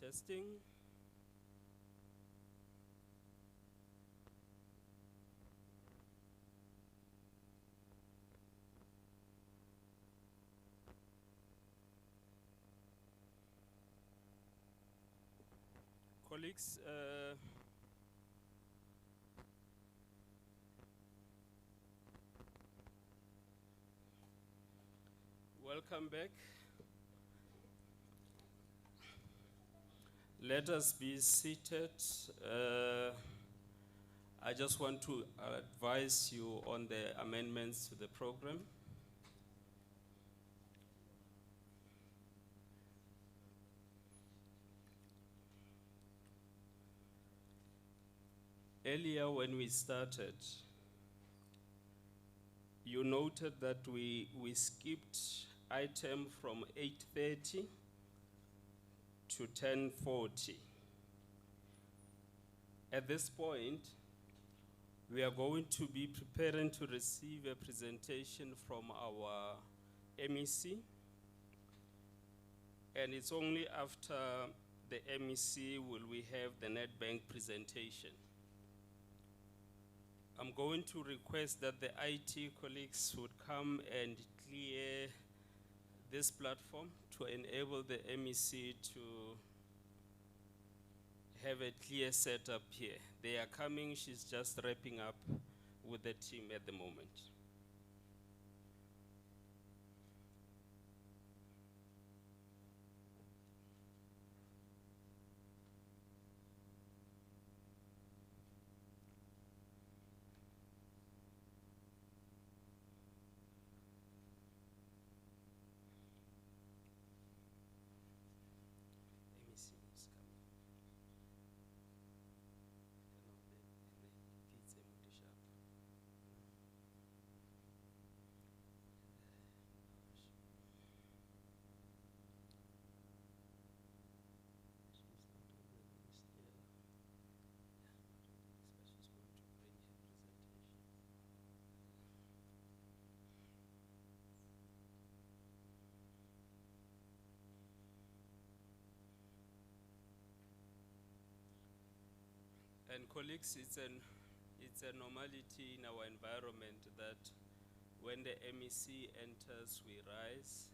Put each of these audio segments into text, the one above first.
Testing. Colleagues, welcome back. Let us be seated. I just want to advise you on the amendments to the program. Earlier when we started, you noted that we skipped item from 8:30 to 10:40. At this point, we are going to be preparing to receive a presentation from our MEC, and it's only after the MEC will we have the NetBank presentation. I'm going to request that the IT colleagues would come and clear this platform to enable the MEC to have a clear setup here. They are coming, she's just wrapping up with the team at the moment. MEC is coming. And colleagues, it's a normality in our environment that when the MEC enters, we rise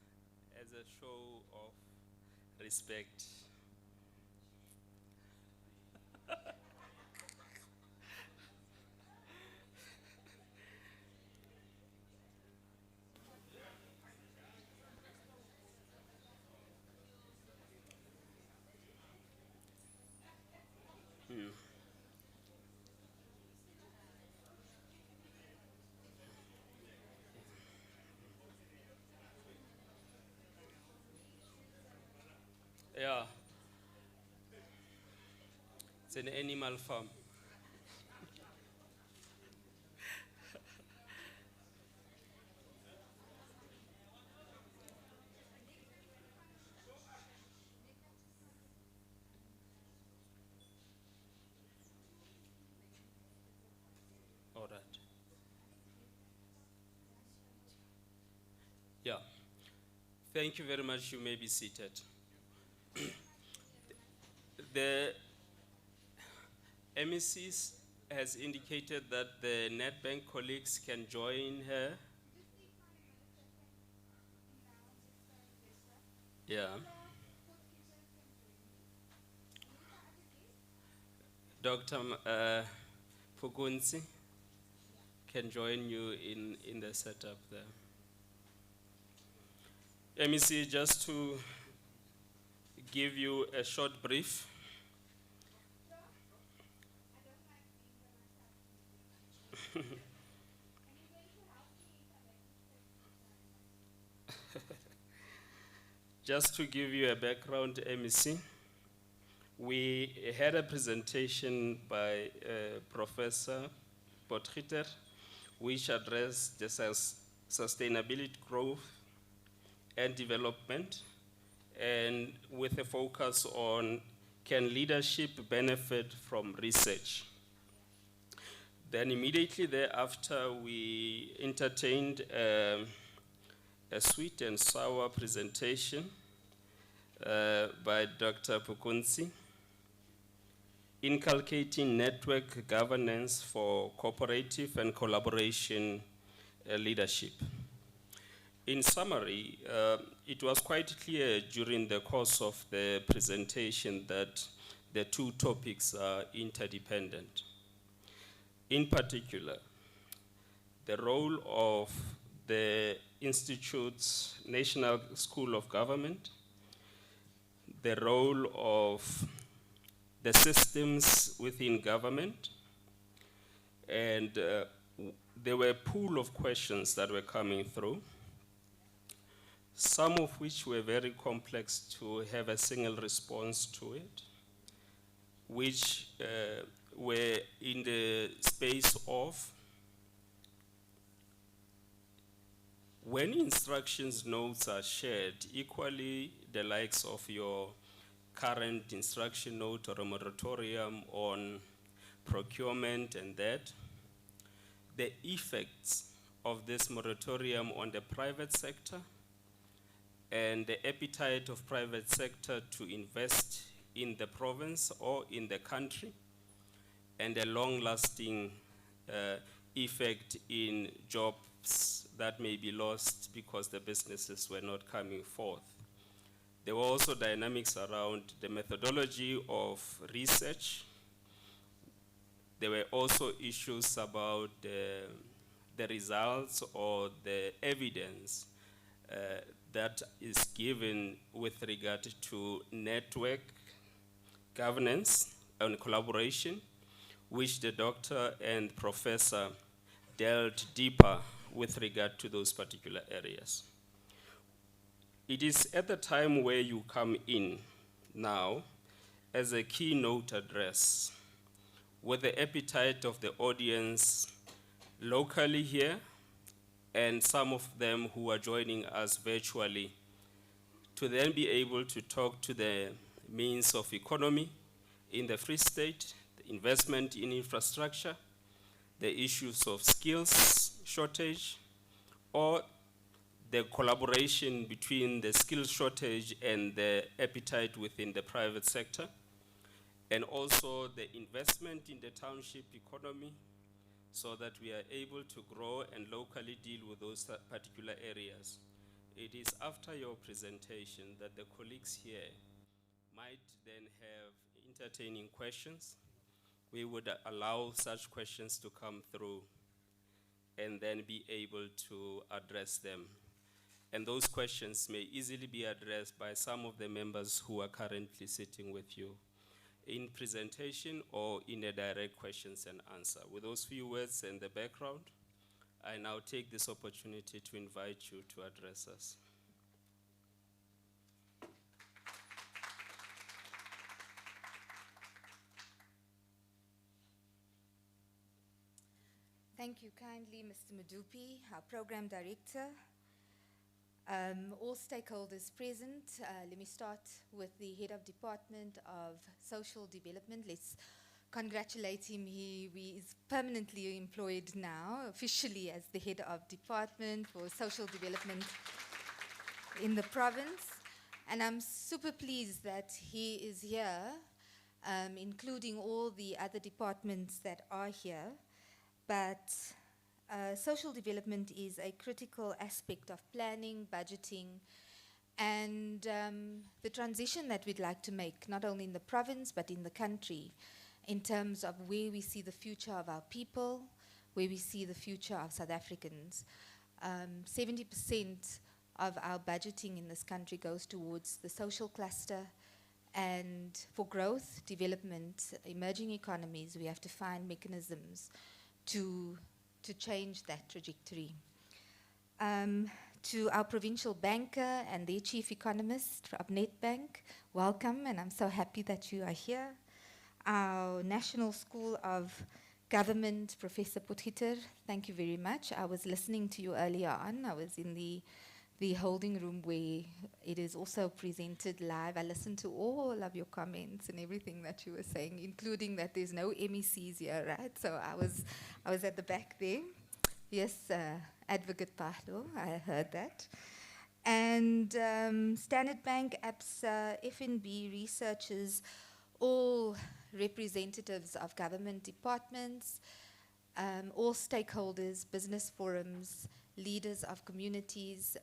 as a show of respect. Yeah, it's an animal farm. All right. Yeah. Thank you very much. You may be seated. The MEC has indicated that the NetBank colleagues can join her. Yeah. Dr. Pugunzi can join you in the setup there. MEC, just to give you a short brief. Just to give you a background, MEC, we had a presentation by Professor Potgieter, which addressed the sustainability growth and development, and with a focus on can leadership benefit from research. Then immediately thereafter, we entertained a sweet and sour presentation by Dr. Pukunsi, Inculcating Network Governance for Cooperative and Collaboration Leadership. In summary, it was quite clear during the course of the presentation that the two topics are interdependent. In particular, the role of the Institute's National School of Government, the role of the systems within government, and there were a pool of questions that were coming through, some of which were very complex to have a single response to it, which were in the space of when instructions notes are shared, equally the likes of your current instruction note or a moratorium on procurement and that, the effects of this moratorium on the private sector and the appetite of private sector to invest in the province or in the country, and a long-lasting effect in jobs that may be lost because the businesses were not coming forth. There were also dynamics around the methodology of research. There were also issues about the results or the evidence that is given with regard to network governance and collaboration, which the doctor and professor delved deeper with regard to those particular areas. It is at the time where you come in now as a keynote address with the appetite of the audience locally here and some of them who are joining us virtually to then be able to talk to the means of economy in the Free State, the investment in infrastructure, the issues of skills shortage, or the collaboration between the skills shortage and the appetite within the private sector, and also the investment in the township economy so that we are able to grow and locally deal with those particular areas. It is after your presentation that the colleagues here might then have entertaining questions. We would allow such questions to come through and then be able to address them. And those questions may easily be addressed by some of the members who are currently sitting with you in presentation or in a direct questions and answer. With those few words and the background, I now take this opportunity to invite you to address us. Thank you kindly, Mr. Madupi, our program director. All stakeholders present. Let me start with the head of Department of Social Development. Let's congratulate him. He is permanently employed now, officially as the head of Department for Social Development in the province. And I'm super pleased that he is here, including all the other departments that are here. But social development is a critical aspect of planning, budgeting, and the transition that we'd like to make, not only in the province, but in the country, in terms of where we see the future of our people, where we see the future of South Africans. 70% of our budgeting in this country goes towards the social cluster, and for growth, development, emerging economies, we have to find mechanisms to change that trajectory. To our provincial banker and their chief economist of Nedbank, welcome, and I'm so happy that you are here. Our National School of Government, Professor Potgieter, thank you very much. I was listening to you earlier on. I was in the holding room where it is also presented live. I listened to all of your comments and everything that you were saying, including that there's no MECs here, right? So I was at the back there. Yes, Advocate Pahlo, I heard that. And Standard Bank, ABSA, FNB, researchers, all representatives of government departments, all stakeholders, business forums, leaders of communities,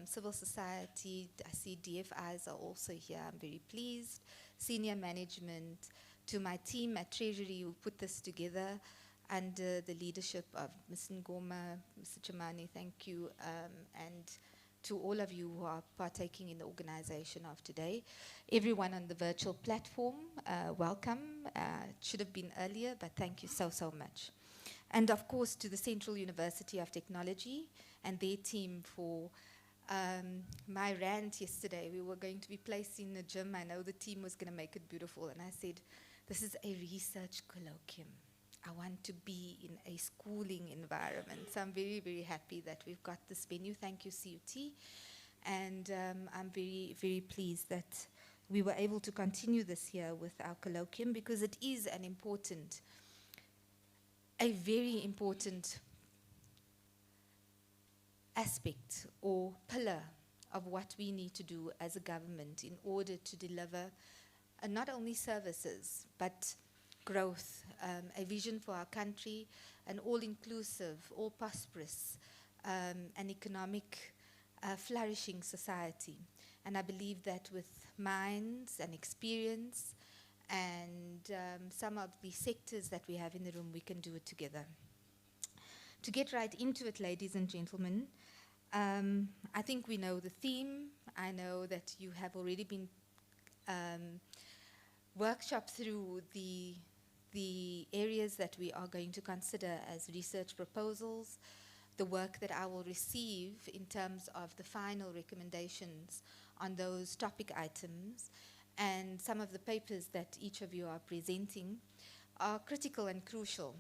civil society. I see DFIs are also here. I'm very pleased. Senior management, to my team at Treasury who put this together under the leadership of Ms. Ngoma, Mr. Chamani, thank you, and to all of you who are partaking in the organization of today. Everyone on the virtual platform, welcome. It should have been earlier, but thank you so, so much. And of course, to the Central University of Technology and their team for my rant yesterday. We were going to be placed in a gym. I know the team was going to make it beautiful. And I said, this is a research colloquium. I want to be in a schooling environment. So I'm very, very happy that we've got this venue. Thank you, CUT. And I'm very, very pleased that we were able to continue this year with our colloquium because it is an important, a very important aspect or pillar of what we need to do as a government in order to deliver not only services, but growth, a vision for our country, an all-inclusive, all-prosperous, and economic flourishing society. And I believe that with minds and experience and some of the sectors that we have in the room, we can do it together. To get right into it, ladies and gentlemen, I think we know the theme. I know that you have already been workshopped through the areas that we are going to consider as research proposals, the work that I will receive in terms of the final recommendations on those topic items, and some of the papers that each of you are presenting are critical and crucial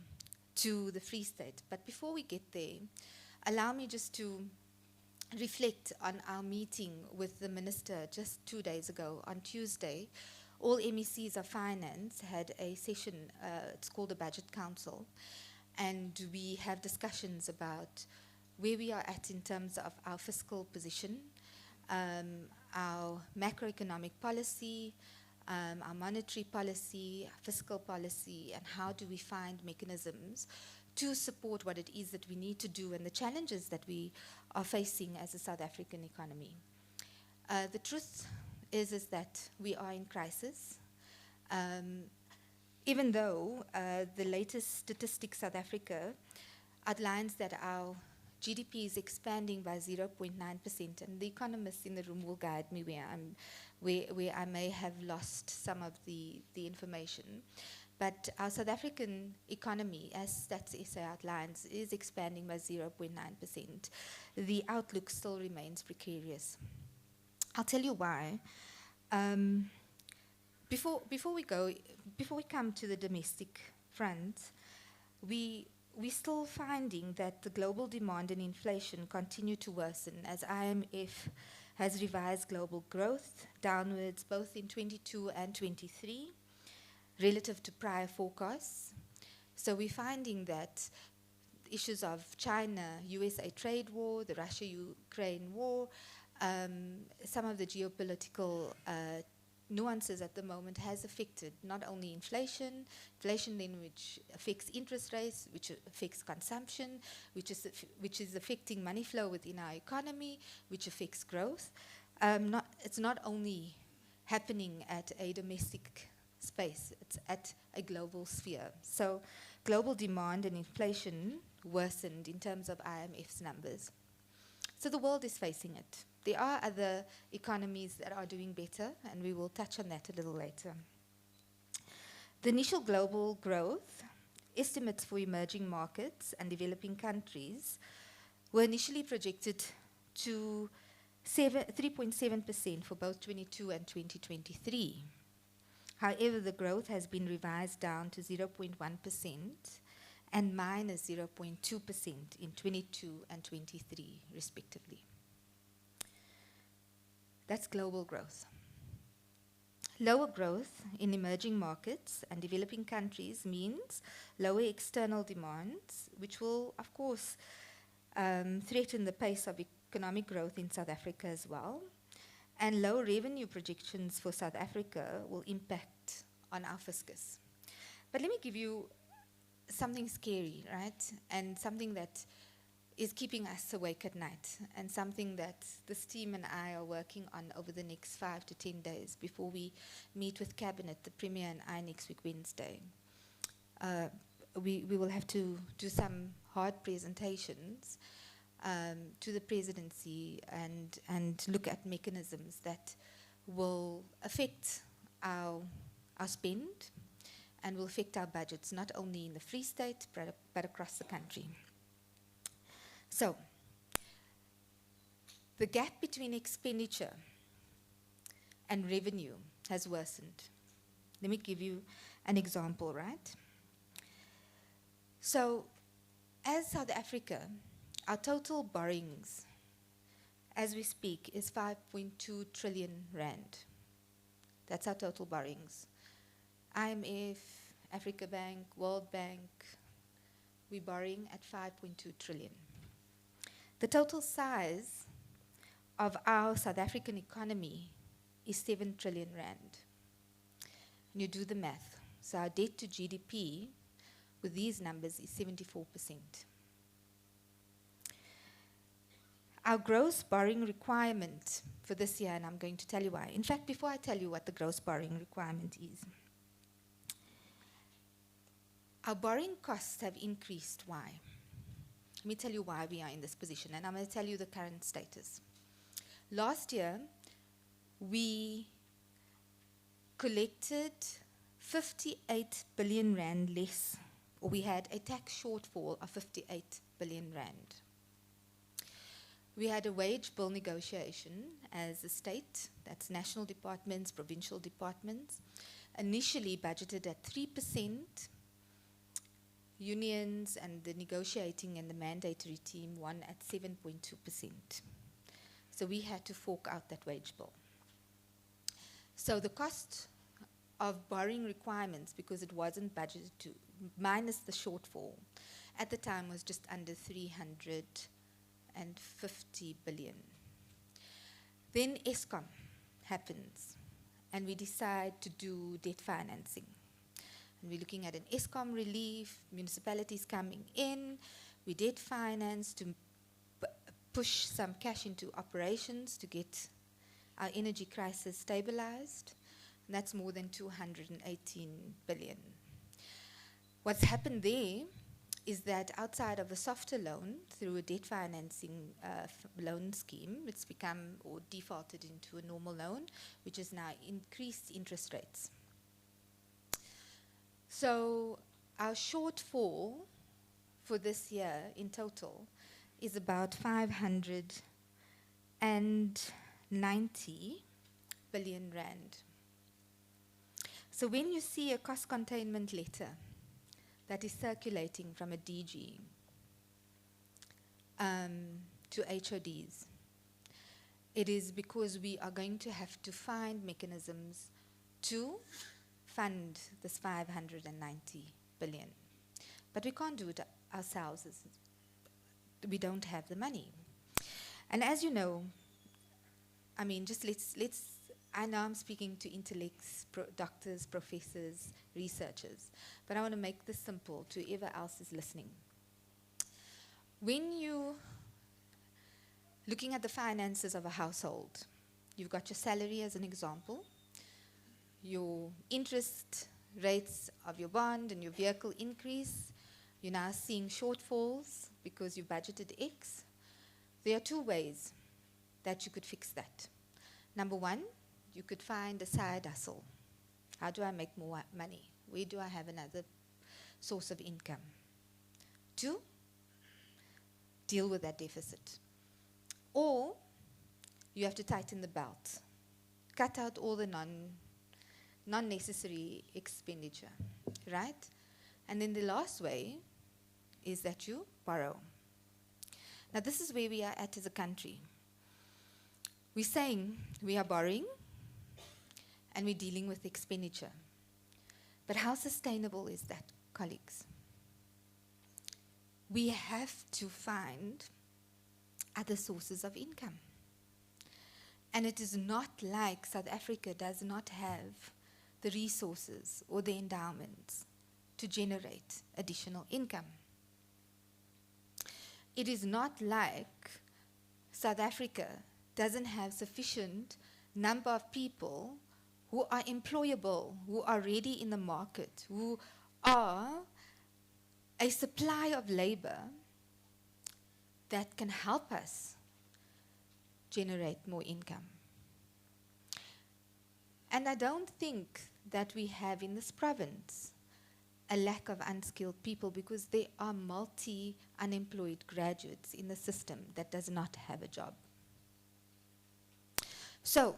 to the Free State. But before we get there, allow me just to reflect on our meeting with the minister just 2 days ago. On Tuesday, all MECs of finance had a session, it's called the Budget Council, and we have discussions about where we are at in terms of our fiscal position, our macroeconomic policy, our monetary policy, our fiscal policy, and how do we find mechanisms to support what it is that we need to do and the challenges that we are facing as a South African economy. The truth is that we are in crisis. Even though the latest statistics South Africa outlines that our GDP is expanding by 0.9%, and the economists in the room will guide me where I may have lost some of the information. But our South African economy, as Stats SA outlines, is expanding by 0.9%. The outlook still remains precarious. I'll tell you why. Before we come to the domestic front, we're still finding that the global demand and inflation continue to worsen as IMF has revised global growth downwards both in 22 and 23 relative to prior forecasts. So we're finding that issues of China-USA trade war, the Russia-Ukraine war, some of the geopolitical nuances at the moment has affected not only inflation then which affects interest rates, which affects consumption, which is affecting money flow within our economy, which affects growth. It's not only happening at a domestic space, it's at a global sphere. So global demand and inflation worsened in terms of IMF's numbers. So the world is facing it. There are other economies that are doing better, and we will touch on that a little later. The initial global growth estimates for emerging markets and developing countries were initially projected to 3.7% for both 22 and 2023. However, the growth has been revised down to 0.1% and minus 0.2% in 22 and 23, respectively. That's global growth. Lower growth in emerging markets and developing countries means lower external demands, which will, of course, threaten the pace of economic growth in South Africa as well. And low revenue projections for South Africa will impact on our fiscus. But let me give you something scary, right? And something that is keeping us awake at night, and something that this team and I are working on over the next 5 to 10 days before we meet with Cabinet, the Premier and I next week, Wednesday. We will have to do some hard presentations to the presidency and look at mechanisms that will affect our spend and will affect our budgets, not only in the Free State, but across the country. So, the gap between expenditure and revenue has worsened. Let me give you an example, right? So, as South Africa, our total borrowings, as we speak, is 5.2 trillion rand. That's our total borrowings. IMF, Africa Bank, World Bank, we're borrowing at 5.2 trillion. The total size of our South African economy is 7 trillion rand. And you do the math. So our debt to GDP with these numbers is 74%. Our gross borrowing requirement for this year, and I'm going to tell you why. In fact, before I tell you what the gross borrowing requirement is, our borrowing costs have increased. Why? Let me tell you why we are in this position, and I'm going to tell you the current status. Last year, we collected 58 billion rand less, or we had a tax shortfall of 58 billion rand. We had a wage bill negotiation as a state, that's national departments, provincial departments, initially budgeted at 3%, unions and the negotiating and the mandatory team won at 7.2%. So we had to fork out that wage bill. So the cost of borrowing requirements, because it wasn't budgeted to, minus the shortfall, at the time was just under 350 billion. Then Eskom happens, and we decide to do debt financing. And we're looking at an Eskom relief, municipalities coming in, we debt finance to push some cash into operations to get our energy crisis stabilized. And that's more than 218 billion. What's happened there is that outside of a softer loan through a debt financing loan scheme, it's become or defaulted into a normal loan, which has now increased interest rates. So our shortfall for this year in total is about 590 billion rand. So when you see a cost containment letter that is circulating from a DG to HODs, it is because we are going to have to find mechanisms to fund this 590 billion. But we can't do it ourselves. We don't have the money. And as you know, I mean, just let's I know I'm speaking to intellects, doctors, professors, researchers, but I want to make this simple to whoever else is listening. When you looking at the finances of a household, you've got your salary as an example, your interest rates of your bond and your vehicle increase, you're now seeing shortfalls because you budgeted X. There are two ways that you could fix that. Number one, you could find a side hustle. How do I make more money? Where do I have another source of income? Two, deal with that deficit. Or you have to tighten the belt. Cut out all the non-necessary expenditure, right? And then the last way is that you borrow. Now this is where we are at as a country. We're saying we are borrowing and we're dealing with expenditure. But how sustainable is that, colleagues? We have to find other sources of income. And it is not like South Africa does not have the resources or the endowments to generate additional income. It is not like South Africa doesn't have sufficient number of people who are employable, who are ready in the market, who are a supply of labor that can help us generate more income. And I don't think that we have in this province a lack of unskilled people, because there are multi-unemployed graduates in the system that does not have a job. So,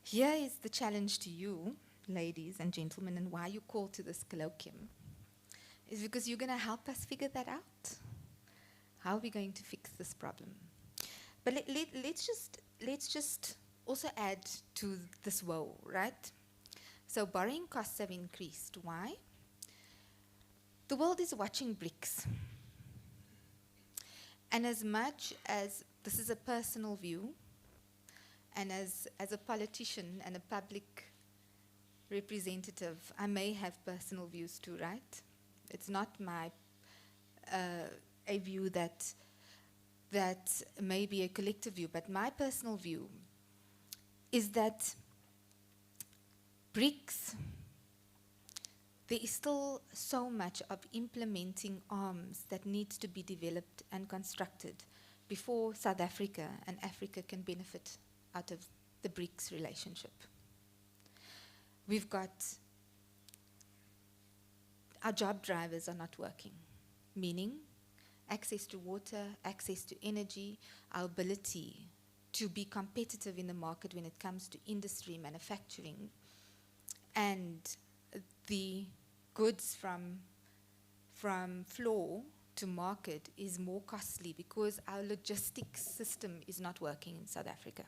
here is the challenge to you, ladies and gentlemen, and why you call to this colloquium, is because you're going to help us figure that out. How are we going to fix this problem? But let's just also add to this woe, right? So borrowing costs have increased. Why? The world is watching BRICS. And as much as this is a personal view, and as a politician and a public representative, I may have personal views too, right? It's not my a view that may be a collective view, but my personal view is that BRICS, there is still so much of implementing arms that needs to be developed and constructed before South Africa and Africa can benefit out of the BRICS relationship. We've got, our job drivers are not working, meaning access to water, access to energy, our ability to be competitive in the market when it comes to industry, manufacturing, and the goods from floor to market is more costly because our logistics system is not working in South Africa.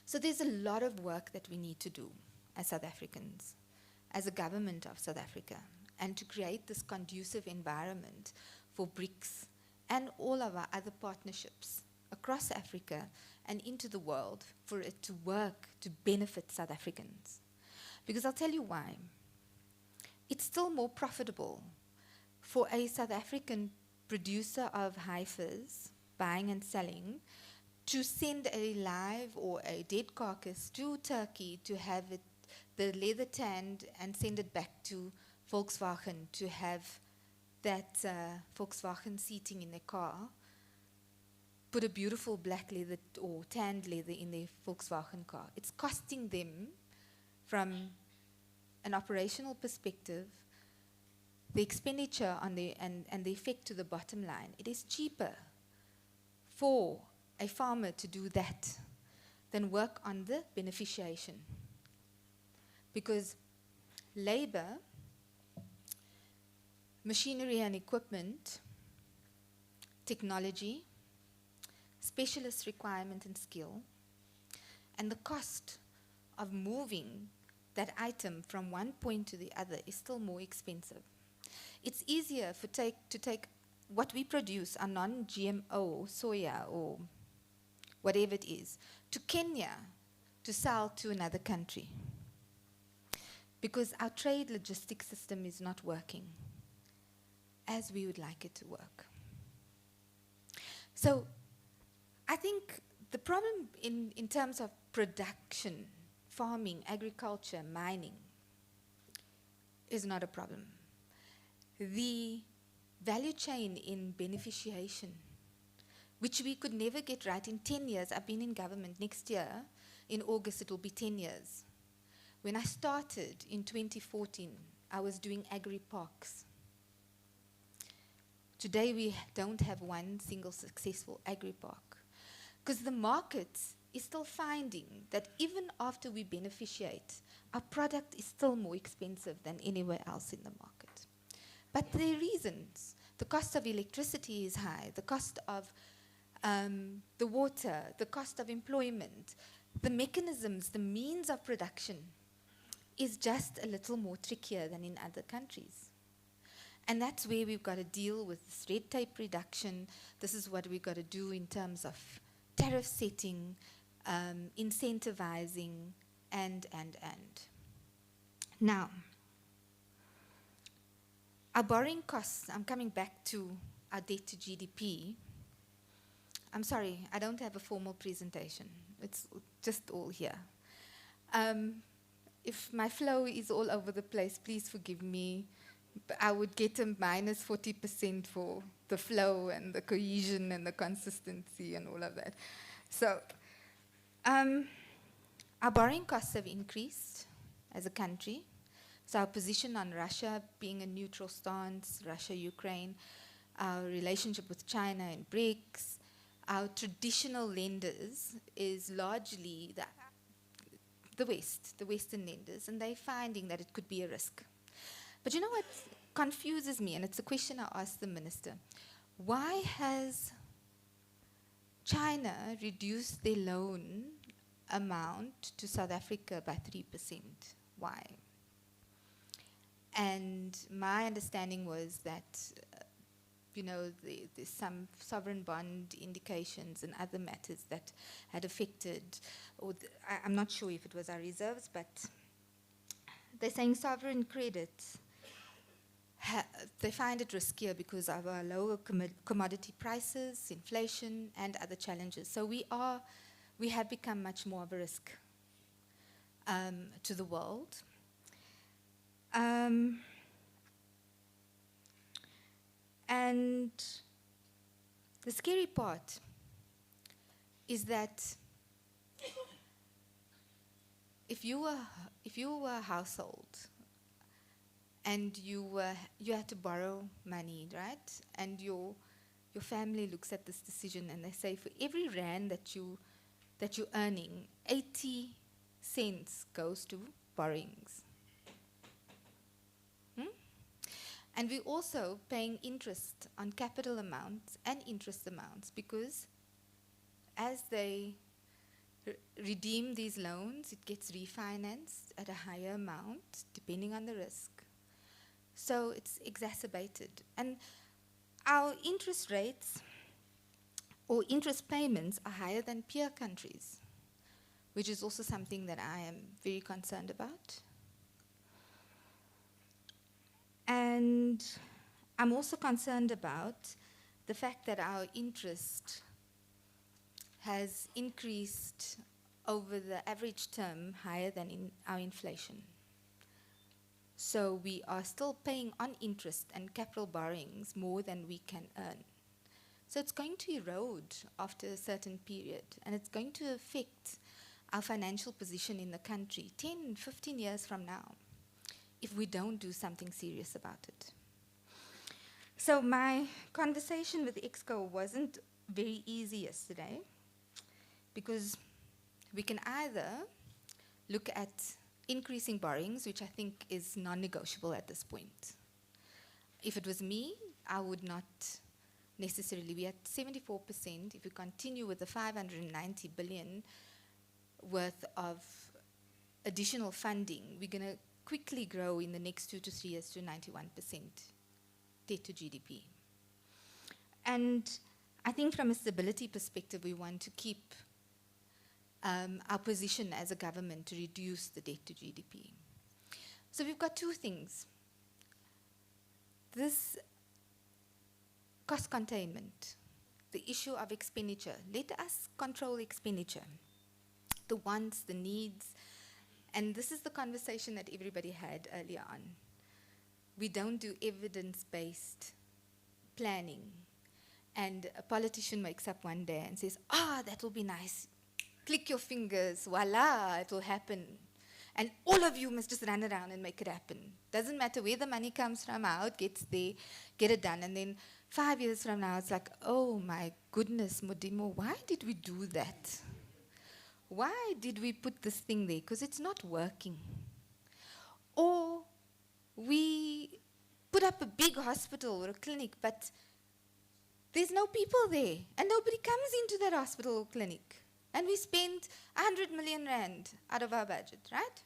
So there's a lot of work that we need to do as South Africans, as a government of South Africa, and to create this conducive environment for BRICS and all of our other partnerships across Africa and into the world for it to work to benefit South Africans. Because I'll tell you why. It's still more profitable for a South African producer of heifers, buying and selling, to send a live or a dead carcass to Turkey to have it, the leather tanned, and send it back to Volkswagen to have that Volkswagen seating in their car, put a beautiful black leather or tanned leather in their Volkswagen car. It's costing them, from an operational perspective, the expenditure on the and the effect to the bottom line. It is cheaper for a farmer to do that than work on the beneficiation. Because labor, machinery and equipment, technology, specialist requirement and skill, and the cost of moving that item from one point to the other is still more expensive. It's easier to take what we produce, our non-GMO soya or whatever it is, to Kenya to sell to another country, because our trade logistics system is not working as we would like it to work. So I think the problem in terms of production, farming, agriculture, mining, is not a problem. The value chain in beneficiation, which we could never get right in 10 years. I've been in government. Next year, in August, it will be 10 years. When I started in 2014, I was doing agri-parks. Today, we don't have one single successful agri-park, because the market is still finding that even after we beneficiate, our product is still more expensive than anywhere else in the market. But there are reasons. The cost of electricity is high, the cost of the water, the cost of employment, the mechanisms, the means of production is just a little more trickier than in other countries. And that's where we've got to deal with this red tape reduction. This is what we've got to do in terms of tariff setting, incentivizing, and. Now, our borrowing costs, I'm coming back to our debt to GDP. I'm sorry, I don't have a formal presentation. It's just all here. If my flow is all over the place, please forgive me. I would get a minus 40% for the flow and the cohesion and the consistency and all of that. So, our borrowing costs have increased as a country. So our position on Russia being a neutral stance, Russia, Ukraine, our relationship with China and BRICS, our traditional lenders is largely the West, the Western lenders, and they're finding that it could be a risk. But you know what confuses me, and it's a question I asked the minister, why has China reduced their loan amount to South Africa by 3%? Why? And my understanding was that, there's some sovereign bond indications and other matters that had affected, I'm not sure if it was our reserves, but they're saying sovereign credit, they find it riskier because of our lower commodity prices, inflation, and other challenges. So we have become much more of a risk to the world. And the scary part is that if you were a household and you had to borrow money, right? And your family looks at this decision and they say, for every rand that you're earning, 80 cents goes to borrowings. And we're also paying interest on capital amounts and interest amounts because as they redeem these loans, it gets refinanced at a higher amount depending on the risk. So it's exacerbated. And our interest rates or interest payments are higher than peer countries, which is also something that I am very concerned about. And I'm also concerned about the fact that our interest has increased over the average term higher than in our inflation. So we are still paying on interest and capital borrowings more than we can earn. So it's going to erode after a certain period, and it's going to affect our financial position in the country 10, 15 years from now, if we don't do something serious about it. So my conversation with EXCO wasn't very easy yesterday, because we can either look at increasing borrowings, which I think is non-negotiable at this point. If it was me, I would not necessarily. We're at 74%. If we continue with the 590 billion worth of additional funding, we're going to quickly grow in the next 2 to 3 years to 91% debt to GDP. And I think from a stability perspective, we want to keep our position as a government to reduce the debt to GDP. So we've got two things. This cost containment, the issue of expenditure. Let us control expenditure, the wants, the needs. And this is the conversation that everybody had earlier on. We don't do evidence-based planning. And a politician wakes up one day and says, that will be nice. Click your fingers, voila, it will happen. And all of you must just run around and make it happen. Doesn't matter where the money comes from, how it gets there, get it done. And then 5 years from now, it's like, oh my goodness, Modimo, why did we do that? Why did we put this thing there? Because it's not working. Or we put up a big hospital or a clinic, but there's no people there, and nobody comes into that hospital or clinic. And we spent 100 million rand out of our budget, right?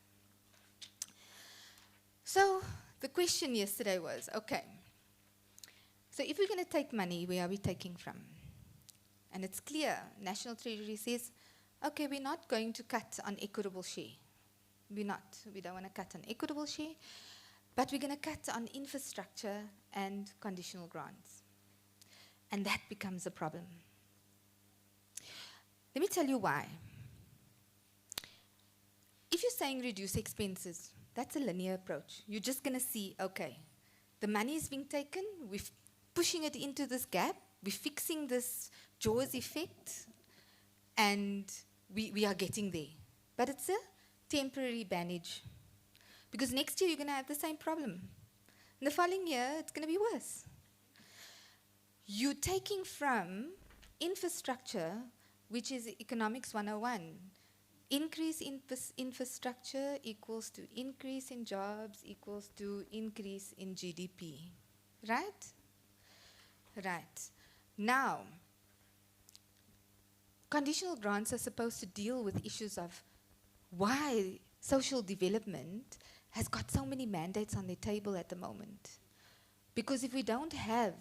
So the question yesterday was, okay, So if we're going to take money, where are we taking from? And it's clear, National Treasury says, okay, we're not going to cut on equitable share. We're not. We don't want to cut on equitable share, but we're going to cut on infrastructure and conditional grants. And that becomes a problem. Let me tell you why. If you're saying reduce expenses, that's a linear approach. You're just going to see, okay, the money is being taken, we're pushing it into this gap, we're fixing this Jaws effect, and we are getting there. But it's a temporary bandage. Because next year you're going to have the same problem. And the following year, it's going to be worse. You're taking from infrastructure, which is economics 101. Increase in infrastructure equals to increase in jobs equals to increase in GDP. Right? Right. Now, conditional grants are supposed to deal with issues of why social development has got so many mandates on the table at the moment. Because if we don't have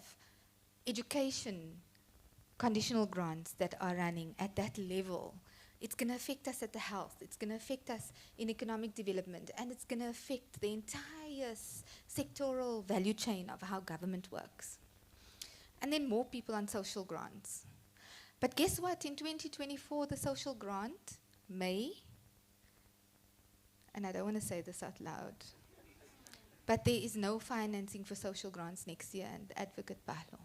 education conditional grants that are running at that level, it's going to affect us at the health, it's going to affect us in economic development, and it's going to affect the entire sectoral value chain of how government works. And then more people on social grants. But guess what? In 2024, the social grant may, and I don't want to say this out loud, but there is no financing for social grants next year, and Advocate Bahlo.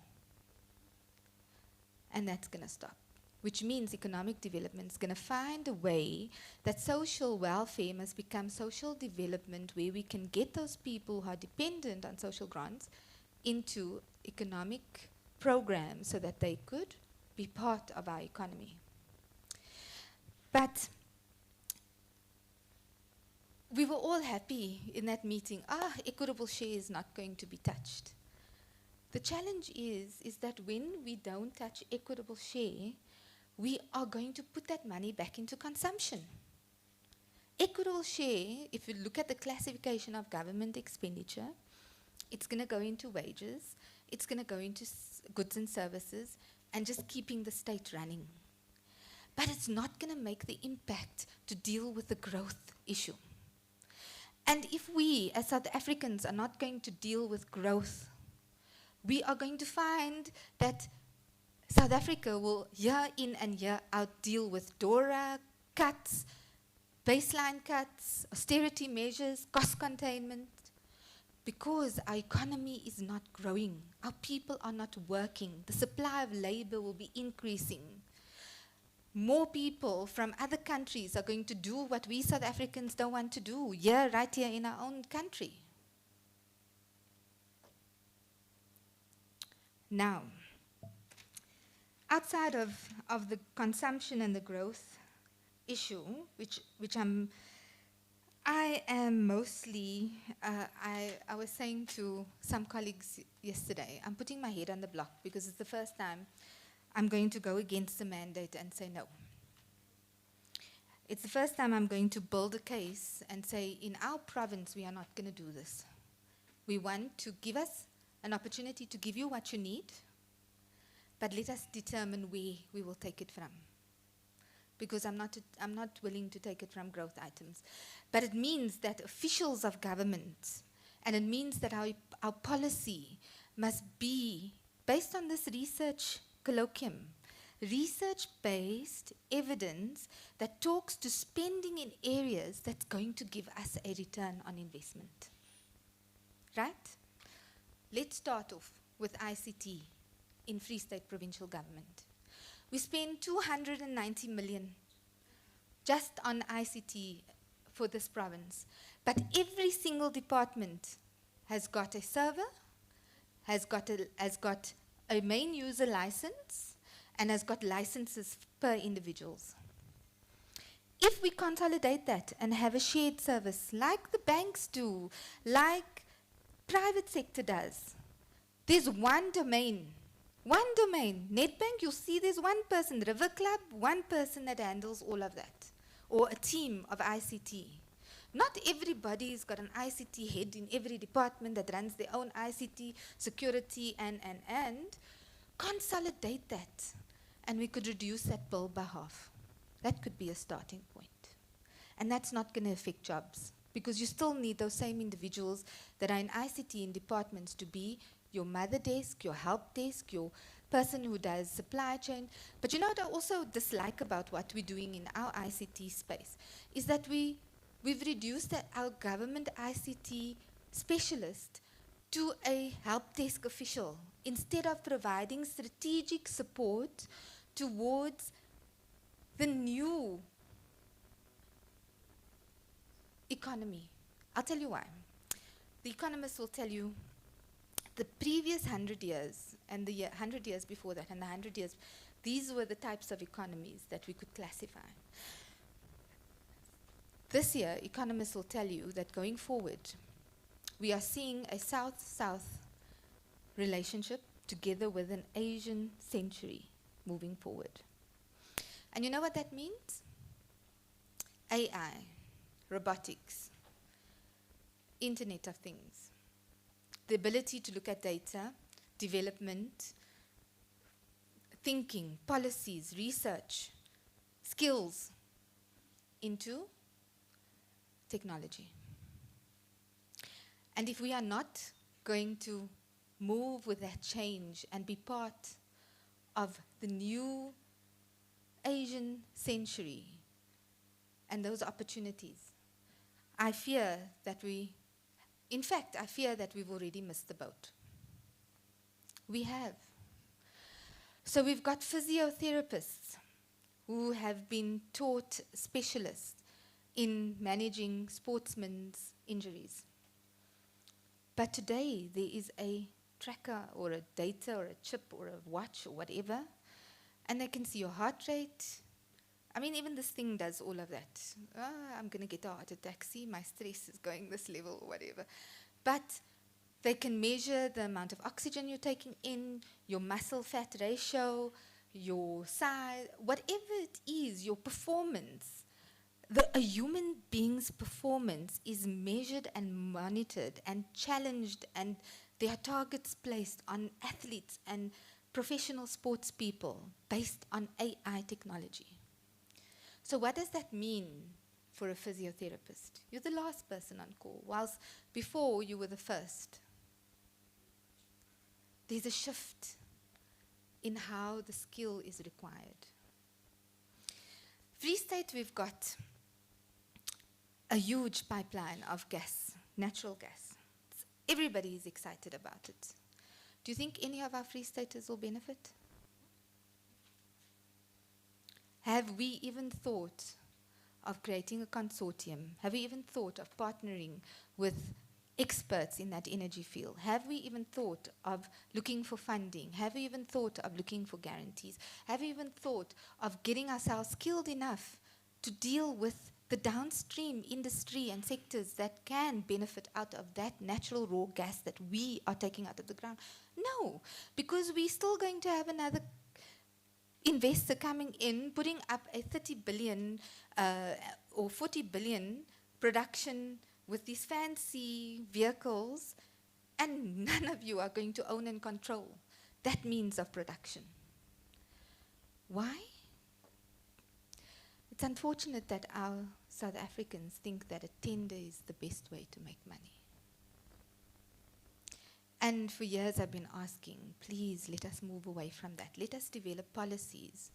And that's going to stop. Which means economic development is going to find a way that social welfare must become social development, where we can get those people who are dependent on social grants into economic programs so that they could be part of our economy. But we were all happy in that meeting. Equitable share is not going to be touched. The challenge is that when we don't touch equitable share, we are going to put that money back into consumption. Equitable share, if you look at the classification of government expenditure, it's going to go into wages, it's going to go into goods and services, and just keeping the state running. But it's not going to make the impact to deal with the growth issue. And if we, as South Africans, are not going to deal with growth, we are going to find that South Africa will year in and year out deal with DORA cuts, baseline cuts, austerity measures, cost containment, because our economy is not growing. Our people are not working. The supply of labor will be increasing. More people from other countries are going to do what we South Africans don't want to do, right here in our own country. Now, outside of the consumption and the growth issue, which I am mostly, I was saying to some colleagues yesterday, I'm putting my head on the block because it's the first time I'm going to go against the mandate and say no. It's the first time I'm going to build a case and say, in our province, we are not going to do this. We want to give us an opportunity to give you what you need, but let us determine where we will take it from. Because I'm not willing to take it from growth items. But it means that officials of government, and it means that our policy must be based on this research colloquium, research-based evidence that talks to spending in areas that's going to give us a return on investment. Right? Let's start off with ICT in Free State Provincial Government. We spend 290 million just on ICT for this province. But every single department has got a server, has got a main user license, and has got licenses per individuals. If we consolidate that and have a shared service like the banks do, like private sector does, there's one domain. Nedbank, you'll see there's one person. River Club, one person that handles all of that. Or a team of ICT. Not everybody's got an ICT head in every department that runs their own ICT security and consolidate that. And we could reduce that bill by half. That could be a starting point. And that's not going to affect jobs because you still need those same individuals that are in ICT in departments to be your mother desk, your help desk, your person who does supply chain. But you know what I also dislike about what we're doing in our ICT space is that we've reduced our government ICT specialist to a help desk official instead of providing strategic support towards the new economy. I'll tell you why. The economists will tell you the previous 100 years and the 100 years before that and the 100 years, these were the types of economies that we could classify. This year, economists will tell you that going forward, we are seeing a South-South relationship together with an Asian century moving forward. And you know what that means? AI, robotics, Internet of Things, the ability to look at data, development, thinking, policies, research, skills into technology. And if we are not going to move with that change and be part of the new Asian century and those opportunities, I fear that we've already missed the boat. We have. So we've got physiotherapists who have been taught specialists in managing sportsmen's injuries. But today there is a tracker or a data or a chip or a watch or whatever, and they can see your heart rate. I mean, even this thing does all of that. I'm going to get a heart attack. See, my stress is going this level or whatever. But they can measure the amount of oxygen you're taking in, your muscle fat ratio, your size, whatever it is, your performance. A human being's performance is measured and monitored and challenged, and there are targets placed on athletes and professional sports people based on AI technology. So what does that mean for a physiotherapist? You're the last person on call, whilst before you were the first. There's a shift in how the skill is required. Free State, we've got a huge pipeline of gas, natural gas. Everybody is excited about it. Do you think any of our Free Staters will benefit? Have we even thought of creating a consortium? Have we even thought of partnering with experts in that energy field? Have we even thought of looking for funding? Have we even thought of looking for guarantees? Have we even thought of getting ourselves skilled enough to deal with the downstream industry and sectors that can benefit out of that natural raw gas that we are taking out of the ground? No, because we're still going to have another investor coming in, putting up a 30 billion or 40 billion production with these fancy vehicles, and none of you are going to own and control that means of production. Why? It's unfortunate that our South Africans think that a tender is the best way to make money. And for years I've been asking, please let us move away from that. Let us develop policies.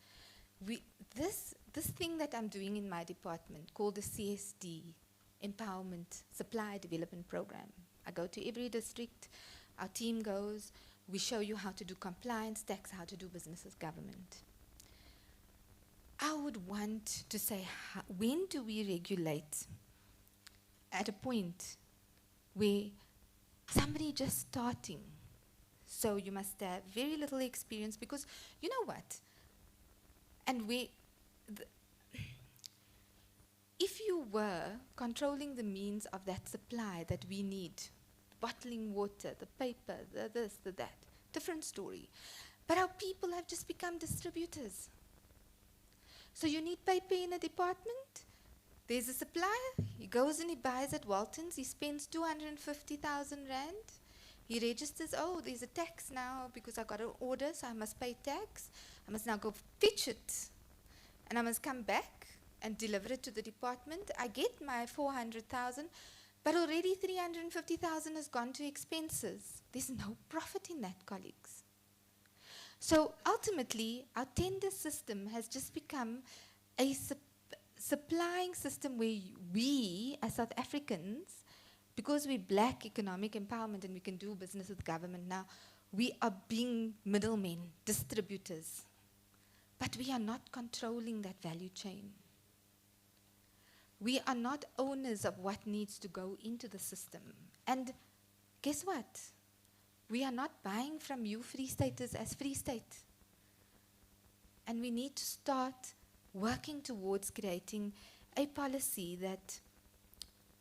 This thing that I'm doing in my department called the CSD, Empowerment Supply Development Program. I go to every district, our team goes, we show you how to do compliance, tax, how to do business as government. I would want to say, when do we regulate at a point where somebody just starting, so you must have very little experience, because you know what? And if you were controlling the means of that supply that we need, bottling water, the paper, the this, the that, different story. But our people have just become distributors. So you need paper in a department, There's a supplier, he goes and he buys at Walton's, he spends 250,000 rand. He registers, oh, there's a tax now because I got an order, so I must pay tax. I must now go fetch it. And I must come back and deliver it to the department. I get my 400,000, but already 350,000 has gone to expenses. There's no profit in that, colleagues. So ultimately, our tender system has just become a supplying system where we, as South Africans, because we lack economic empowerment and we can do business with government now, we are being middlemen, distributors. But we are not controlling that value chain. We are not owners of what needs to go into the system. And guess what? We are not buying from you Free Staters as Free State. And we need to start working towards creating a policy that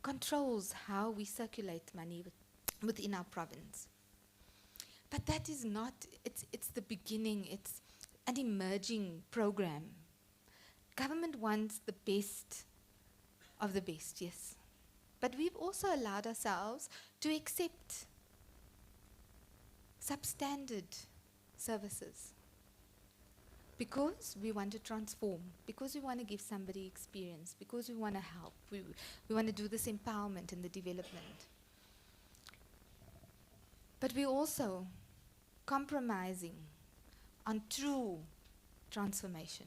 controls how we circulate money within our province. But that is not, it's the beginning, it's an emerging program. Government wants the best of the best, yes. But we've also allowed ourselves to accept substandard services because we want to transform, because we want to give somebody experience, because we want to help, we want to do this empowerment and the development. But we're also compromising on true transformation.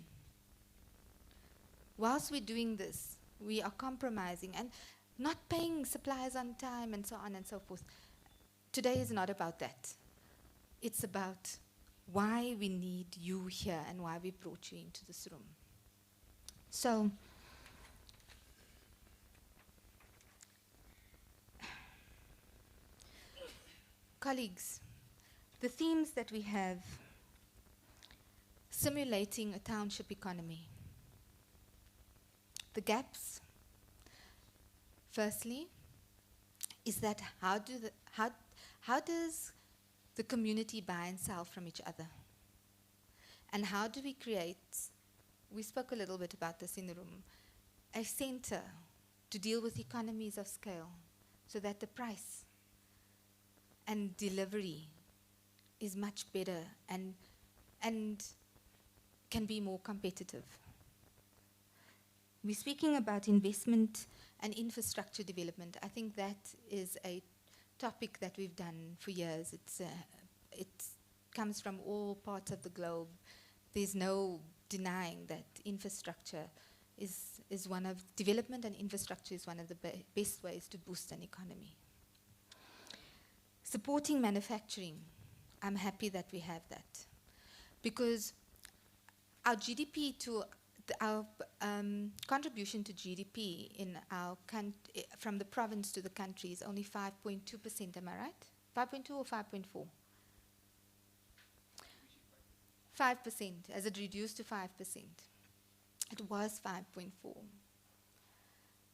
Whilst we're doing this, we are compromising and not paying suppliers on time and so on and so forth. Today is not about that. It's about why we need you here and why we brought you into this room. So, colleagues, the themes that we have: simulating a township economy. The gaps, firstly, is that how does the community buy and sell from each other? And how do we create, we spoke a little bit about this in the room, a center to deal with economies of scale so that the price and delivery is much better and can be more competitive. We're speaking about investment and infrastructure development. I think that is a topic that we've done for years. It comes from all parts of the globe. There's no denying that infrastructure is one of, development and infrastructure is one of the best ways to boost an economy. Supporting manufacturing. I'm happy that we have that, because our GDP to our contribution to GDP in our from the province to the country is only 5.2%, am I right? 5.2 or 5.4? 5%, as it reduced to 5%. It was 5.4.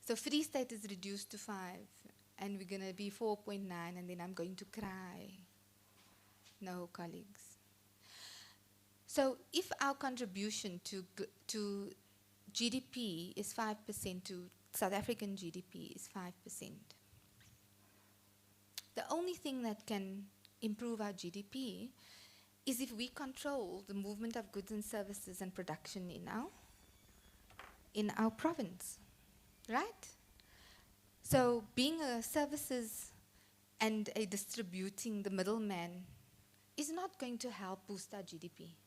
So Free State is reduced to 5, and we're going to be 4.9, and then I'm going to cry. No, colleagues. So if our contribution to GDP is 5%, to South African GDP is 5%, the only thing that can improve our GDP is if we control the movement of goods and services and production in our province, right? So being a services and a distributing, the middleman, is not going to help boost our GDP.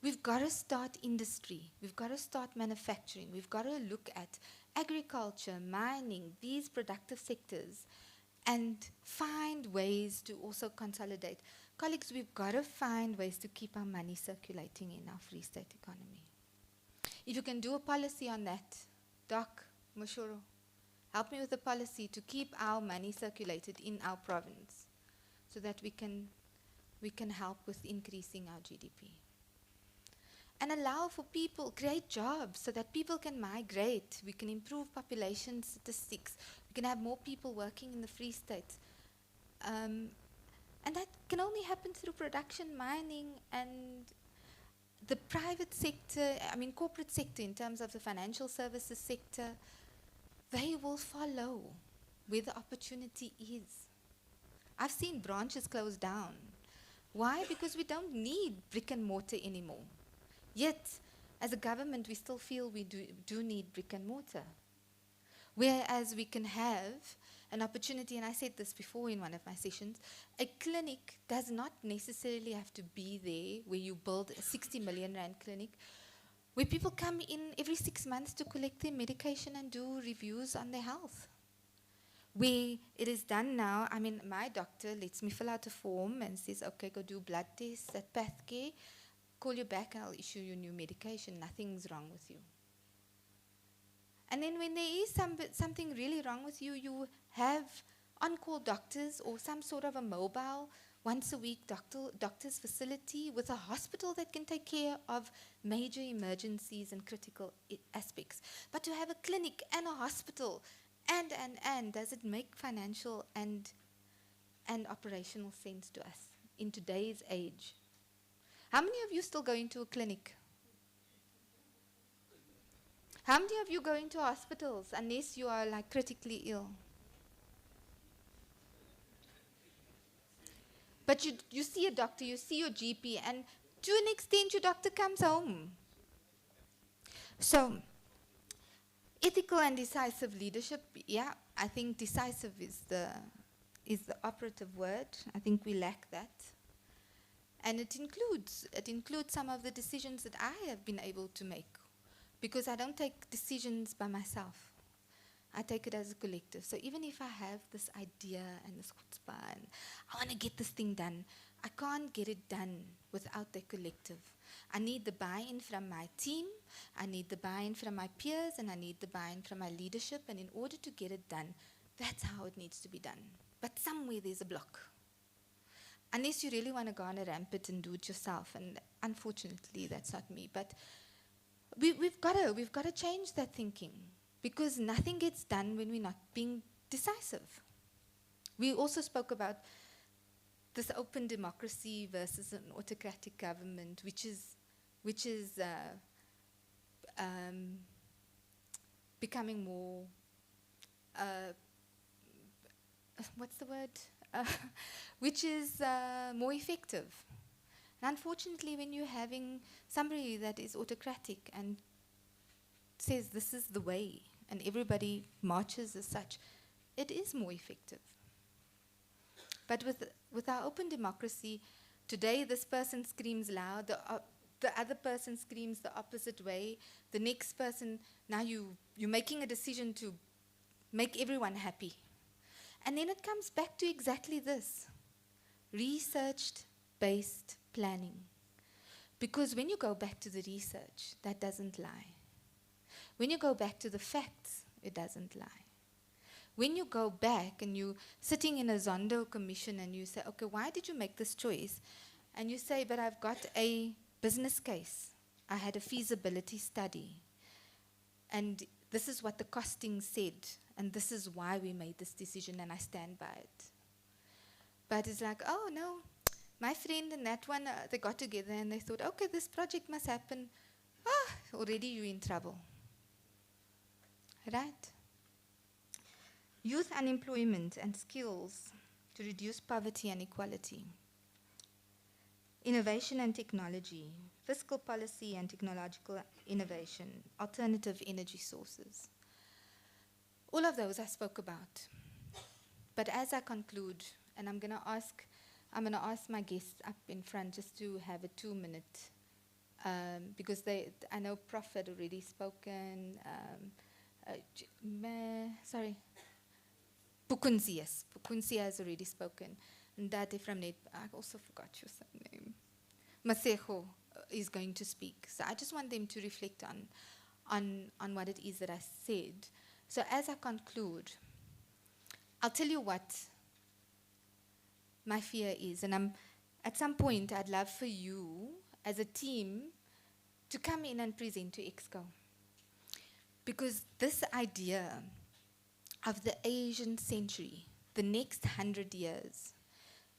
We've got to start industry. We've got to start manufacturing. We've got to look at agriculture, mining, these productive sectors, and find ways to also consolidate. Colleagues, we've got to find ways to keep our money circulating in our Free State economy. If you can do a policy on that, Doc, Mashoro, help me with a policy to keep our money circulated in our province so that we can help with increasing our GDP. And allow for people, create jobs so that people can migrate. We can improve population statistics. We can have more people working in the Free State. And that can only happen through production, mining, and the private sector, I mean corporate sector in terms of the financial services sector, they will follow where the opportunity is. I've seen branches close down. Why? Because we don't need brick and mortar anymore. Yet, as a government, we still feel we do need brick and mortar. Whereas we can have an opportunity, and I said this before in one of my sessions, a clinic does not necessarily have to be there where you build a 60 million rand clinic, where people come in every 6 months to collect their medication and do reviews on their health. Where it is done now, I mean, my doctor lets me fill out a form and says, okay, go do blood tests at Pathcare, call you back and I'll issue you new medication. Nothing's wrong with you. And then when there is something really wrong with you, you have on-call doctors or some sort of a mobile, once-a-week doctor's facility with a hospital that can take care of major emergencies and critical aspects. But to have a clinic and a hospital and does it make financial and operational sense to us in today's age? How many of you still going to a clinic? How many of you go into hospitals unless you are like critically ill? But you see a doctor, you see your GP, and to an extent your doctor comes home. So, ethical and decisive leadership, yeah, I think decisive is the operative word. I think we lack that. And it includes some of the decisions that I have been able to make. Because I don't take decisions by myself. I take it as a collective. So even if I have this idea and this chutzpah and I want to get this thing done, I can't get it done without the collective. I need the buy-in from my team, I need the buy-in from my peers, and I need the buy-in from my leadership. And in order to get it done, that's how it needs to be done. But somewhere there's a block. Unless you really want to go on a rampant and do it yourself. And unfortunately, that's not me. But we've got to change that thinking, because nothing gets done when we're not being decisive. We also spoke about this open democracy versus an autocratic government, which is becoming more what's the word? Which is more effective. Unfortunately, when you're having somebody that is autocratic and says this is the way, and everybody marches as such, it is more effective. But with our open democracy, today this person screams loud, the other person screams the opposite way, the next person, now you're making a decision to make everyone happy. And then it comes back to exactly this, research-based planning. Because when you go back to the research, that doesn't lie. When you go back to the facts, it doesn't lie. When you go back and you're sitting in a Zondo commission and you say, okay, why did you make this choice? And you say, but I've got a business case. I had a feasibility study. And this is what the costing said. And this is why we made this decision, and I stand by it. But it's like, oh no, my friend and that one, they got together and they thought, okay, this project must happen. Already you're in trouble. Right? Youth unemployment and skills to reduce poverty and equality. Innovation and technology, fiscal policy and technological innovation, alternative energy sources. All of those I spoke about. But as I conclude, and I'm going to ask my guests up in front just to have a 2-minute, because I know Prof had already spoken. Pukunzi, yes. Pukunzi has already spoken. And Dade from Net, I also forgot your surname. Masejo is going to speak. So I just want them to reflect on what it is that I said. So as I conclude, I'll tell you what my fear is. And at some point, I'd love for you, as a team, to come in and present to Exco. Because this idea of the Asian century, the next 100 years,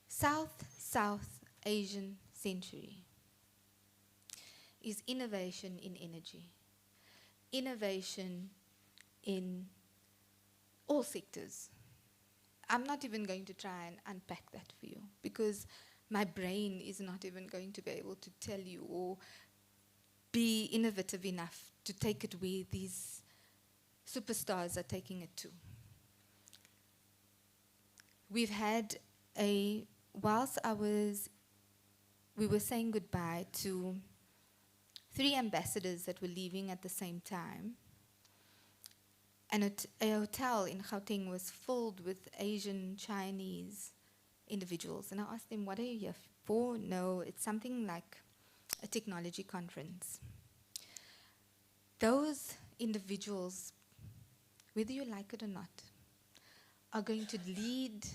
South Asian century, is innovation in energy, innovation in all sectors. I'm not even going to try and unpack that for you because my brain is not even going to be able to tell you or be innovative enough to take it where these superstars are taking it to. We've had whilst we were saying goodbye to 3 ambassadors that were leaving at the same time, and a hotel in Gauteng was filled with Asian, Chinese individuals. And I asked them, what are you here for? No, it's something like a technology conference. Those individuals, whether you like it or not, are going to lead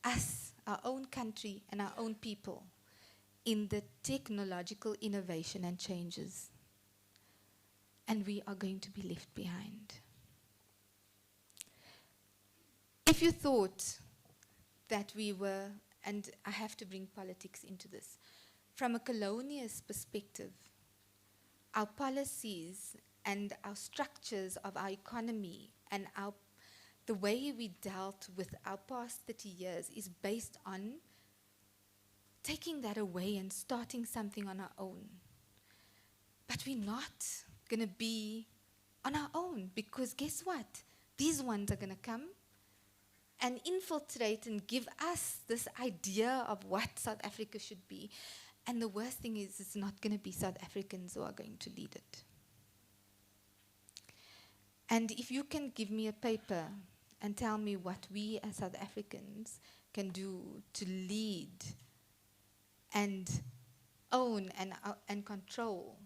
us, our own country and our own people, in the technological innovation and changes. And we are going to be left behind. If you thought that we were, and I have to bring politics into this, from a colonialist perspective, our policies and our structures of our economy and the way we dealt with our past 30 years is based on taking that away and starting something on our own. But we're not going to be on our own because guess what? These ones are going to come and infiltrate and give us this idea of what South Africa should be. And the worst thing is it's not going to be South Africans who are going to lead it. And if you can give me a paper and tell me what we as South Africans can do to lead and own and control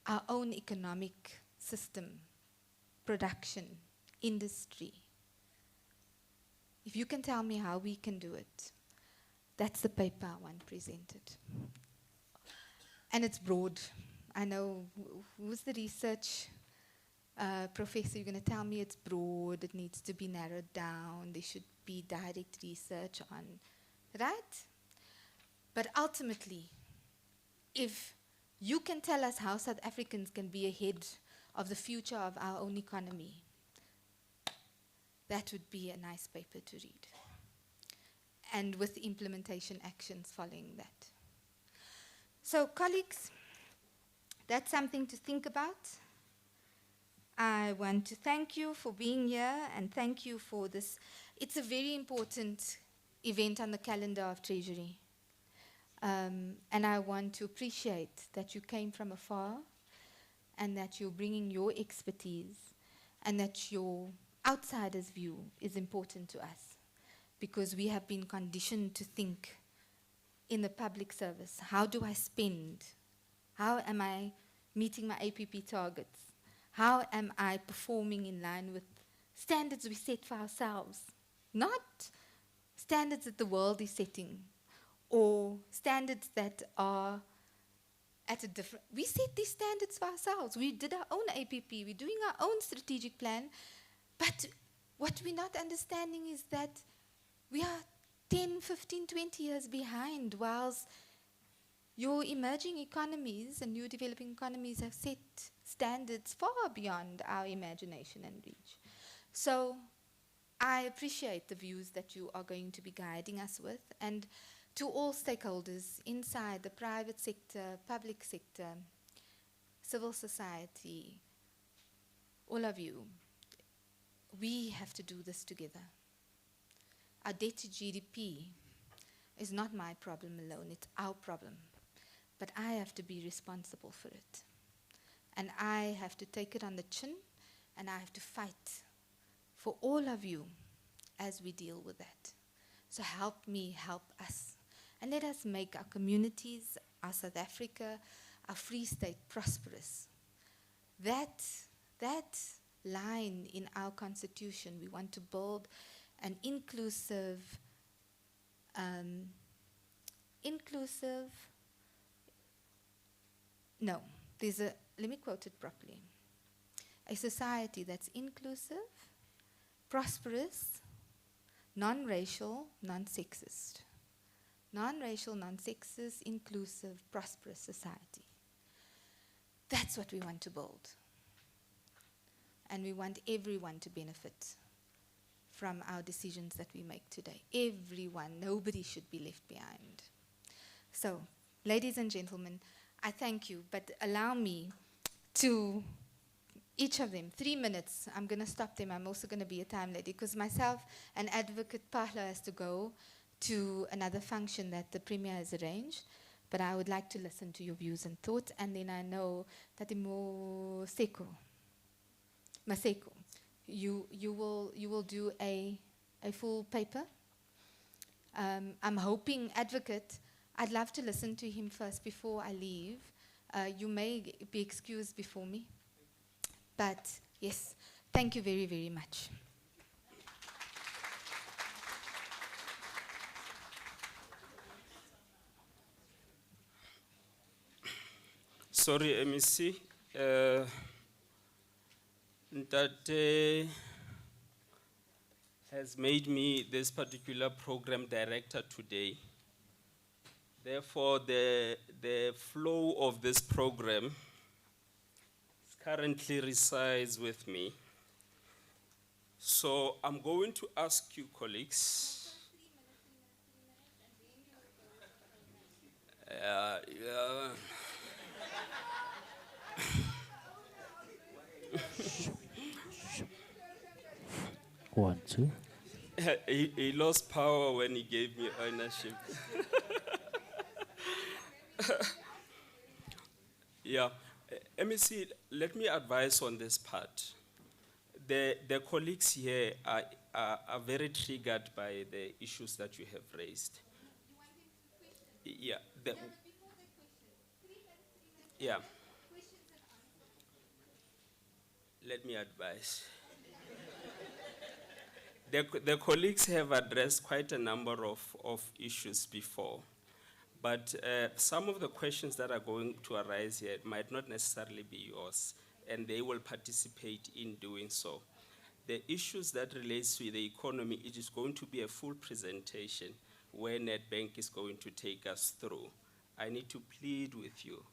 our own economic system, production, industry, if you can tell me how we can do it, that's the paper I want presented. And it's broad. I know, who's the research professor? You're going to tell me it's broad, it needs to be narrowed down, there should be direct research on, right? But ultimately, if you can tell us how South Africans can be ahead of the future of our own economy, that would be a nice paper to read. And with implementation actions following that. So colleagues, that's something to think about. I want to thank you for being here and thank you for this. It's a very important event on the calendar of Treasury. And I want to appreciate that you came from afar and that you're bringing your expertise and that your outsider's view is important to us because we have been conditioned to think in the public service. How do I spend? How am I meeting my APP targets? How am I performing in line with standards we set for ourselves? Not standards that the world is setting or standards that are at a different... We set these standards for ourselves. We did our own APP. We're doing our own strategic plan. But what we're not understanding is that we are 10, 15, 20 years behind, whilst your emerging economies and new developing economies have set standards far beyond our imagination and reach. So I appreciate the views that you are going to be guiding us with, and to all stakeholders inside the private sector, public sector, civil society, all of you, we have to do this together. Our debt to GDP is not my problem alone, it's our problem. But I have to be responsible for it. And I have to take it on the chin, and I have to fight for all of you as we deal with that. So help me, help us. And let us make our communities, our South Africa, our Free State prosperous. That line in our constitution, we want to build an inclusive, let me quote it properly. A society that's inclusive, prosperous, non-racial, non-sexist. Non-racial, non-sexist, inclusive, prosperous society. That's what we want to build. And we want everyone to benefit from our decisions that we make today. Everyone, nobody should be left behind. So, ladies and gentlemen, I thank you, but allow me to, each of them, 3 minutes. I'm going to stop them. I'm also going to be a time lady because myself and Advocate Pahla has to go to another function that the Premier has arranged. But I would like to listen to your views and thoughts. And then I know that Maseko, you will do a full paper. I'm hoping, Advocate, I'd love to listen to him first before I leave. You may be excused before me. But yes, thank you very, very much. Sorry, MEC. That has made me this particular program director today. Therefore, the flow of this program currently resides with me. So I'm going to ask you, colleagues. Yeah. 1, 2. He lost power when he gave me ownership. Yeah. MEC, let me advise on this part. The colleagues here are very triggered by the issues that you have raised. Yeah. Yeah. Let me advise. The colleagues have addressed quite a number of issues before, but some of the questions that are going to arise here might not necessarily be yours, and they will participate in doing so. The issues that relates to the economy, it is going to be a full presentation where Nedbank is going to take us through. I need to plead with you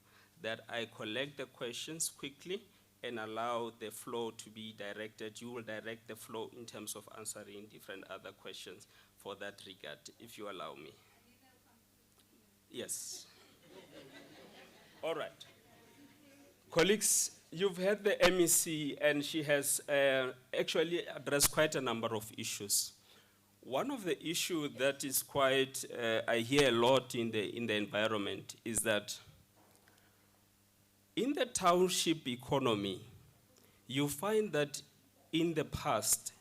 that I collect the questions quickly and allow the flow to be directed. You will direct the flow in terms of answering different other questions for that regard, if you allow me. Yes. All right. Colleagues, you've heard the MEC, and she has actually addressed quite a number of issues. One of the issues that is quite, I hear a lot in the environment is that in the township economy, you find that in the past,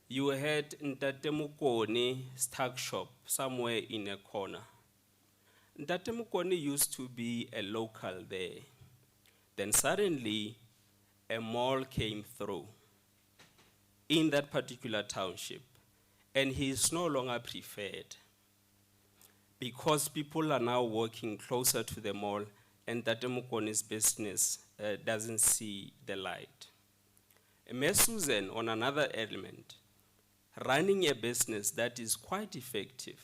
you had Ntate Mokone stock shop somewhere in a corner. Ntate Mokone used to be a local there. Then suddenly, a mall came through in that particular township, and he is no longer preferred because people are now working closer to the mall, and Ntate Mokone's business doesn't see the light. Ms. Susan, on another element, running a business that is quite effective,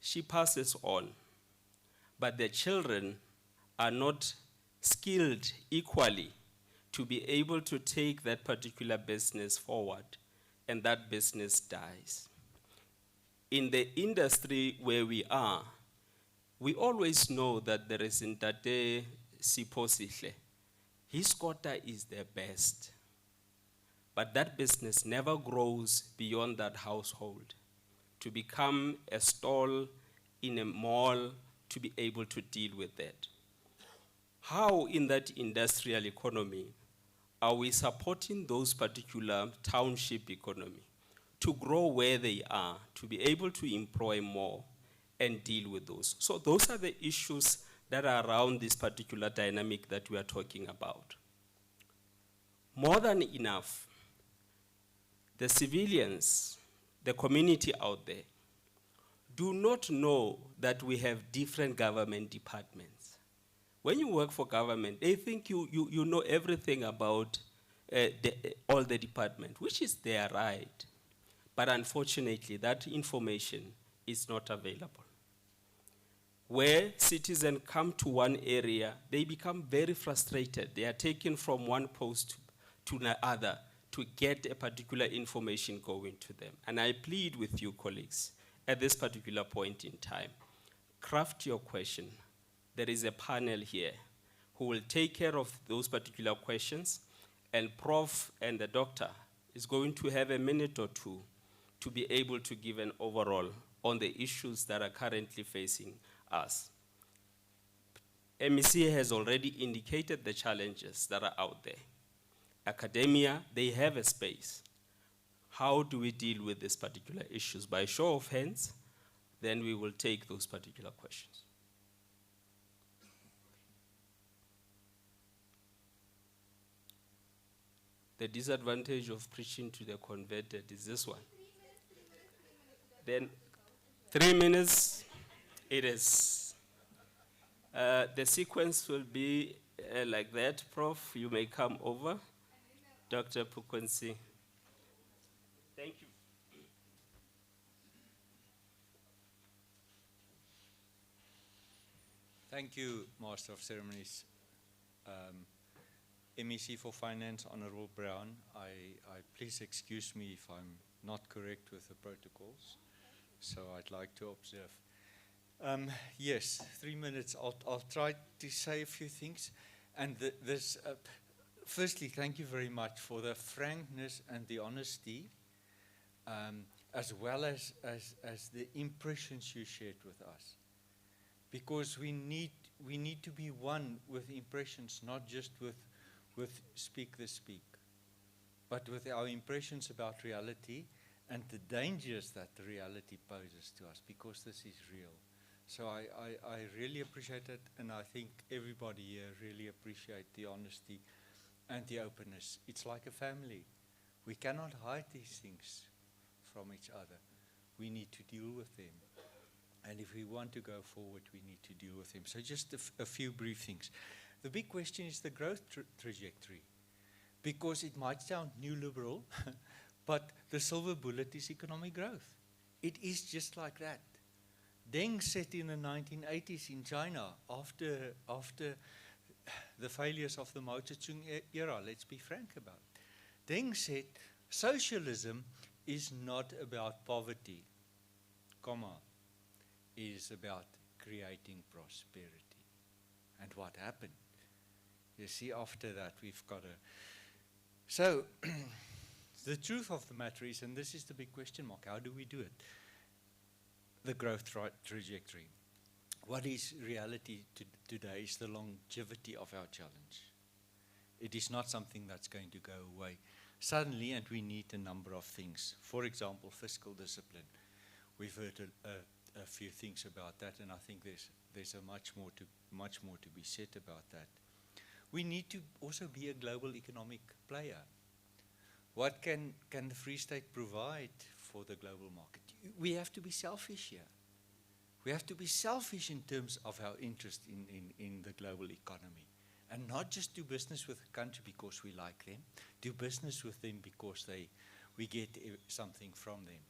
she passes on, but the children are not skilled equally to be able to take that particular business forward, and that business dies. In the industry where we are, we always know that there is Ntate Siposihle. His quota is the best, but that business never grows beyond that household to become a stall in a mall to be able to deal with that. How in that industrial economy are we supporting those particular township economy to grow where they are, to be able to employ more and deal with those? So those are the issues that are around this particular dynamic that we are talking about. More than enough, the civilians, the community out there, do not know that we have different government departments. When you work for government, they think you know everything about all the department, which is their right. But unfortunately, that information is not available. Where citizens come to one area, they become very frustrated. They are taken from one post to another to get a particular information going to them. And I plead with you, colleagues, at this particular point in time, craft your question. There is a panel here who will take care of those particular questions, and Prof and the doctor is going to have a minute or two to be able to give an overall on the issues that are currently facing us. MEC has already indicated the challenges that are out there. Academia, they have a space. How do we deal with these particular issues? By show of hands, then we will take those particular questions. The disadvantage of preaching to the converted is this one. Then 3 minutes, it is. The sequence will be like that. Prof, you may come over. Dr. Pukwensi. Thank you. Thank you, Master of Ceremonies. MEC for Finance, Honorable Brown, please excuse me if I'm not correct with the protocols, so I'd like to observe. Yes, 3 minutes. I'll try to say a few things. And firstly, thank you very much for the frankness and the honesty, as well as the impressions you shared with us. Because we need to be one with impressions, not just with speak the speak, but with our impressions about reality and the dangers that the reality poses to us, because this is real. So I really appreciate it, and I think everybody here really appreciate the honesty and the openness. It's like a family. We cannot hide these things from each other. We need to deal with them. And if we want to go forward, we need to deal with them. So just a few brief things. The big question is the growth trajectory, because it might sound neoliberal, but the silver bullet is economic growth. It is just like that. Deng said in the 1980s in China, after the failures of the Mao Zedong era, let's be frank about it. Deng said, socialism is not about poverty, comma, it is about creating prosperity. And what happened? You see, after that, we've got a... So, the truth of the matter is, and this is the big question mark, how do we do it? The growth trajectory. What is reality today is the longevity of our challenge. It is not something that's going to go away suddenly, and we need a number of things. For example, fiscal discipline. We've heard a few things about that, and I think there's a much more to be said about that. We need to also be a global economic player. What can the Free State provide for the global market? We have to be selfish here. We have to be selfish in terms of our interest in the global economy, and not just do business with a country because we like them. Do business with them because we get something from them.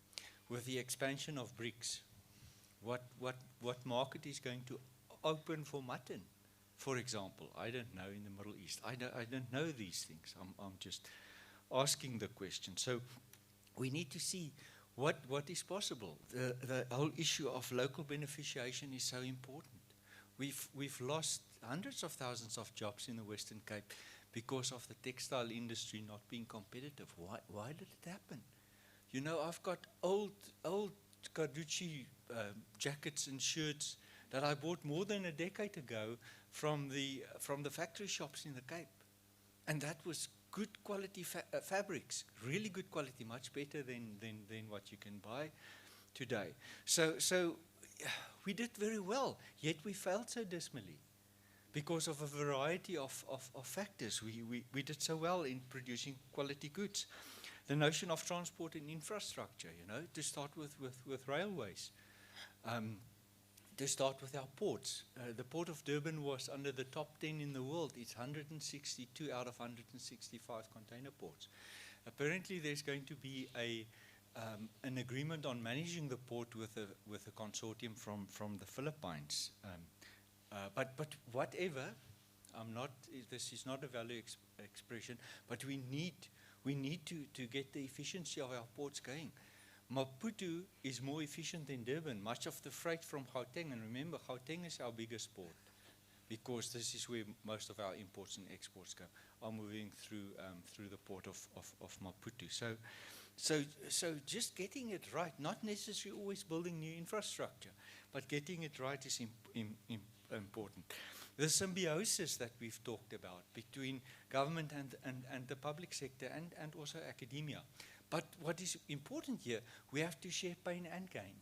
With the expansion of BRICS, what market is going to open for mutton, for example? I don't know, in the Middle East. I don't know these things. I'm just asking the question. So we need to see what is possible. The whole issue of local beneficiation is so important. We've lost hundreds of thousands of jobs in the Western Cape because of the textile industry not being competitive. Why did it happen? You know, I've got old Carducci jackets and shirts that I bought more than a decade ago from the factory shops in the Cape, and that was good quality fabrics, really good quality, much better than what you can buy today. So we did very well, yet we failed so dismally because of a variety of factors. We did so well in producing quality goods. The notion of transport and infrastructure, you know, to start with railways, to start with our ports. The Port of Durban was under the top 10 in the world. It's 162 out of 165 container ports. Apparently there's going to be a an agreement on managing the port with a consortium from the Philippines. But whatever, this is not a value expression, but we need to get the efficiency of our ports going. Maputo is more efficient than Durban. Much of the freight from Gauteng, and remember, Gauteng is our biggest port, because this is where most of our imports and exports go, are moving through the port of Maputo. So just getting it right, not necessarily always building new infrastructure, but getting it right is important. The symbiosis that we've talked about between government and the public sector and also academia. But what is important here, we have to share pain and gain.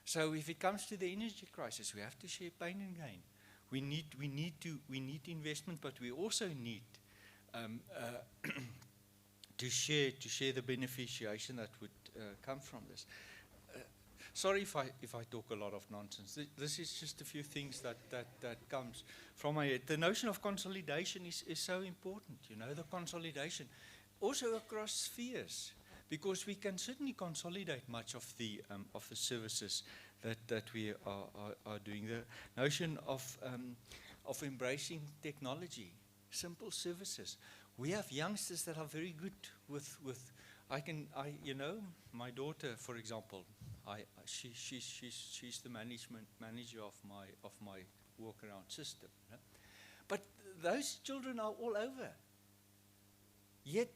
So if it comes to the energy crisis, we have to share pain and gain. We need investment, but we also need to share the beneficiation that would come from this. Sorry if I talk a lot of nonsense. This is just a few things that comes from my head. The notion of consolidation is so important. You know, the consolidation also across spheres, because we can certainly consolidate much of the services that we are doing. The notion of embracing technology, simple services. We have youngsters that are very good with you know, my daughter, for example, she's the manager of my walk around system. You know? But those children are all over. Yet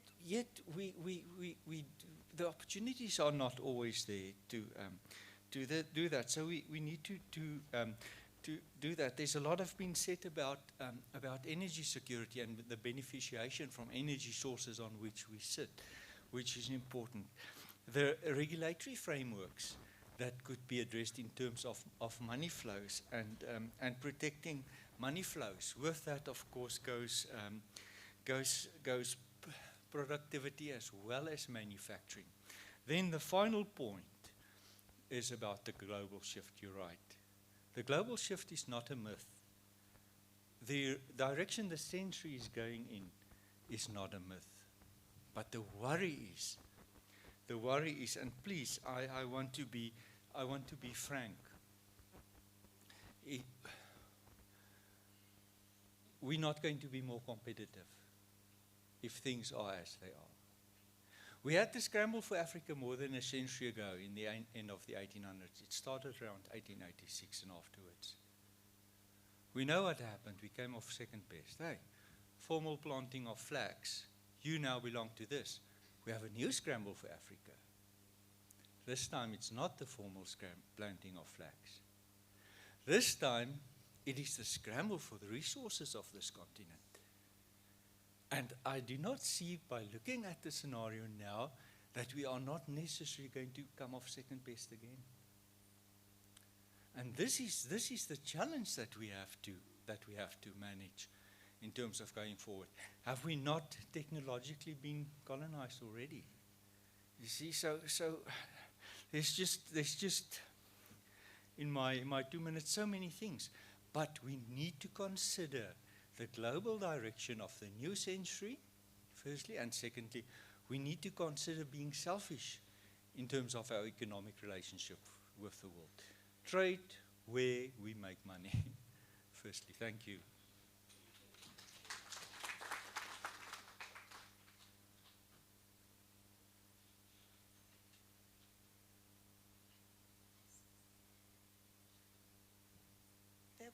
the opportunities are not always there to do that. So we need to do that. There's a lot been said about energy security and the beneficiation from energy sources on which we sit, which is important. The regulatory frameworks that could be addressed in terms of money flows and protecting money flows. With that, of course, goes productivity as well as manufacturing. Then the final point is about the global shift. You're right. The global shift is not a myth. The direction the century is going in is not a myth. But the worry is, and please, I want to be frank. We're not going to be more competitive if things are as they are. We had the scramble for Africa more than a century ago in the end of the 1800s. It started around 1886 and afterwards. We know what happened. We came off second best. Hey, formal planting of flags. You now belong to this. We have a new scramble for Africa. This time it's not the formal planting of flags. This time it is the scramble for the resources of this continent. And I do not see, by looking at the scenario now, that we are not necessarily going to come off second best again. And this is the challenge that we have to manage in terms of going forward. Have we not technologically been colonized already? You see, so there's just in my 2 minutes so many things, but we need to consider the global direction of the new century, firstly, and secondly, we need to consider being selfish in terms of our economic relationship with the world. Trade where we make money, firstly. Thank you.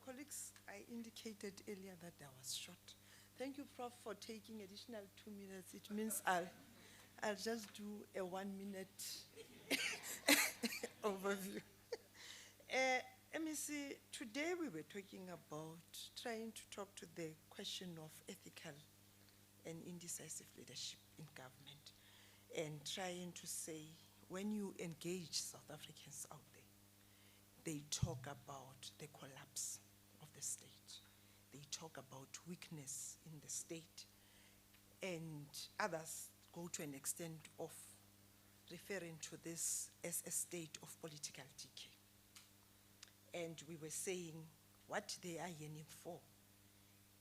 Colleagues, I indicated earlier that I was short. Thank you, Prof, for taking additional 2 minutes. It means I'll just do a 1 minute overview. MEC, today we were talking about trying to talk to the question of ethical and indecisive leadership in government, and trying to say, when you engage South Africans out there, they talk about the collapse of the state. They talk about weakness in the state, and others go to an extent of referring to this as a state of political decay. And we were saying what they are yearning for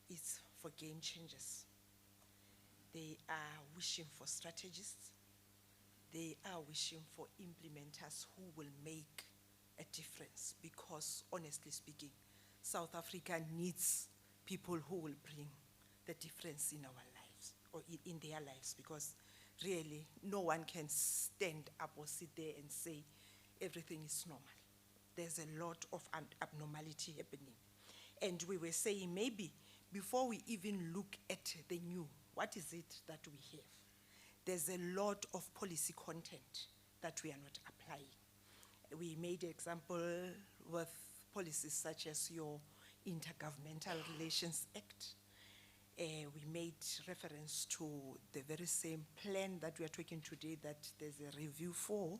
is for game changers. They are wishing for strategists. They are are wishing for implementers who will make a difference, because honestly speaking, South Africa needs people who will bring the difference in our lives, or in their lives, because really no one can stand up or sit there and say everything is normal. There's a lot of abnormality happening. And we were saying, maybe before we even look at the new, what is it that we have? There's a lot of policy content that we are not applying. We made an example with policies such as your Intergovernmental Relations Act. We made reference to the very same plan that we are talking today, that there's a review for,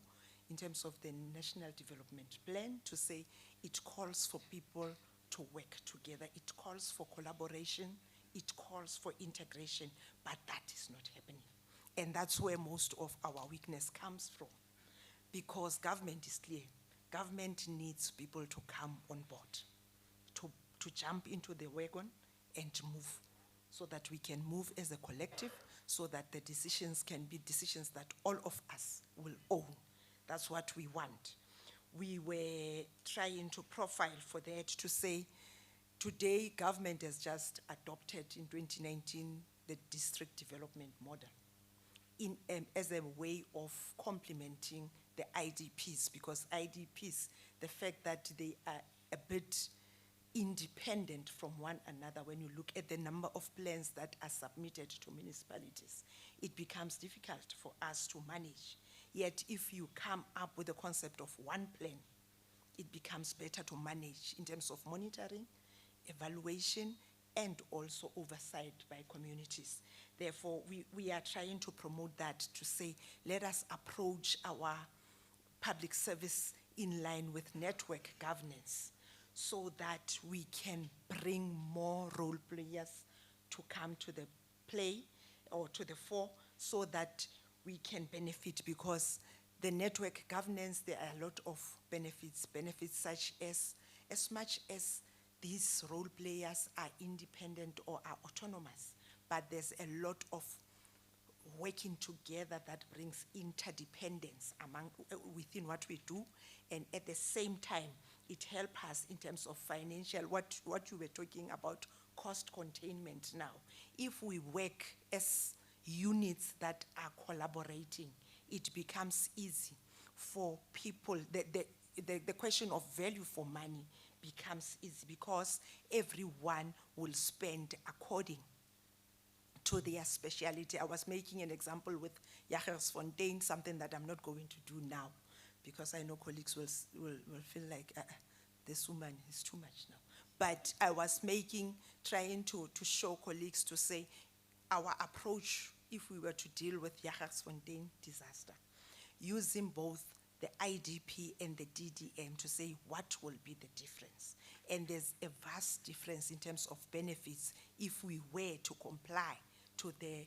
in terms of the National Development Plan, to say it calls for people to work together, it calls for collaboration, it calls for integration, but that is not happening. And that's where most of our weakness comes from, because government is clear. Government needs people to come on board, to jump into the wagon and move, so that we can move as a collective, so that the decisions can be decisions that all of us will own. That's what we want. We were trying to profile for that, to say, today government has just adopted in 2019 the district development model as a way of complementing the IDPs, because IDPs, the fact that they are a bit independent from one another, when you look at the number of plans that are submitted to municipalities, it becomes difficult for us to manage. Yet if you come up with the concept of one plan, it becomes better to manage in terms of monitoring, evaluation, and also oversight by communities. Therefore, we are trying to promote that, to say, let us approach our public service in line with network governance, so that we can bring more role players to come to the play, or to the fore, so that we can benefit, because the network governance, there are a lot of benefits such as much as these role players are independent or are autonomous, but there's a lot of working together that brings interdependence within what we do, and at the same time, it helps us in terms of financial, what you were talking about, cost containment now. If we work as units that are collaborating, it becomes easy for people. The question of value for money becomes easy, because everyone will spend according to their speciality. I was making an example with Jagersfontein, something that I'm not going to do now, because I know colleagues will feel like this woman is too much now. But I was trying to show colleagues, to say our approach, if we were to deal with Jagersfontein disaster, using both the IDP and the DDM, to say what will be the difference. And there's a vast difference in terms of benefits if we were to comply to the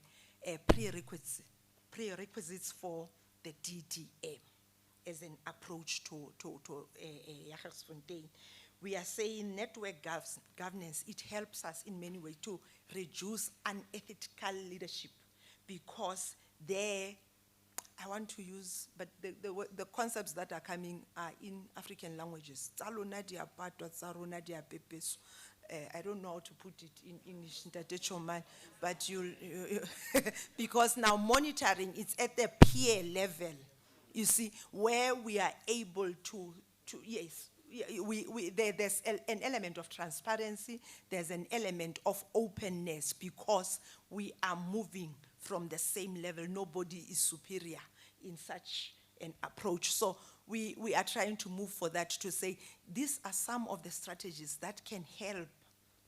prerequisites for the DDM as an approach to Jagersfontein. We are saying network governance, it helps us in many ways to reduce unethical leadership, because there, I want to use, but the concepts that are coming are in African languages. I don't know how to put it in English, but because now monitoring, it's at the peer level, you see, where we are able to yes, there's an element of transparency, there's an element of openness, because we are moving from the same level. Nobody is superior in such an approach. So we are trying to move for that, to say these are some of the strategies that can help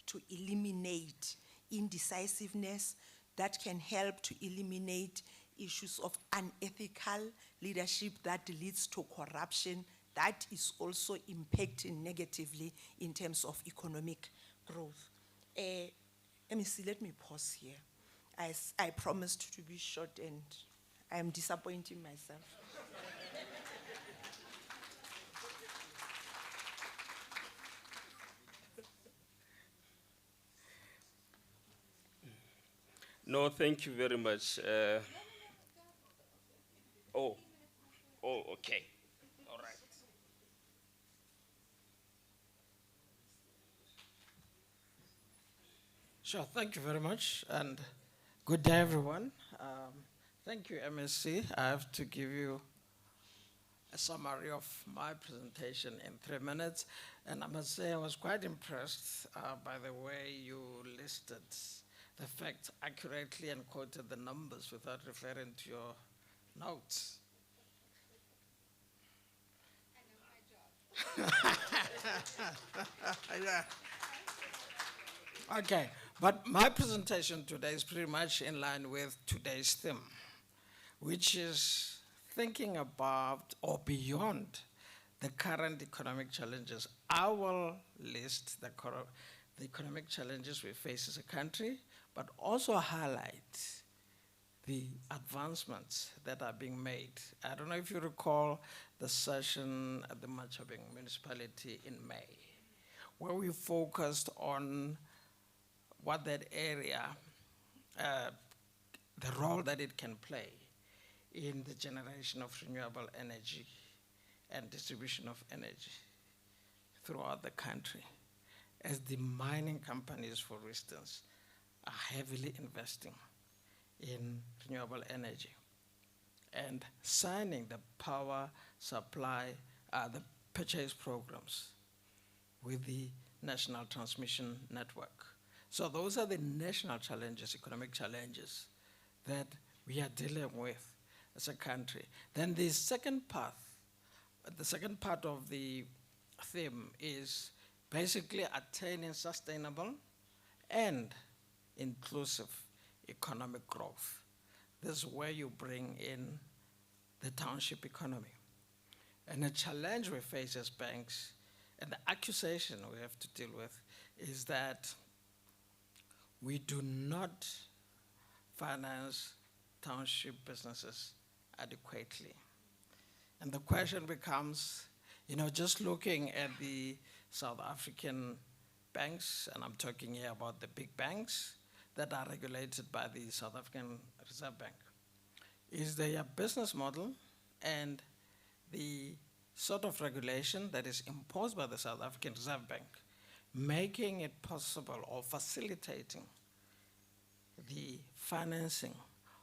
to eliminate indecisiveness, that can help to eliminate issues of unethical leadership that leads to corruption, that is also impacting negatively in terms of economic growth. Let me pause here. I promised to be short, and I'm disappointing myself. No, thank you very much. Oh, Okay. All right. Sure, thank you very much, and good day, everyone. Thank you, MSC. I have to give you a summary of my presentation in 3 minutes, and I must say I was quite impressed by the way you listed the facts accurately and quoted the numbers without referring to your notes. Yeah. Okay, but my presentation today is pretty much in line with today's theme, which is thinking about or beyond the current economic challenges. I will list the economic challenges we face as a country, but also highlight the advancements that are being made. I don't know if you recall the session at the Machobeng municipality in May, where we focused on what that area, the role that it can play in the generation of renewable energy and distribution of energy throughout the country, as the mining companies, for instance, are heavily investing in renewable energy and signing the power supply, the purchase programs with the National Transmission Network. So those are the national challenges, economic challenges that we are dealing with as a country. Then the second part of the theme is basically attaining sustainable and inclusive economic growth. This is where you bring in the township economy. And the challenge we face as banks, and the accusation we have to deal with, is that we do not finance township businesses adequately. And the question becomes, just looking at the South African banks, and I'm talking here about the big banks that are regulated by the South African Reserve Bank, is their business model and the sort of regulation that is imposed by the South African Reserve Bank, making it possible or facilitating the financing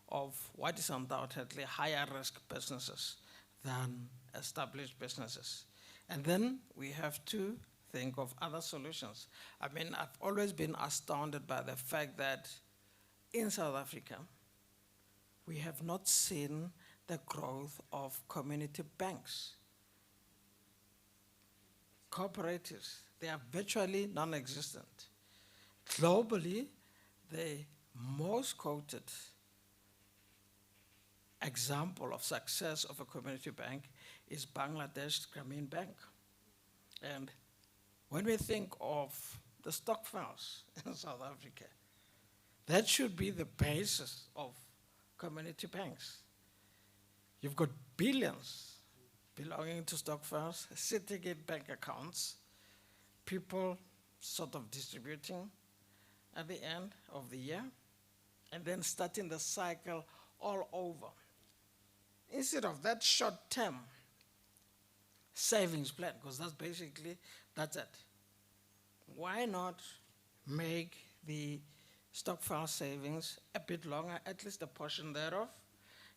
of what is undoubtedly higher risk businesses than established businesses. And then we have to think of other solutions. I mean, I've always been astounded by the fact that in South Africa, we have not seen the growth of community banks. Cooperatives, they are virtually non-existent. Globally, the most quoted example of success of a community bank is Bangladesh Grameen Bank. And when we think of the stokvels in South Africa, that should be the basis of community banks. You've got billions belonging to stokvels, sitting in bank accounts, people sort of distributing at the end of the year, and then starting the cycle all over. Instead of that short-term savings plan, because that's it. Why not make the stokvel savings a bit longer, at least a portion thereof,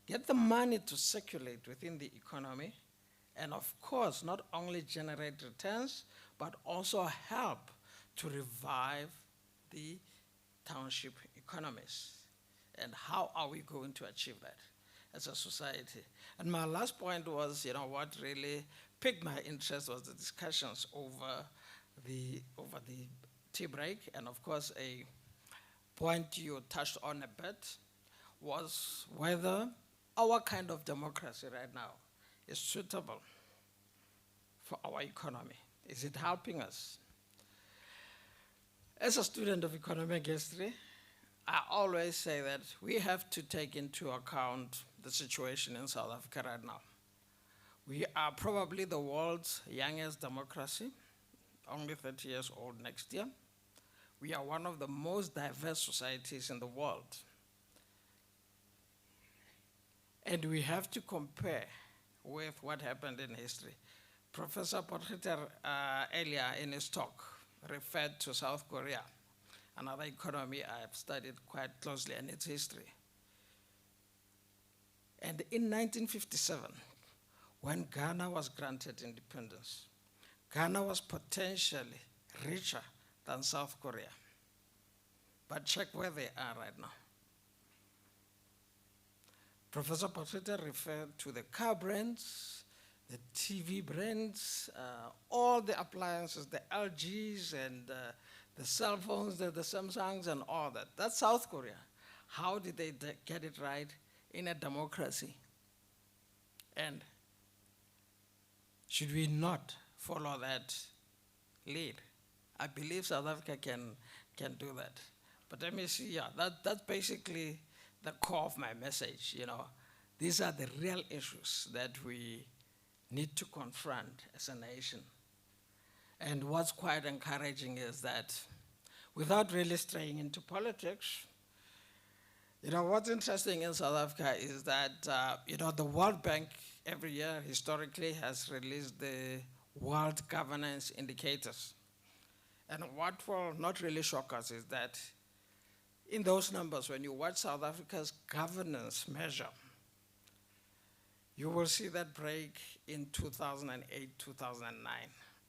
get the money to circulate within the economy, and of course, not only generate returns, but also help to revive the township economies. And how are we going to achieve that as a society? And my last point was, what really piqued my interest was the discussions over the tea break. And of course, a point you touched on a bit was whether our kind of democracy right now is suitable for our economy. Is it helping us? As a student of economic history, I always say that we have to take into account the situation in South Africa right now. We are probably the world's youngest democracy, only 30 years old next year. We are one of the most diverse societies in the world. And we have to compare with what happened in history. Professor Potgieter earlier in his talk referred to South Korea, another economy I have studied quite closely and its history. And in 1957, when Ghana was granted independence, Ghana was potentially richer than South Korea. But check where they are right now. Professor Potgieter referred to the car brands, the TV brands, all the appliances, the LGs and the cell phones, the Samsungs and all that. That's South Korea. How did they get it right in a democracy? And should we not follow that lead? I believe South Africa can do that. But let me see, yeah, that's basically the core of my message, you know. These are the real issues that we need to confront as a nation. And what's quite encouraging is that without really straying into politics, you know, what's interesting in South Africa is that, you know, the World Bank every year historically has released the World Governance Indicators. And what will not really shock us is that in those numbers, when you watch South Africa's governance measure, you will see that break in 2008, 2009,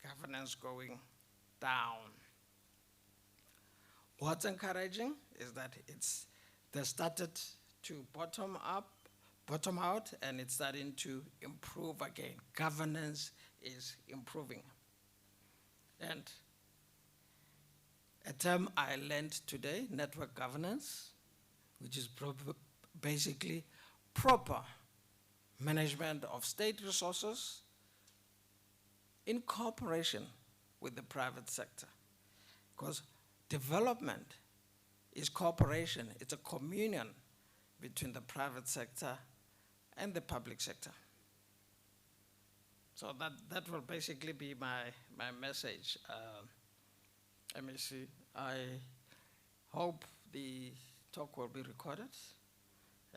governance going down. What's encouraging is that they started to bottom out, and it's starting to improve again. Governance is improving. And a term I learned today, network governance, which is basically proper management of state resources in cooperation with the private sector. Because development is cooperation, it's a communion between the private sector and the public sector. So that will basically be my message. Let me see. I hope the talk will be recorded,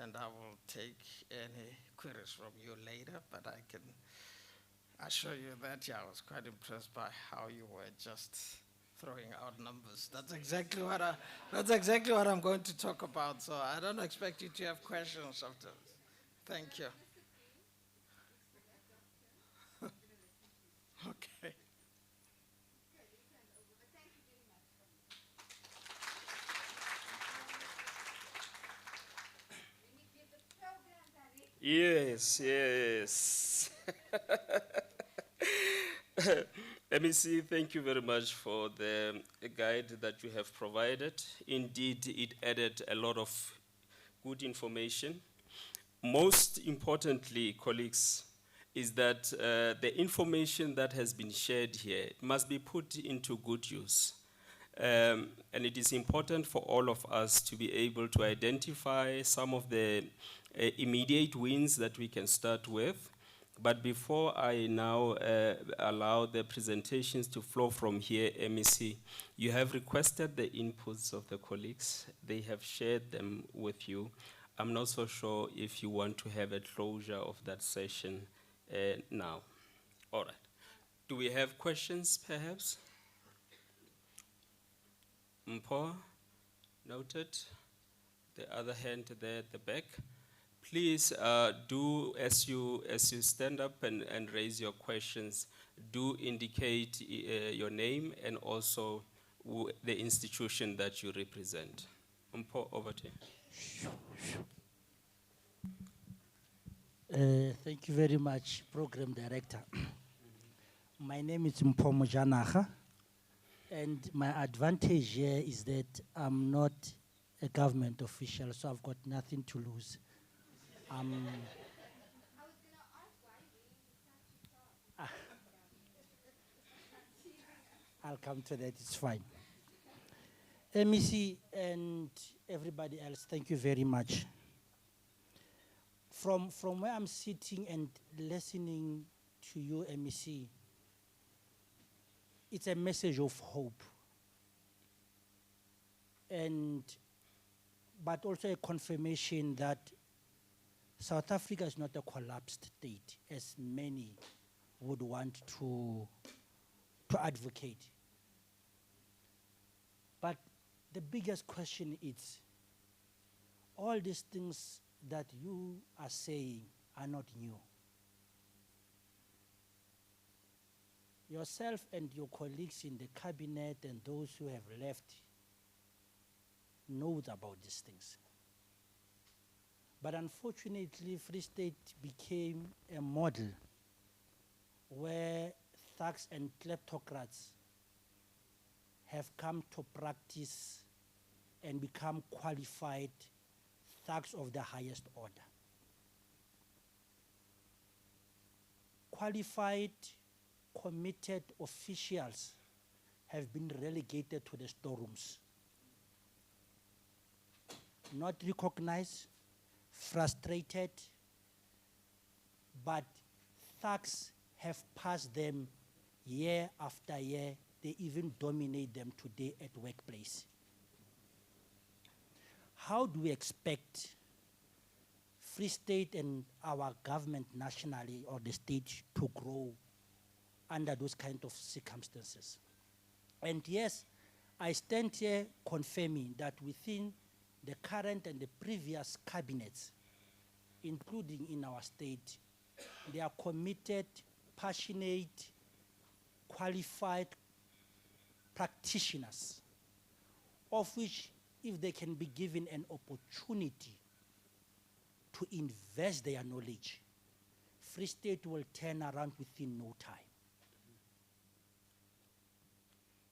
and I will take any queries from you later, but I can assure you that, yeah, I was quite impressed by how you were just throwing out numbers. That's exactly what I'm going to talk about, so I don't expect you to have questions after. Thank you. Okay. Yes, yes. MEC, thank you very much for the guide that you have provided. Indeed, it added a lot of good information. Most importantly, colleagues, is that the information that has been shared here must be put into good use. And it is important for all of us to be able to identify some of the immediate wins that we can start with. But before I now allow the presentations to flow from here, MEC, you have requested the inputs of the colleagues. They have shared them with you. I'm not so sure if you want to have a closure of that session now. All right. Do we have questions, perhaps? Mpo, noted. The other hand there at the back. Please do, as you stand up and raise your questions, do indicate your name and also the institution that you represent. Mpo, over to you. Thank you very much, Program Director. My name is Mpo Mojanaga, and my advantage here is that I'm not a government official, so I've got nothing to lose. I'll come to that, it's fine. MEC and everybody else, thank you very much. From where I'm sitting and listening to you, MEC, it's a message of hope. But also a confirmation that South Africa is not a collapsed state, as many would want to advocate. But the biggest question is, all these things that you are saying are not new. Yourself and your colleagues in the cabinet and those who have left knows about these things. But unfortunately, Free State became a model where thugs and kleptocrats have come to practice and become qualified thugs of the highest order. Qualified, committed officials have been relegated to the storerooms. Not recognized, frustrated, but thugs have passed them year after year. They even dominate them today at workplace. How do we expect Free State and our government nationally or the state to grow under those kind of circumstances? And yes, I stand here confirming that within the current and the previous cabinets, including in our state, they are committed, passionate, qualified practitioners, of which, if they can be given an opportunity to invest their knowledge, Free State will turn around within no time.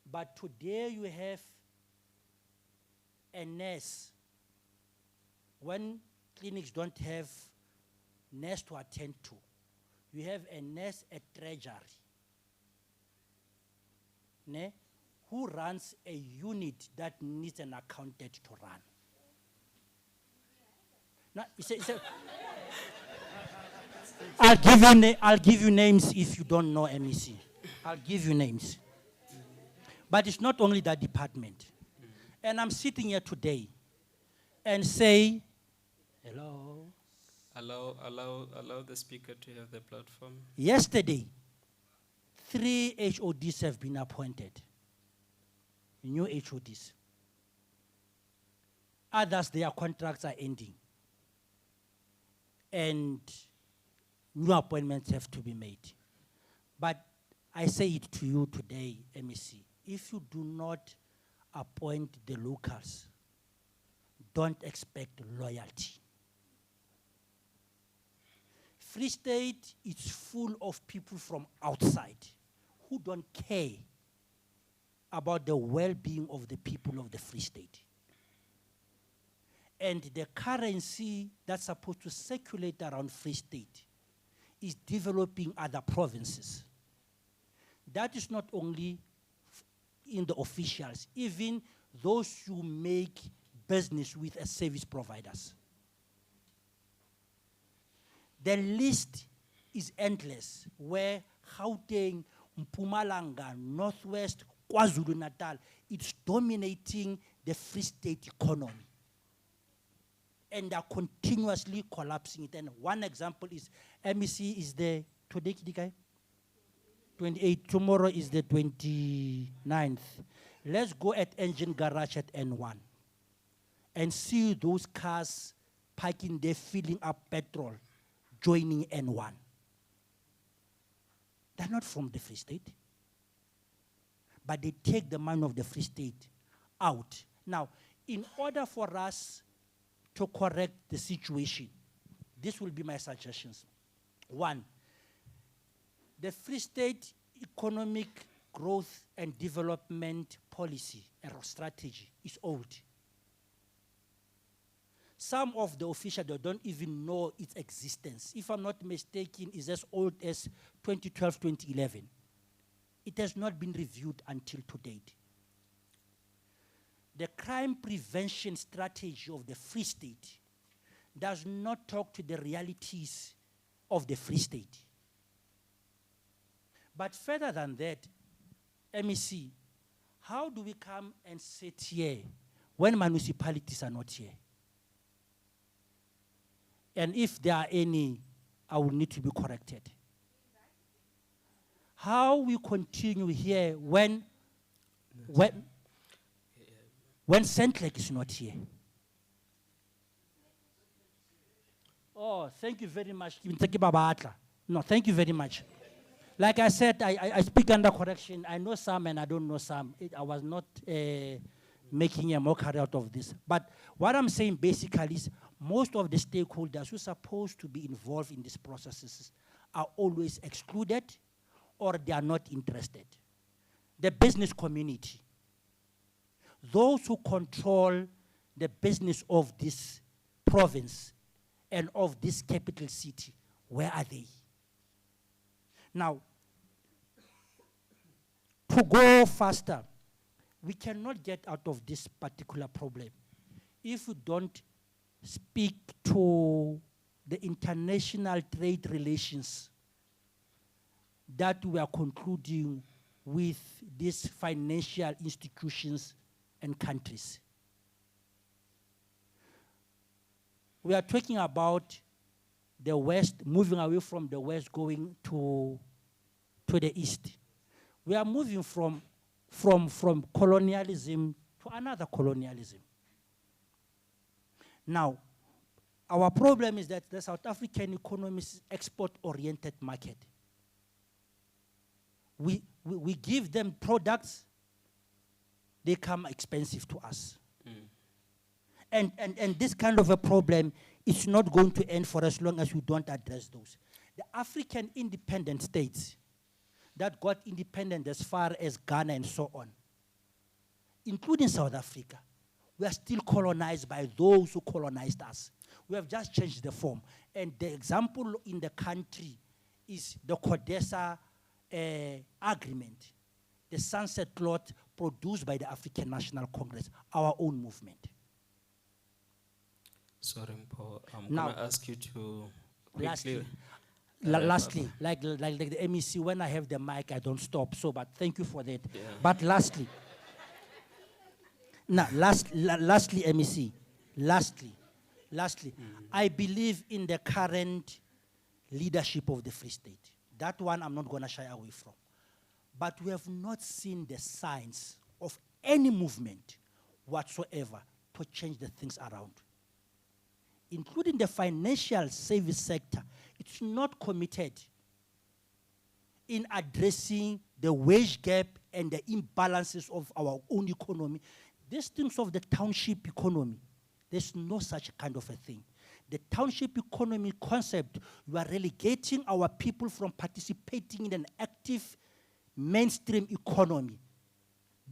But today you have a nurse. When clinics don't have nurse to attend to, you have a nurse at treasury, ne, who runs a unit that needs an accountant to run. Now, I'll give you names if you don't know MEC. I'll give you names. But it's not only that department. And I'm sitting here today and say, hello. Allow the speaker to have the platform. Yesterday, 3 HODs have been appointed. New HODs. Others, their contracts are ending. And new appointments have to be made. But I say it to you today, MEC, if you do not appoint the locals, don't expect loyalty. Free State is full of people from outside who don't care about the well-being of the people of the Free State. And the currency that's supposed to circulate around Free State is developing other provinces. That is not only in the officials, even those who make business with as service providers. The list is endless, where Gauteng, Mpumalanga, Northwest, KwaZulu-Natal, it's dominating the Free State economy. And are continuously collapsing it. And one example is, MEC is the, today, 28, tomorrow is the 29th. Let's go at Engine Garage at N1 and see those cars parking there, filling up petrol, joining N1. They're not from the Free State, but they take the money of the Free State out. Now, in order for us to correct the situation, this will be my suggestions. One, the Free State economic growth and development policy and strategy is old. Some of the officials don't even know its existence. If I'm not mistaken, it's as old as 2012, 2011. It has not been reviewed until to date. The crime prevention strategy of the Free State does not talk to the realities of the Free State. But further than that, MEC, how do we come and sit here when municipalities are not here? And if there are any, I will need to be corrected. How we continue here when Centlec is not here? Oh, thank you very much. No, thank you very much. Like I said, I speak under correction. I know some and I don't know some. I was not making a mockery out of this. But what I'm saying basically is most of the stakeholders who are supposed to be involved in these processes are always excluded or they are not interested. The business community, those who control the business of this province and of this capital city, where are they? Now, to go faster, we cannot get out of this particular problem if we don't speak to the international trade relations that we are concluding with these financial institutions and countries. We are talking about the West, moving away from the West, going to the East. We are moving from colonialism to another colonialism. Now, our problem is that the South African economy is export-oriented market. We give them products, they come expensive to us. And this kind of a problem is not going to end for as long as we don't address those. The African independent states that got independent as far as Ghana and so on, including South Africa, we are still colonized by those who colonized us. We have just changed the form. And the example in the country is the CODESA agreement, the sunset clause produced by the African National Congress, our own movement. Sorry, Paul, I'm going to ask you to quickly... Lastly, like the MEC, when I have the mic, I don't stop. So, but thank you for that. Yeah. But lastly, lastly, MEC, lastly, I believe in the current leadership of the Free State. That one I'm not going to shy away from. But we have not seen the signs of any movement whatsoever to change the things around. Including the financial service sector, it's not committed in addressing the wage gap and the imbalances of our own economy. These things of the township economy, there's no such kind of a thing. The township economy concept, you are relegating our people from participating in an active mainstream economy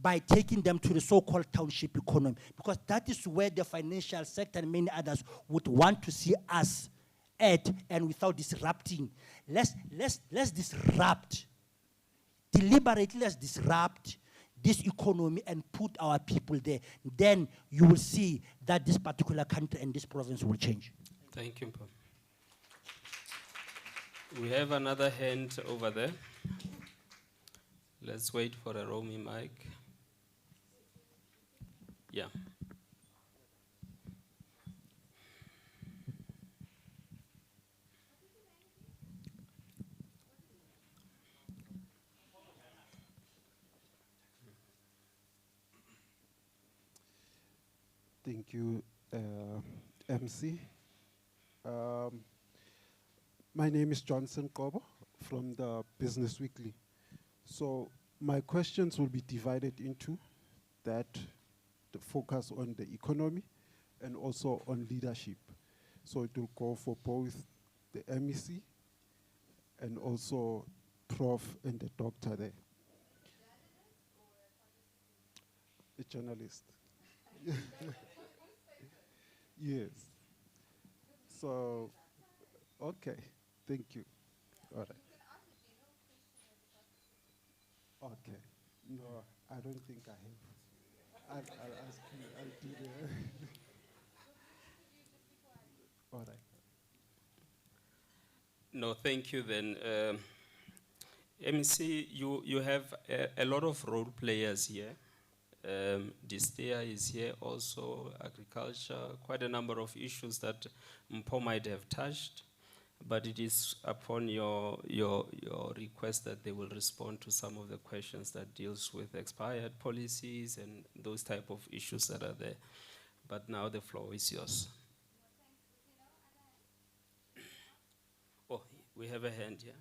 by taking them to the so-called township economy, because that is where the financial sector and many others would want to see us at, and without disrupting. Let's disrupt, deliberately let's disrupt this economy and put our people there. Then you will see that this particular country and this province will change. Thank you, Paul. We have another hand over there. Let's wait for a roaming mic. Yeah. Thank you, MC. My name is Johnson Kobo from the Business Weekly. So my questions will be divided into that, the focus on the economy and also on leadership. So it will go for both the MEC and also Prof and the doctor there. A journalist. Yes. So, okay, thank you. All right. Okay. No, I don't think I have. I'll ask you, I'll do the... All right. No, thank you then. MEC, you have a lot of role players here. Distea is here also, agriculture, quite a number of issues that Mpo might have touched. But it is upon your request that they will respond to some of the questions that deals with expired policies and those type of issues that are there. But now the floor is yours. Oh, we have a hand here.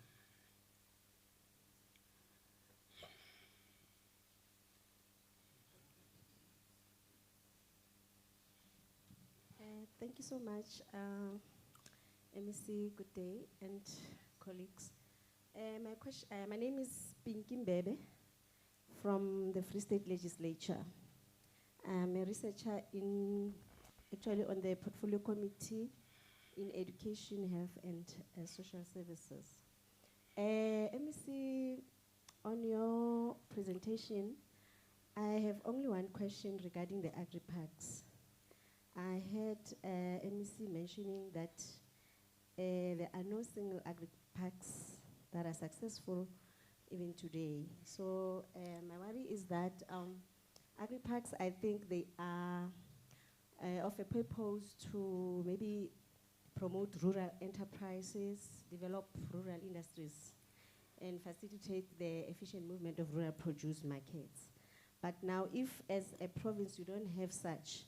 Thank you so much, MEC, good day, and colleagues. My name is Pinky Mbebe from the Free State Legislature. I'm a researcher actually on the Portfolio Committee in Education, Health, and Social Services. MEC, on your presentation, I have only one question regarding the agri-parks. I heard MEC mentioning that there are no single agri-parks that are successful even today. So my worry is that agri-parks, I think they are of a purpose to maybe promote rural enterprises, develop rural industries, and facilitate the efficient movement of rural produce markets. But now if as a province you don't have such,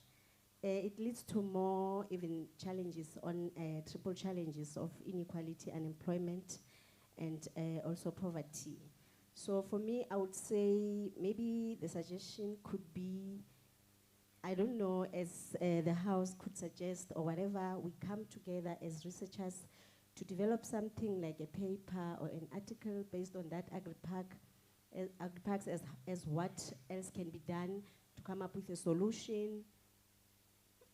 it leads to more even challenges on triple challenges of inequality, unemployment, and also poverty. So for me, I would say maybe the suggestion could be, I don't know, as the House could suggest or whatever, we come together as researchers to develop something like a paper or an article based on that agri-parks as what else can be done to come up with a solution,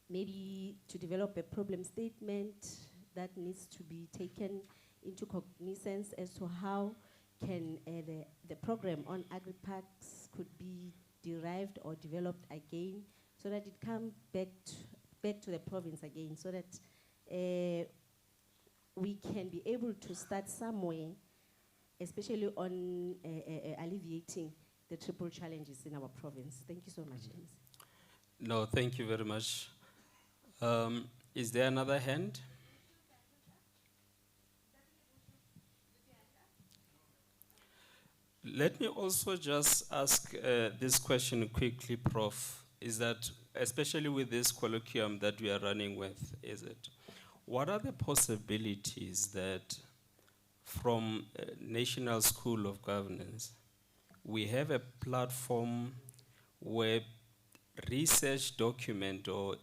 maybe to develop a problem statement that needs to be taken into cognizance as to how can the program on agri-parks could be derived or developed again so that it comes back to the province again, so that we can be able to start somewhere, especially on alleviating the triple challenges in our province. Thank you so much. No, thank you very much. Is there another hand? Let me also just ask this question quickly, Prof. Is that, especially with this colloquium that we are running with, what are the possibilities that from National School of Governance, we have a platform where research document or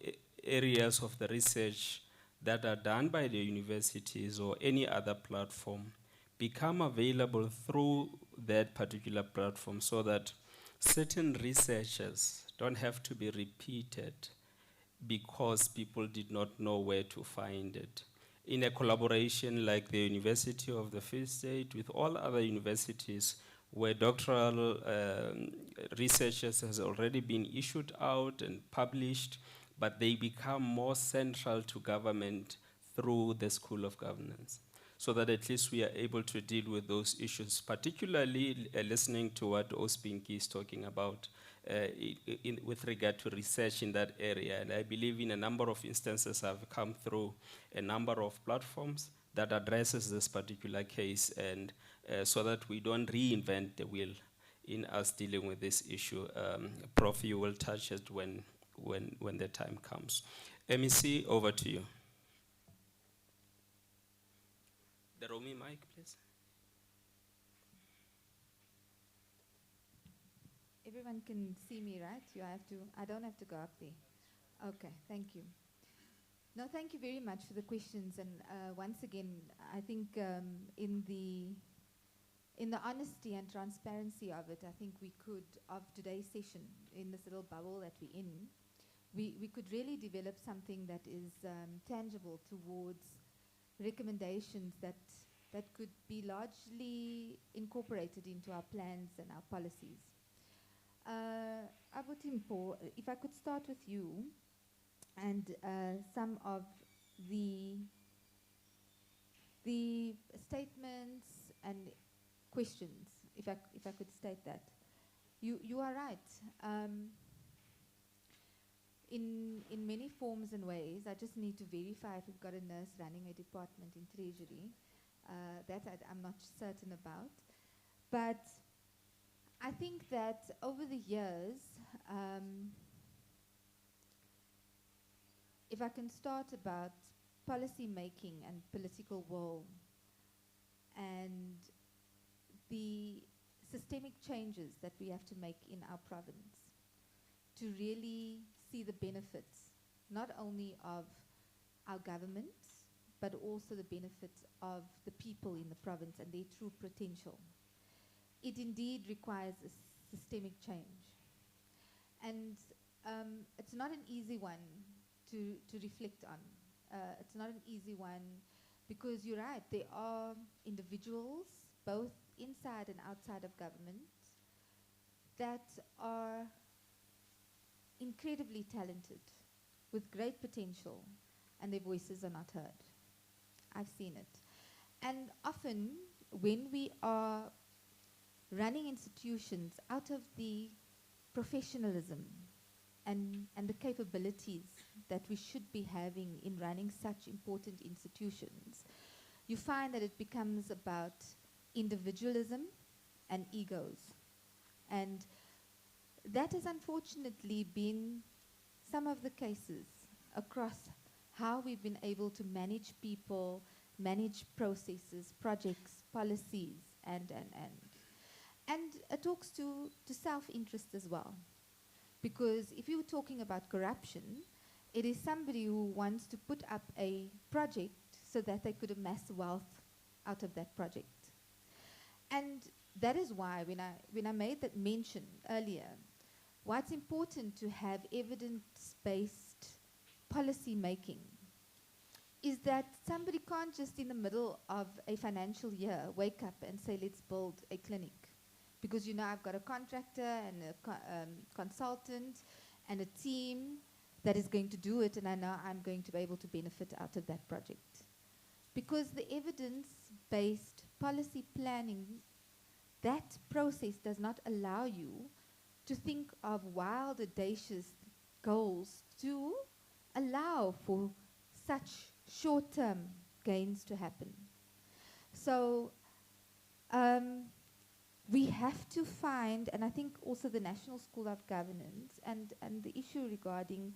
areas of the research that are done by the universities or any other platform become available through that particular platform, so that certain researchers don't have to be repeated because people did not know where to find it. In a collaboration like the University of the Free State with all other universities where doctoral researchers has already been issued out and published, but they become more central to government through the School of Governance, so that at least we are able to deal with those issues, particularly listening to what Ospinki is talking about with regard to research in that area. And I believe in a number of instances have come through a number of platforms that addresses this particular case, and so that we don't reinvent the wheel in us dealing with this issue. Prof, you will touch it when the time comes. MEC, over to you. The Romy mic, please. Everyone can see me, right? I don't have to go up there. Okay, thank you. No, thank you very much for the questions. And once again, I think in the honesty and transparency of it, I think we could, of today's session, in this little bubble that we're in, we could really develop something that is tangible towards recommendations that could be largely incorporated into our plans and our policies. Abutimpo, if I could start with you, and some of the statements and questions, if I could state that. You are right. in many forms and ways. I just need to verify if we've got a nurse running a department in Treasury. That I'm not certain about. But I think that over the years, if I can start about policy making and political will and the systemic changes that we have to make in our province to really see the benefits, not only of our government, but also the benefits of the people in the province and their true potential. It indeed requires a systemic change. And it's not an easy one to reflect on. It's not an easy one because you're right, there are individuals, both inside and outside of government, that are incredibly talented, with great potential, and their voices are not heard. I've seen it. And often, when we are running institutions out of the professionalism and the capabilities that we should be having in running such important institutions, you find that it becomes about individualism and egos. And that has unfortunately been some of the cases across how we've been able to manage people, manage processes, projects, policies, and it talks to self-interest as well. Because if you're talking about corruption, it is somebody who wants to put up a project so that they could amass wealth out of that project. And that is why when I made that mention earlier, why it's important to have evidence-based policy making is that somebody can't just in the middle of a financial year wake up and say, let's build a clinic. Because I've got a contractor and a consultant and a team that is going to do it, and I know I'm going to be able to benefit out of that project. Because the evidence-based policy planning, that process does not allow you to think of wild, audacious goals to allow for such short-term gains to happen. So we have to find, and I think also the National School of Governance and the issue regarding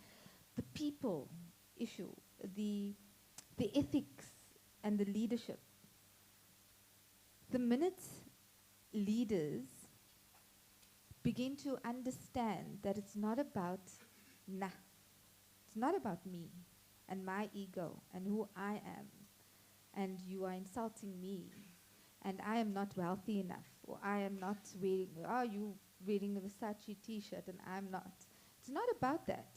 the people issue, the ethics and the leadership. The minute leaders begin to understand that it's not about it's not about me and my ego and who I am, and you are insulting me, and I am not wealthy enough, or I am not wearing, you wearing a Versace t-shirt and I'm not. It's not about that.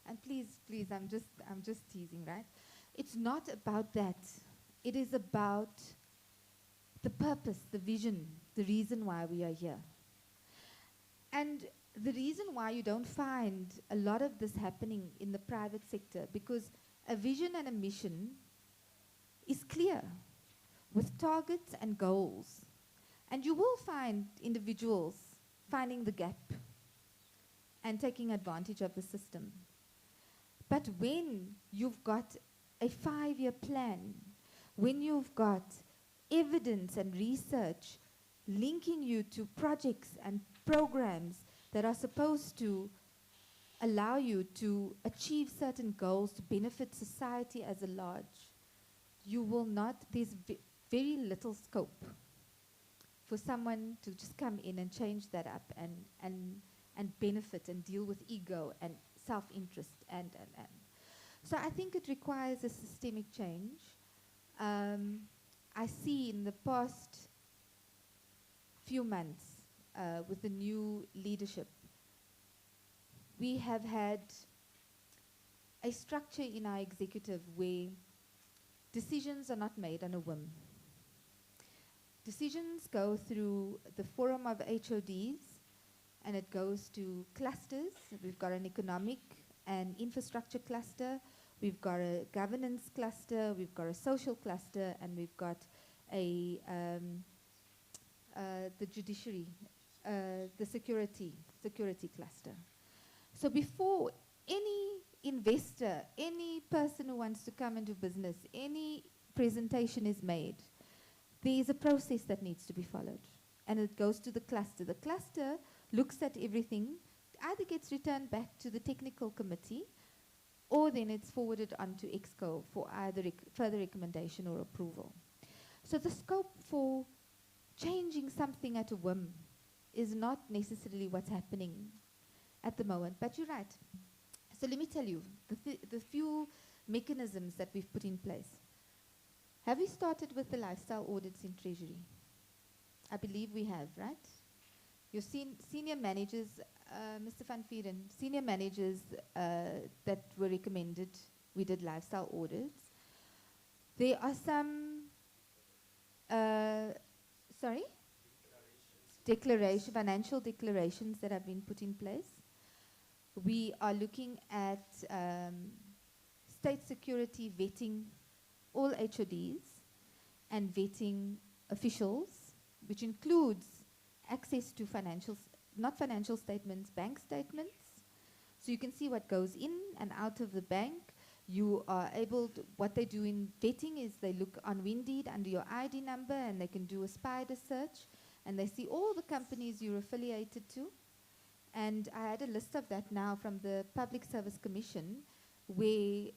And please, I'm just teasing, right? It's not about that. It is about the purpose, the vision, the reason why we are here. And the reason why you don't find a lot of this happening in the private sector, because a vision and a mission is clear, with targets and goals. And you will find individuals finding the gap and taking advantage of the system. But when you've got a 5-year plan, when you've got evidence and research linking you to projects and programs that are supposed to allow you to achieve certain goals to benefit society as a large, you will not, there's very little scope for someone to just come in and change that up and benefit and deal with ego and self-interest and. So I think it requires a systemic change. I see in the past few months with the new leadership, we have had a structure in our executive where decisions are not made on a whim. Decisions go through the forum of HODs, and it goes to clusters. We've got an economic and infrastructure cluster, we've got a governance cluster, we've got a social cluster, and we've got a the judiciary, the security cluster. So before any investor, any person who wants to come into business, any presentation is made, there is a process that needs to be followed. And it goes to the cluster. The cluster looks at everything, either gets returned back to the technical committee, or then it's forwarded on to EXCO for either further recommendation or approval. So the scope for changing something at a whim is not necessarily what's happening at the moment. But you're right. So let me tell you, the few mechanisms that we've put in place. Have we started with the lifestyle audits in Treasury? I believe we have, right? Your senior managers, Mr. Van Vieren, senior managers that were recommended, we did lifestyle audits. There are some, sorry? Financial declarations that have been put in place. We are looking at state security vetting all HODs and vetting officials, which includes access to not financial statements, bank statements. So you can see what goes in and out of the bank. You are able to, what they do in vetting is they look on Windeed under your ID number and they can do a spider search and they see all the companies you're affiliated to. And I had a list of that now from the Public Service Commission, where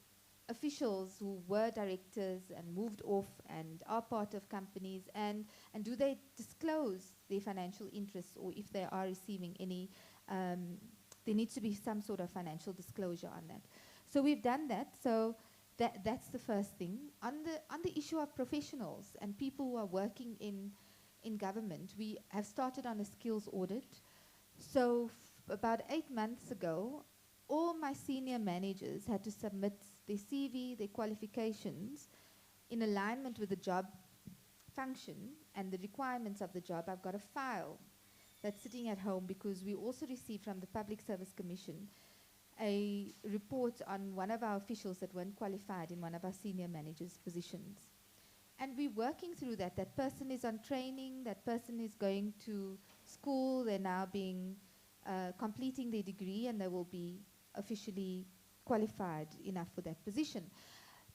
officials who were directors and moved off and are part of companies, and do they disclose their financial interests, or if they are receiving any, there needs to be some sort of financial disclosure on that. So we've done that. So that's the first thing. On the issue of professionals and people who are working in government, we have started on a skills audit. So about 8 months ago, all my senior managers had to submit their CV, their qualifications, in alignment with the job function and the requirements of the job. I've got a file that's sitting at home because we also received from the Public Service Commission a report on one of our officials that weren't qualified in one of our senior managers' positions. And we're working through that. That person is on training, that person is going to school, they're now completing their degree, and they will be officially qualified enough for that position.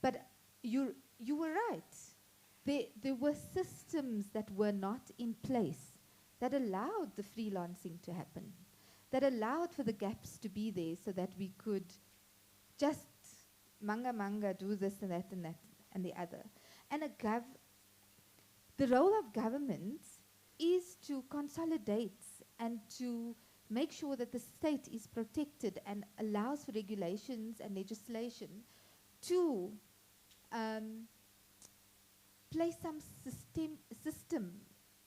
But you were right. There were systems that were not in place that allowed the freelancing to happen, that allowed for the gaps to be there so that we could just manga do this and that and the other. And the role of government is to consolidate and to make sure that the state is protected and allows for regulations and legislation to place some system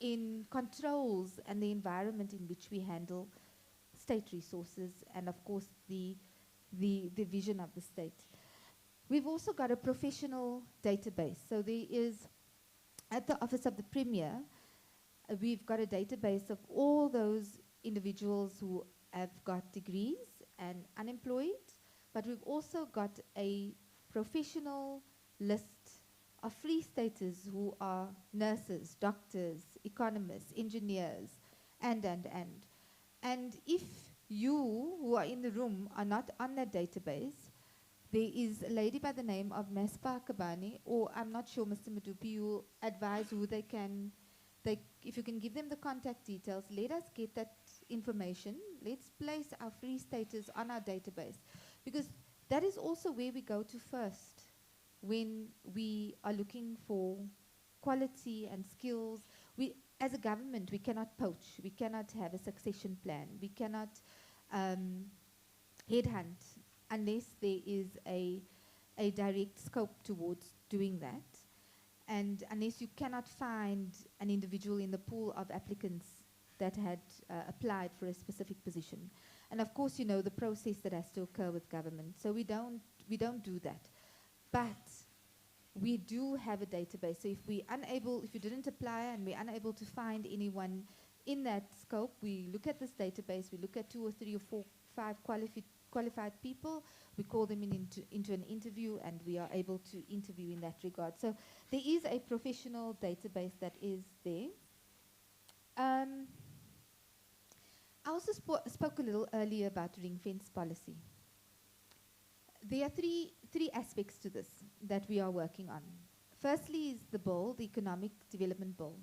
in controls and the environment in which we handle state resources and, of course, the vision of the state. We've also got a professional database. So there is, at the Office of the Premier, we've got a database of all those individuals who have got degrees and unemployed, but we've also got a professional list of free staters who are nurses, doctors, economists, engineers, and. And if you who are in the room are not on that database, there is a lady by the name of Maspa Kabani, or I'm not sure, Mr. Madupi, you advise who they can, if you can give them the contact details, let us get that information. Let's place our free staters on our database, because that is also where we go to first when we are looking for quality and skills. As a government, we cannot poach. We cannot have a succession plan. We cannot headhunt unless there is a direct scope towards doing that. And unless you cannot find an individual in the pool of applicants that had applied for a specific position. And of course, you know the process that has to occur with government. So we don't do that. But we do have a database. So if you didn't apply and we're unable to find anyone in that scope, we look at this database, we look at 2 or 3 or 4, 5 qualified people, we call them into an interview, and we are able to interview in that regard. So there is a professional database that is there. I also spoke a little earlier about ring fence policy. there are three aspects to this that we are working on. Firstly is the bill, the Economic Development Bill.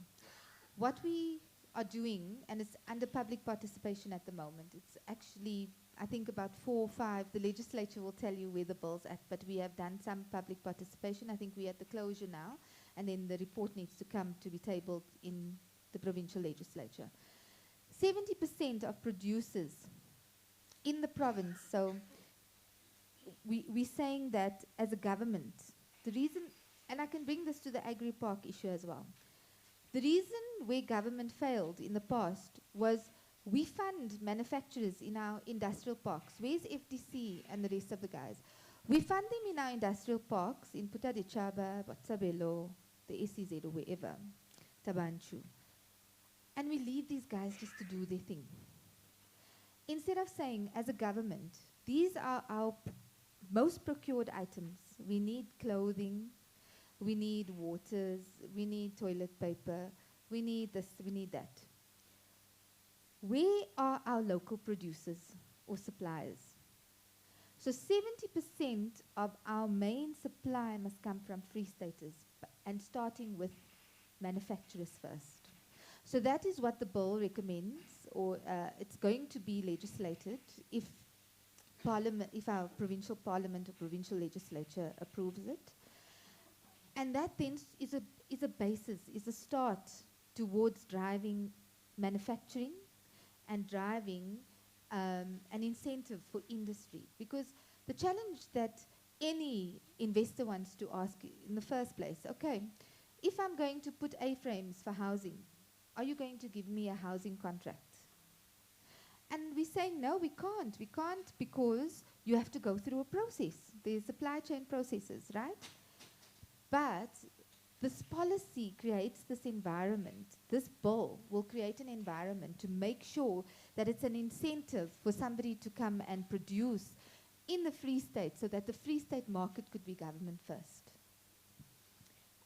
What we are doing, and it's under public participation at the moment, it's actually, I think about 4 or 5, the legislature will tell you where the bill's at, but we have done some public participation. I think we're at the closure now, and then the report needs to come to be tabled in the provincial legislature. 70% of producers in the province, so we're saying that as a government, the reason, and I can bring this to the agri-park issue as well. The reason where government failed in the past was we fund manufacturers in our industrial parks. Where's FDC and the rest of the guys? We fund them in our industrial parks in Puta de Chaba, Botshabelo, the SEZ or wherever, Tabanchu. And we leave these guys just to do their thing. Instead of saying, as a government, these are our most procured items. We need clothing, we need waters, we need toilet paper, we need this, we need that. Where are our local producers or suppliers? So 70% of our main supply must come from Free Staters, and starting with manufacturers first. So that is what the bill recommends, or it's going to be legislated if Parliament, if our provincial parliament or provincial legislature approves it. And that then is a basis, is a start towards driving manufacturing and driving an incentive for industry. Because the challenge that any investor wants to ask in the first place, okay, if I'm going to put A-frames for housing, are you going to give me a housing contract? And we're saying, no, we can't. We can't because you have to go through a process. There's supply chain processes, right? But this policy creates this environment. This bill will create an environment to make sure that it's an incentive for somebody to come and produce in the Free State so that the Free State market could be government first.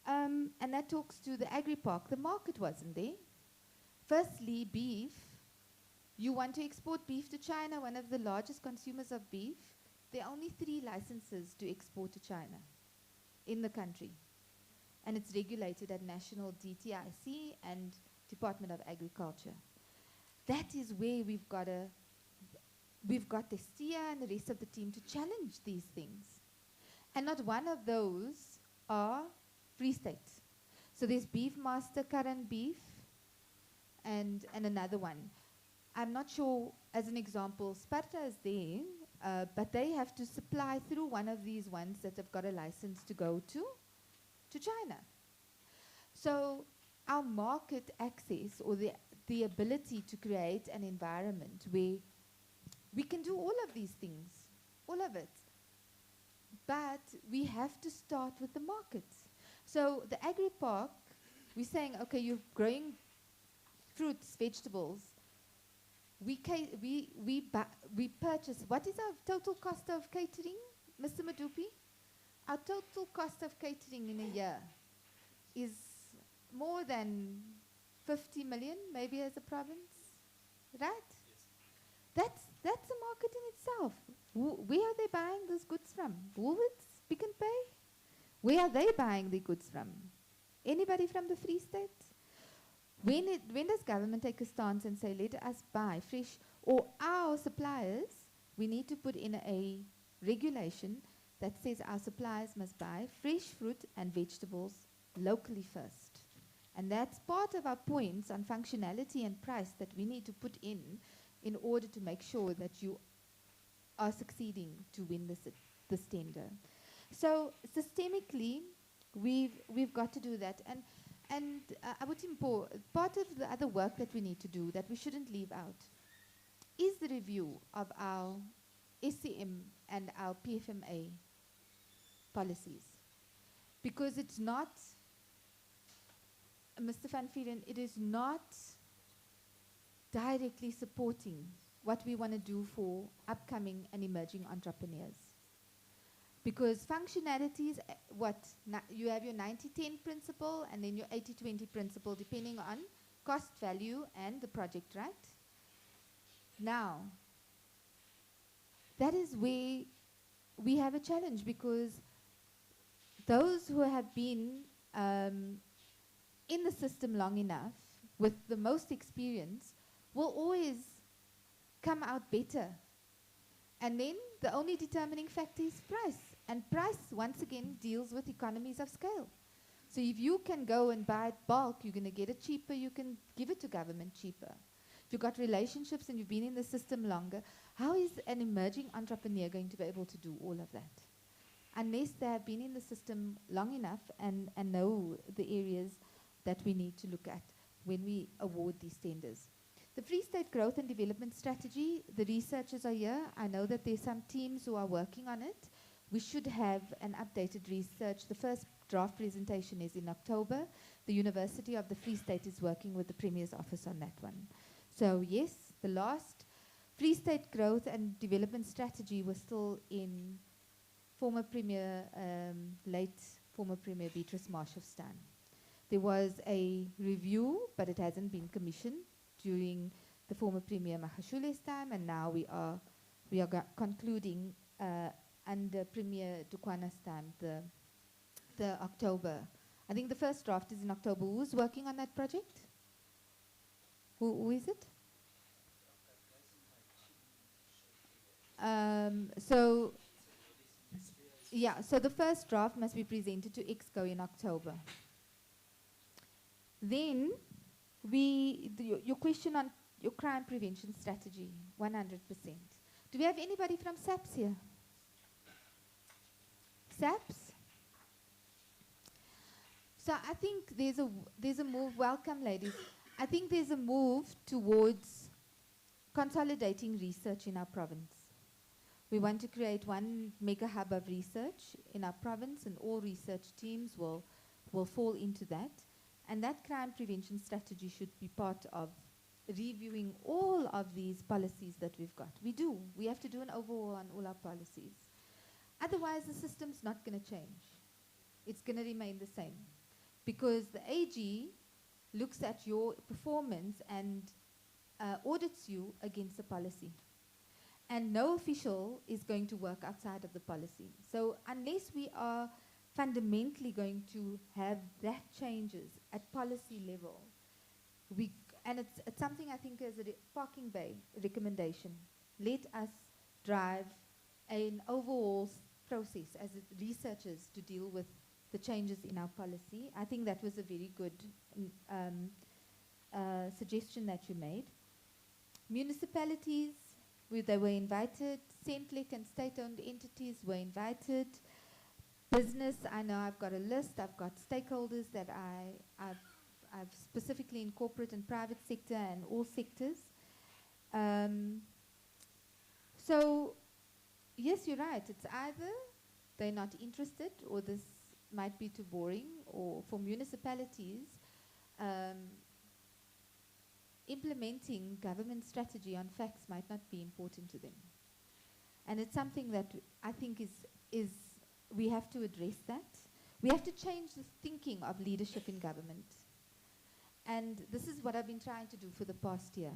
And that talks to the agri-park. The market wasn't there. Firstly, beef. You want to export beef to China, one of the largest consumers of beef. There are only 3 licenses to export to China in the country. And it's regulated at national DTIC and Department of Agriculture. That is where we've got the STIA and the rest of the team to challenge these things. And not one of those are Free State. So there's Beef Master, current beef, and another one. I'm not sure, as an example, Sparta is there, but they have to supply through one of these ones that have got a license to go to China. So our market access, or the ability to create an environment where we can do all of these things, all of it, but we have to start with the markets. So the agri-park, we're saying, okay, you're growing fruits, vegetables. We purchase. What is our total cost of catering, Mr. Madupi? Our total cost of catering in a year is more than 50 million, maybe as a province, right? Yes. That's a market in itself. Where are they buying those goods from? Woolworths, Pick n Pay? Where are they buying the goods from? Anybody from the Free State? When does government take a stance and say, let us buy fresh, or our suppliers, we need to put in a regulation that says our suppliers must buy fresh fruit and vegetables locally first. And that's part of our points on functionality and price that we need to put in order to make sure that you are succeeding to win this tender. So systemically, we've got to do that. And I would import, part of the other work that we need to do that we shouldn't leave out is the review of our SCM and our PFMA policies. Because it's not, Mr. Van Vieren, it is not directly supporting what we want to do for upcoming and emerging entrepreneurs. Because functionalities, you have your 90-10 principle and then your 80-20 principle depending on cost, value, and the project, right? Now, that is where we have a challenge because those who have been in the system long enough with the most experience will always come out better. And then the only determining factor is price. And price, once again, deals with economies of scale. So if you can go and buy it bulk, you're going to get it cheaper, you can give it to government cheaper. If you've got relationships and you've been in the system longer, how is an emerging entrepreneur going to be able to do all of that? Unless they have been in the system long enough and know the areas that we need to look at when we award these tenders. The Free State Growth and Development Strategy, the researchers are here. I know that there's some teams who are working on it. We should have an updated research. The first draft presentation is in October. The University of the Free State is working with the Premier's office on that one. So yes, the last Free State Growth and Development Strategy was still in former Premier, late former Premier Beatrice Marshallstein. There was a review, but it hasn't been commissioned during the former Premier Mahashule's time, and now we are concluding under Premier Dukwana's time, the October. I think the first draft is in October. Who's working on that project? Who is it? So the first draft must be presented to EXCO in October. Then your question on your crime prevention strategy, 100%. Do we have anybody from SAPS here? SAPS? So I think there's a move, welcome ladies, I think there's a move towards consolidating research in our province. We want to create one mega hub of research in our province, and all research teams will fall into that. And that crime prevention strategy should be part of reviewing all of these policies that we've got. We have to do an overhaul on all our policies. Otherwise, the system's not going to change. It's going to remain the same. Because the AG looks at your performance and audits you against the policy. And no official is going to work outside of the policy. So unless we are fundamentally going to have that changes at policy level, and it's something I think as a parking bay recommendation. Let us drive an overall process as researchers to deal with the changes in our policy. I think that was a very good suggestion that you made. Municipalities, they were invited. Centlic and state-owned entities were invited. Business, I know I've got a list. I've got stakeholders that I've specifically in corporate and private sector and all sectors. So, yes, you're right. It's either they're not interested, or this might be too boring, or for municipalities, implementing government strategy on facts might not be important to them. And it's something that I think is we have to address that. We have to change the thinking of leadership in government. And this is what I've been trying to do for the past year.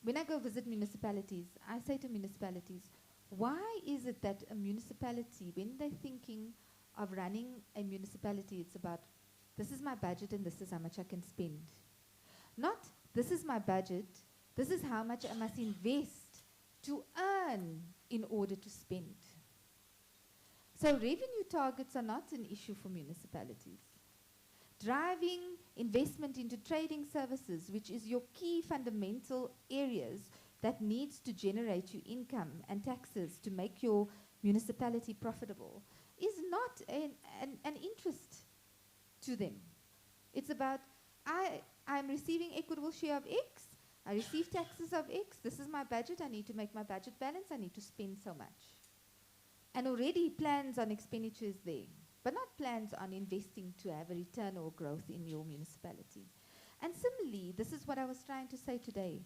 When I go visit municipalities, I say to municipalities, why is it that a municipality, when they're thinking of running a municipality, it's about, this is my budget and this is how much I can spend. Not, this is my budget, this is how much I must invest to earn in order to spend. So revenue targets are not an issue for municipalities. Driving investment into trading services, which is your key fundamental areas that needs to generate you income and taxes to make your municipality profitable, is not an interest to them. It's about, I'm receiving equitable share of X, I receive taxes of X, this is my budget, I need to make my budget balance, I need to spend so much. And already plans on expenditure is there, but not plans on investing to have a return or growth in your municipality. And similarly, this is what I was trying to say today.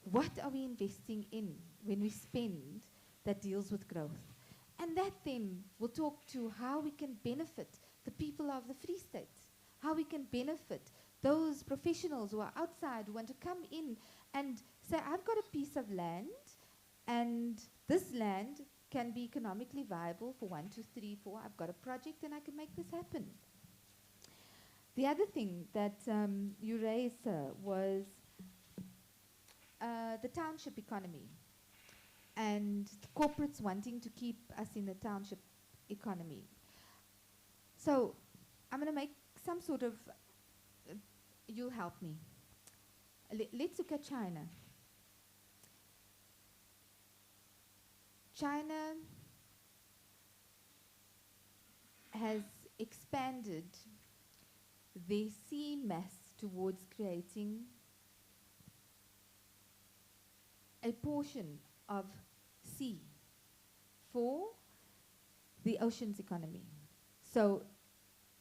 What are we investing in when we spend that deals with growth? And that then will talk to how we can benefit the people of the Free State, how we can benefit those professionals who are outside, who want to come in and say, I've got a piece of land, and this land can be economically viable for 1, 2, 3, 4. I've got a project and I can make this happen. The other thing that you raised, sir, was the township economy and corporates wanting to keep us in the township economy. So I'm going to make some sort of, you'll help me. Let's look at China. China has expanded their sea mass towards creating a portion of sea for the ocean's economy. So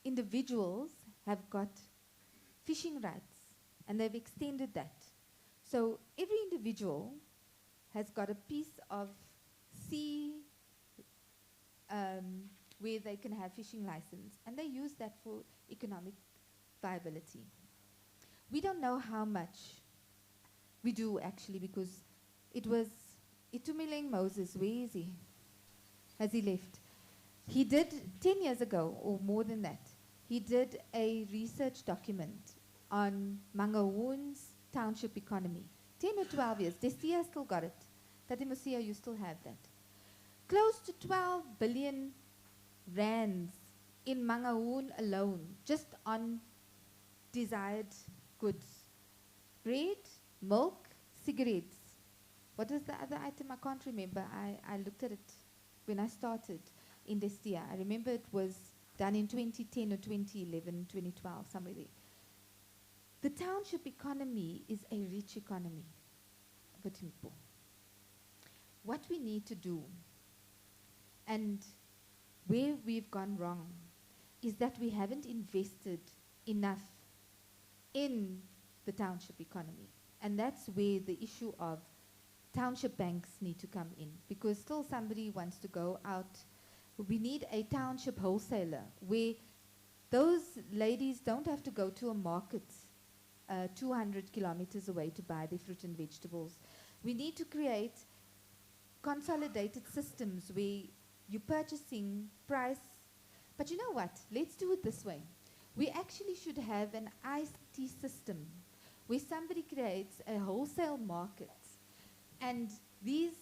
individuals have got fishing rights and they've extended that. So every individual has got a piece of sea where they can have fishing license, and they use that for economic viability. We don't know how much we do actually, because it was Itumeleng Moses. Where is he? Has he left? He did 10 years ago, or more than that, he did a research document on Mangawoon's township economy. 10 or 12 years. Destia still got it. Tati Musia, you still have that. Close to 12 billion rands in Mangawoon alone, just on desired goods. Bread, milk, cigarettes. What was the other item? I can't remember. I looked at it when I started in Destia. I remember it was done in 2010 or 2011, 2012, somewhere there. The township economy is a rich economy. What we need to do, and where we've gone wrong, is that we haven't invested enough in the township economy. And that's where the issue of township banks need to come in, because still somebody wants to go out. We need a township wholesaler where those ladies don't have to go to a market 200 kilometers away to buy their fruit and vegetables. We need to create consolidated systems where you're purchasing price. But you know what? Let's do it this way. We actually should have an ICT system where somebody creates a wholesale market, and these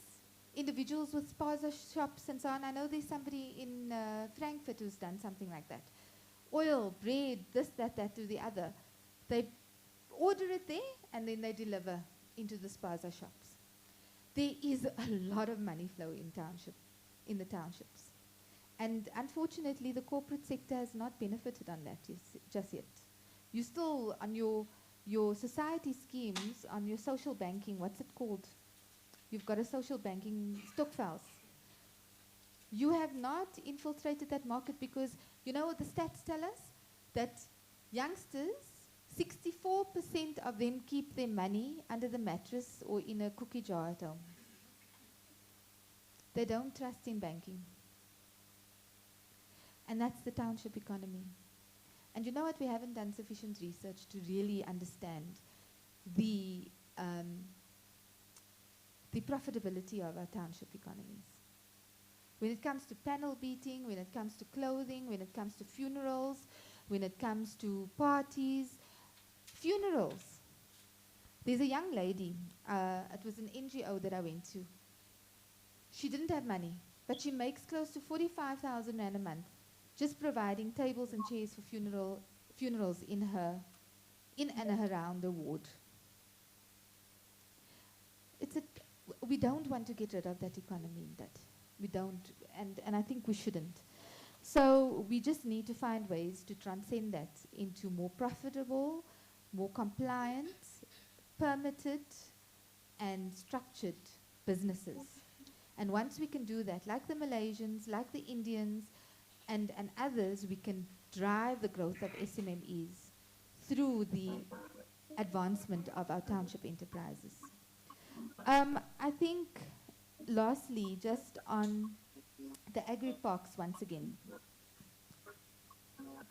individuals with spaza shops and so on, I know there's somebody in Frankfurt who's done something like that. Oil, bread, this, that, to the other. They order it there and then they deliver into the spaza shops. There is a lot of money flow in the townships. And unfortunately, the corporate sector has not benefited on that just yet. You still, on your society schemes, on your social banking, what's it called? You've got a social banking stokvels. You have not infiltrated that market, because you know what the stats tell us? That youngsters, 64% of them keep their money under the mattress or in a cookie jar at home. They don't trust in banking. And that's the township economy. And you know what? We haven't done sufficient research to really understand the profitability of our township economies. When it comes to panel beating, when it comes to clothing, when it comes to funerals, when it comes to parties, funerals. There's a young lady, it was an NGO that I went to. She didn't have money, but she makes close to 45,000 rand a month, just providing tables and chairs for funerals in and around the ward. We don't want to get rid of that economy. We don't, and I think we shouldn't. So we just need to find ways to transcend that into more profitable, more compliant, permitted, and structured businesses. And once we can do that, like the Malaysians, like the Indians, and others, we can drive the growth of SMMEs through the advancement of our township enterprises. I think, lastly, just on the agri-parks once again.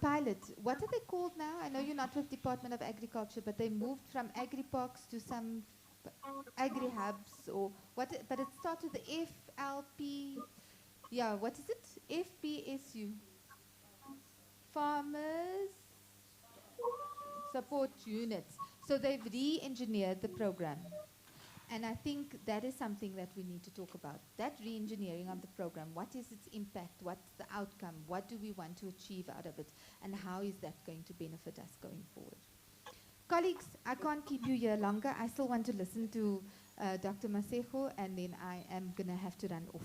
Pilot, what are they called now? I know you're not with Department of Agriculture, but they moved from agri-parks to some agri-hubs, or what? But it started with the FLP. Yeah, what is it? FPSU. Farmers Support Units. So they've re-engineered the program. And I think that is something that we need to talk about. That re-engineering of the program, what is its impact? What's the outcome? What do we want to achieve out of it? And how is that going to benefit us going forward? Colleagues, I can't keep you here longer. I still want to listen to Dr. Masejo, and then I am going to have to run off.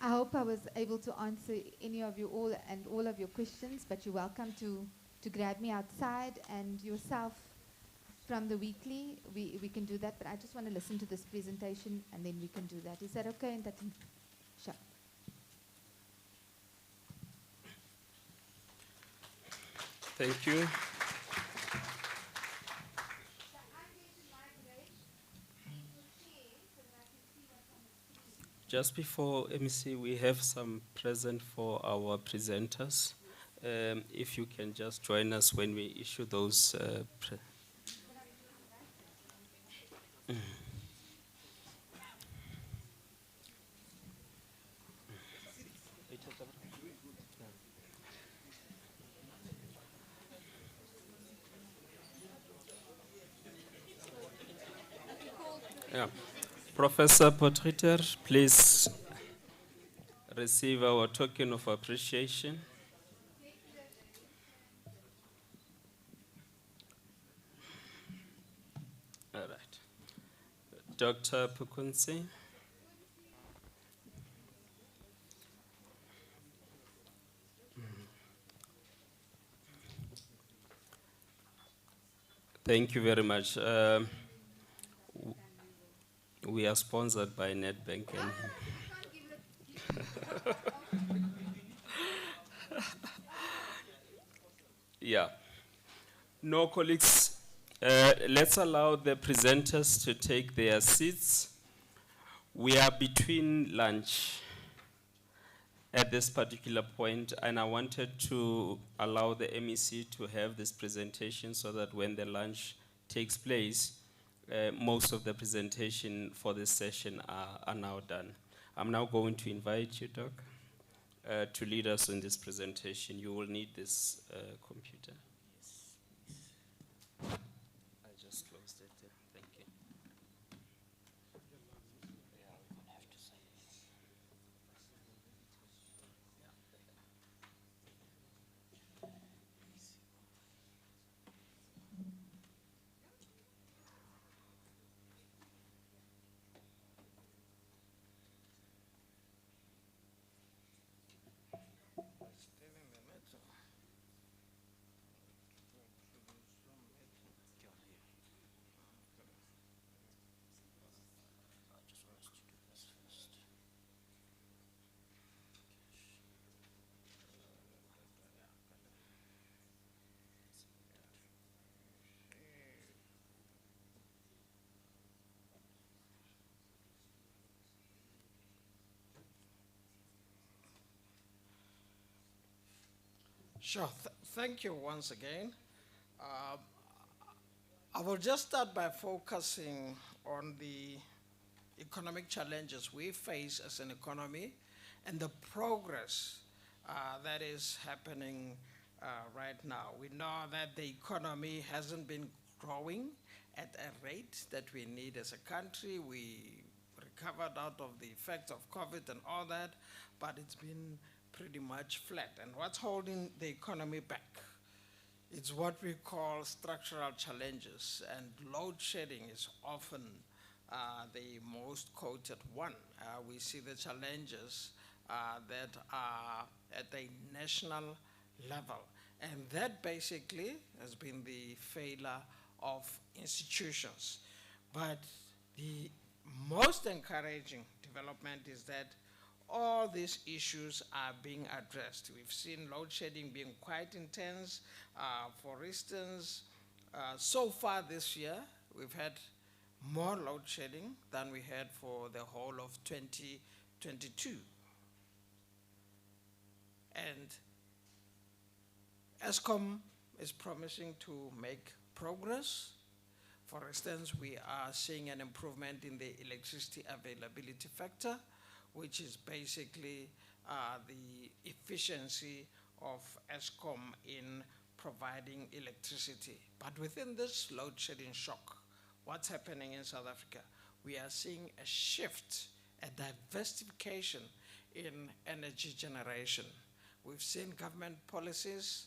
I hope I was able to answer any of you all of your questions, but you're welcome to grab me outside, and yourself from the weekly, we can do that, but I just want to listen to this presentation and then we can do that. Is that okay, Ntati? Sure. Thank you. Just before MEC, we have some present for our presenters. If you can just join us when we issue those. Yeah. Professor Potgieter, please receive our token of appreciation. All right. Dr. Pukunsi. Thank you very much. We are sponsored by Nedbank. Yeah. No, colleagues, let's allow the presenters to take their seats. We are between lunch at this particular point, and I wanted to allow the MEC to have this presentation so that when the lunch takes place, most of the presentation for this session are now done. I'm now going to invite you, Doc, to lead us in this presentation. You will need this computer. I just closed it. Thank you. Sure. Thank you once again. I will just start by focusing on the economic challenges we face as an economy and the progress that is happening right now. We know that the economy hasn't been growing at a rate that we need as a country. We recovered out of the effects of COVID and all that, but it's been pretty much flat. And what's holding the economy back? It's what we call structural challenges, and load shedding is often the most quoted one. We see the challenges that are at a national level, and that basically has been the failure of institutions. But the most encouraging development is that all these issues are being addressed. We've seen load shedding being quite intense. For instance, so far this year, we've had more load shedding than we had for the whole of 2022. And ESCOM is promising to make progress. For instance, we are seeing an improvement in the electricity availability factor. which is basically the efficiency of ESCOM in providing electricity. But within this load shedding shock, what's happening in South Africa? We are seeing a shift, a diversification in energy generation. We've seen government policies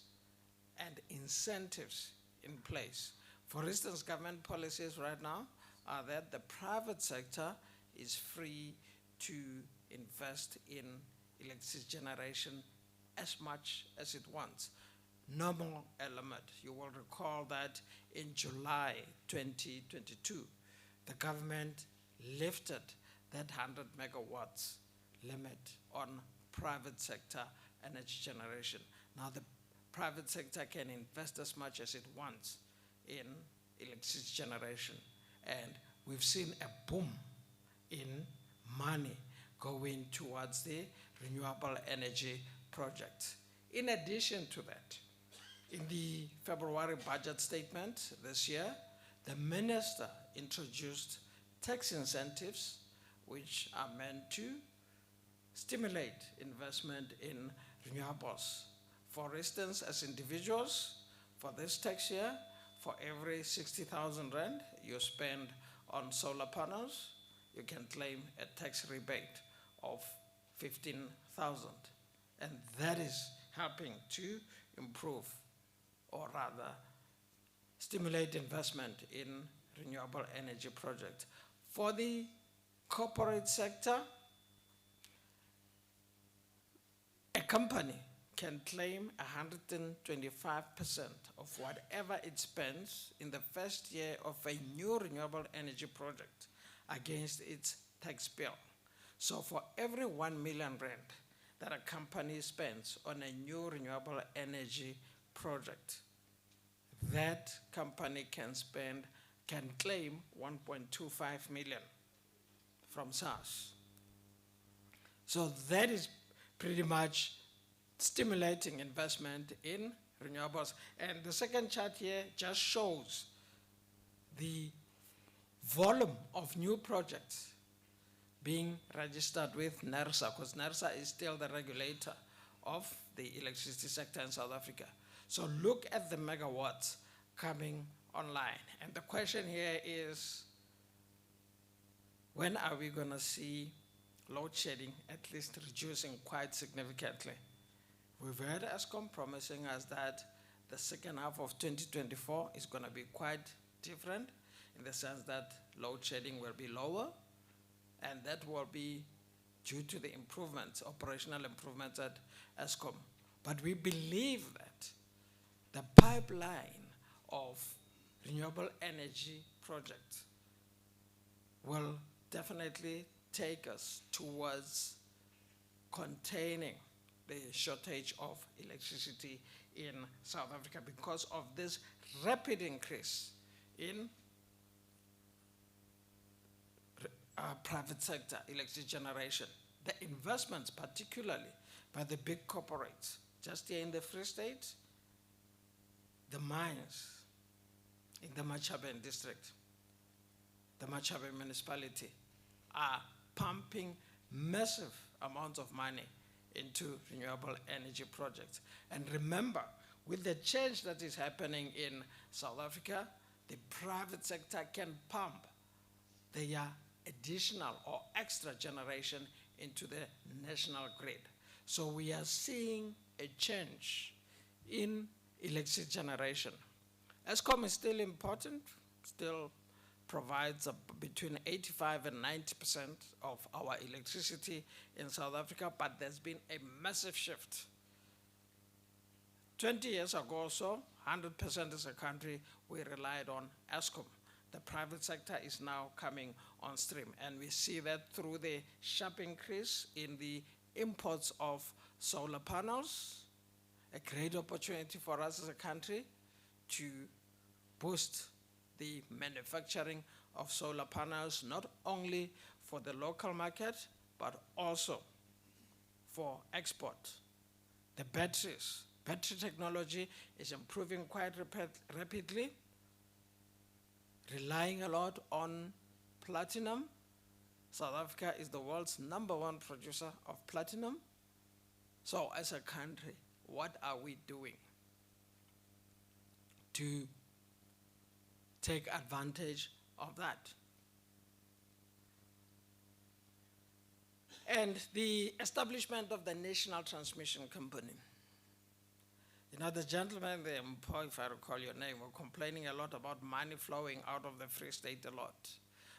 and incentives in place. For instance, government policies right now are that the private sector is free to invest in electricity generation as much as it wants. No more element. You will recall that in July 2022, the government lifted that 100 megawatts limit on private sector energy generation. Now the private sector can invest as much as it wants in electricity generation. And we've seen a boom in money going towards the renewable energy projects. In addition to that, in the February budget statement this year, the minister introduced tax incentives which are meant to stimulate investment in renewables. For instance, as individuals, for this tax year, for every 60,000 rand you spend on solar panels, you can claim a tax rebate of 15,000. And that is helping to improve, or rather, stimulate investment in renewable energy projects. For the corporate sector, a company can claim 125% of whatever it spends in the first year of a new renewable energy project against its tax bill. So for every 1 million rand that a company spends on a new renewable energy project, that company can claim 1.25 million from SARS. So that is pretty much stimulating investment in renewables. And the second chart here just shows the volume of new projects being registered with NERSA, because NERSA is still the regulator of the electricity sector in South Africa. So look at the megawatts coming online. And the question here is, when are we going to see load shedding at least reducing quite significantly? We've heard ESCOM promising us that the second half of 2024 is going to be quite different in the sense that load shedding will be lower, and that will be due to the improvements, operational improvements at ESCOM. But we believe that the pipeline of renewable energy projects will definitely take us towards containing the shortage of electricity in South Africa because of this rapid increase in private sector electricity generation. The investments, particularly by the big corporates, just here in the Free State, the mines in the Machaben district, the Machaben municipality, are pumping massive amounts of money into renewable energy projects. And remember, with the change that is happening in South Africa, the private sector can pump their additional or extra generation into the national grid. So we are seeing a change in electricity generation. ESCOM is still important, still provides between 85 and 90% of our electricity in South Africa, but there's been a massive shift. 20 years ago or so, 100% as a country, we relied on ESCOM. The private sector is now coming on stream, and we see that through the sharp increase in the imports of solar panels, a great opportunity for us as a country to boost the manufacturing of solar panels, not only for the local market, but also for export. The batteries, battery technology is improving quite rapidly, relying a lot on platinum, South Africa is the world's #1 producer of platinum. So as a country, what are we doing to take advantage of that? And the establishment of the National Transmission Company. You know, the gentleman there, Mpo, if I recall your name, were complaining a lot about money flowing out of the Free State a lot.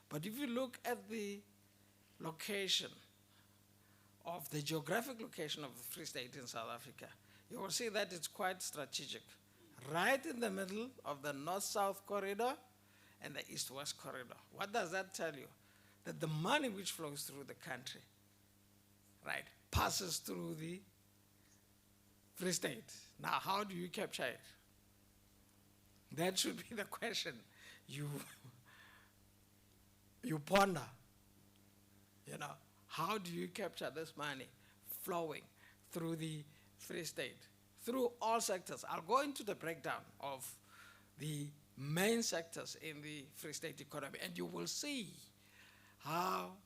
But if you look at the location of the geographic location of the Free State in South Africa, you will see that it's quite strategic. Right in the middle of the north-south corridor and the east-west corridor. What does that tell you? That the money which flows through the country, right, passes through the Free State. Now, how do you capture it? That should be the question you ponder. You know, how do you capture this money flowing through the Free State? Through all sectors. I'll go into the breakdown of the main sectors in the Free State economy, and you will see how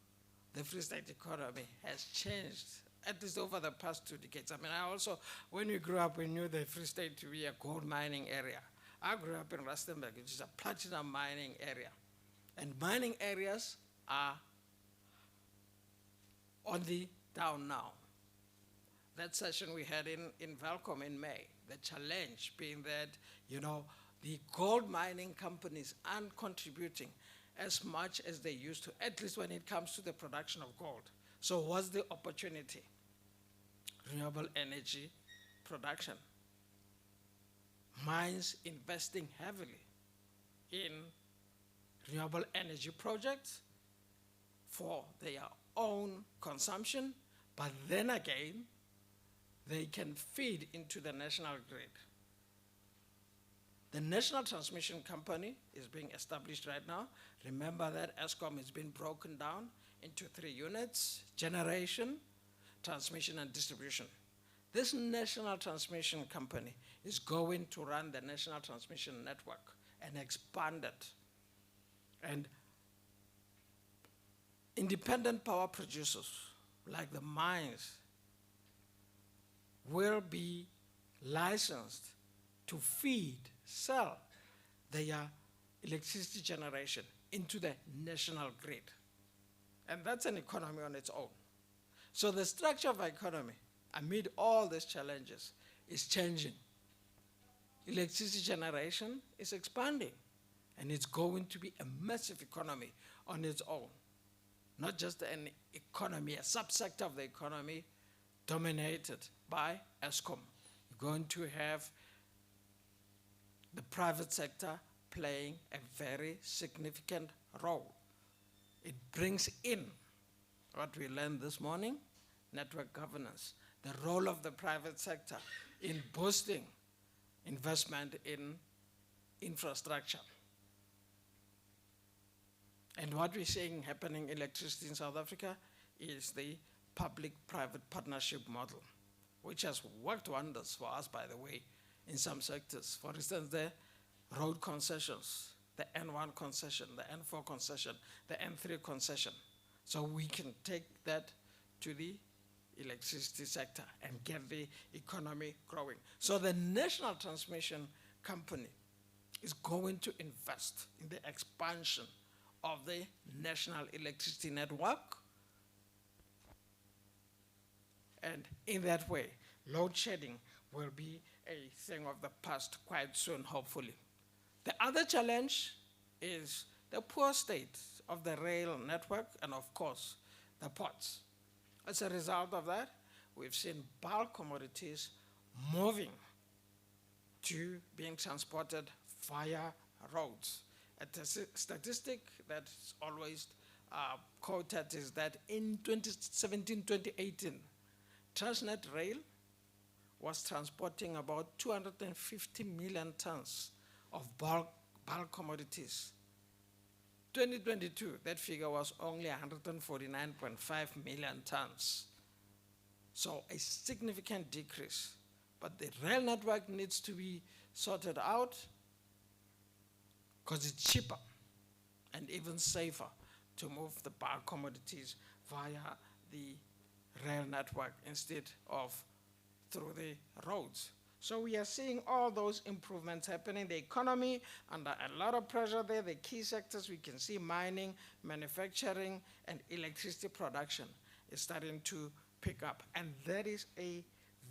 the Free State economy has changed, at least over the past 2 decades. I mean, I also, when we grew up, we knew the Free State to be a gold mining area. I grew up in Rustenburg, which is a platinum mining area. And mining areas are on the down now. That session we had in Valcom in May, the challenge being that, you know, the gold mining companies aren't contributing as much as they used to, at least when it comes to the production of gold. So what's the opportunity? Renewable energy production. Mines investing heavily in renewable energy projects for their own consumption, but then again, they can feed into the national grid. The National Transmission Company is being established right now. Remember that Eskom has been broken down into 3 units: generation, transmission, and distribution. This National Transmission Company is going to run the national transmission network and expand it. And independent power producers, like the mines, will be licensed to sell their electricity generation into the national grid. And that's an economy on its own. So the structure of our economy, amid all these challenges, is changing. Electricity generation is expanding, and it's going to be a massive economy on its own. Not just an economy, a subsector of the economy dominated by Eskom. You're going to have the private sector playing a very significant role. It brings in what we learned this morning, network governance, the role of the private sector in boosting investment in infrastructure. And what we're seeing happening in electricity in South Africa is the public-private partnership model, which has worked wonders for us, by the way, in some sectors. For instance, the road concessions, the N1 concession, the N4 concession, the N3 concession. So we can take that to the electricity sector and get the economy growing. So the National Transmission Company is going to invest in the expansion of the national electricity network. And in that way, load shedding will be a thing of the past quite soon, hopefully. The other challenge is the poor state of the rail network and, of course, the ports. As a result of that, we've seen bulk commodities moving to being transported via roads. A statistic that's always quoted is that in 2017-2018, Transnet Rail was transporting about 250 million tons of bulk commodities. 2022, that figure was only 149.5 million tons. So a significant decrease. But the rail network needs to be sorted out because it's cheaper and even safer to move the bulk commodities via the rail network instead of through the roads. So we are seeing all those improvements happening. The economy under a lot of pressure there. The key sectors we can see, mining, manufacturing, and electricity production is starting to pick up. And that is a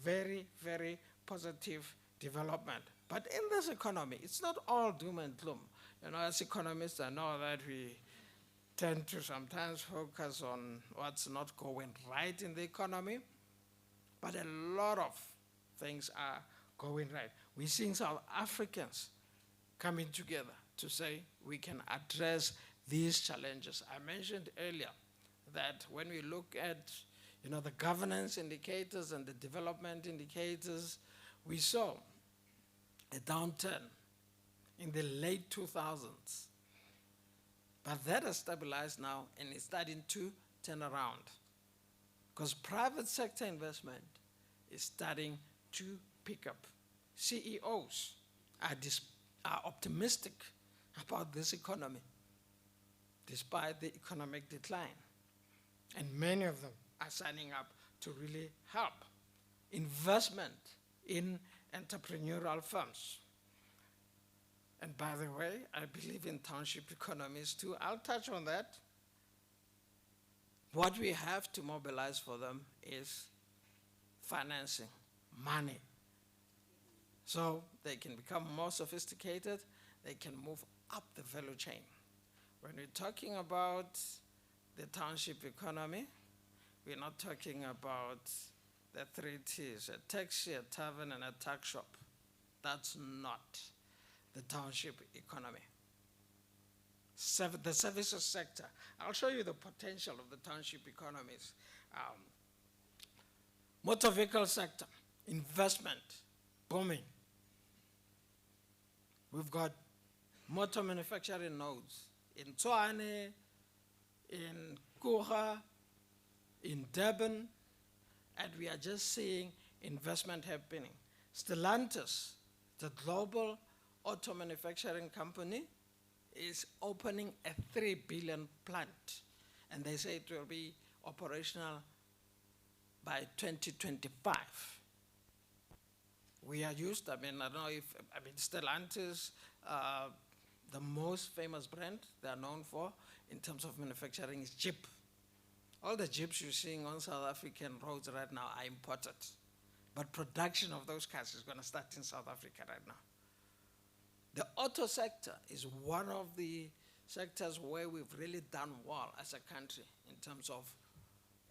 very, very positive development. But in this economy, it's not all doom and gloom. You know, as economists, I know that we tend to sometimes focus on what's not going right in the economy, but a lot of things are going right. We're seeing South Africans coming together to say we can address these challenges. I mentioned earlier that when we look at the governance indicators and the development indicators, we saw a downturn in the late 2000s. But that has stabilized now and is starting to turn around, because private sector investment is starting to pick up. CEOs are optimistic about this economy, despite the economic decline. And many of them are signing up to really help investment in entrepreneurial firms. And by the way, I believe in township economies too. I'll touch on that. What we have to mobilize for them is financing, money. So they can become more sophisticated, they can move up the value chain. When we're talking about the township economy, we're not talking about the 3 T's, a taxi, a tavern, and a tuck shop. That's not the township economy. The services sector. I'll show you the potential of the township economies. Motor vehicle sector, investment, booming. We've got motor manufacturing nodes in Tshwane, in Kuha, in Durban, and we are just seeing investment happening. Stellantis, the global auto manufacturing company, is opening a 3 billion plant, and they say it will be operational by 2025. We are used, I don't know if, Stellantis, the most famous brand they are known for in terms of manufacturing is Jeep. All the Jeeps you're seeing on South African roads right now are imported. But production of those cars is going to start in South Africa right now. The auto sector is one of the sectors where we've really done well as a country in terms of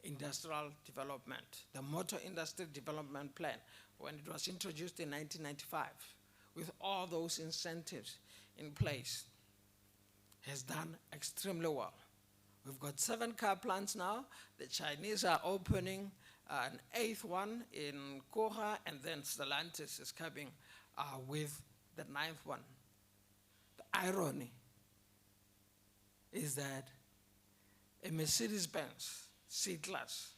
industrial development. The Motor Industry Development Plan, when it was introduced in 1995, with all those incentives in place, has done extremely well. We've got 7 car plants now. The Chinese are opening an 8th one in Koha, and then Stellantis is coming with the 9th one. The irony is that a Mercedes-Benz C-Class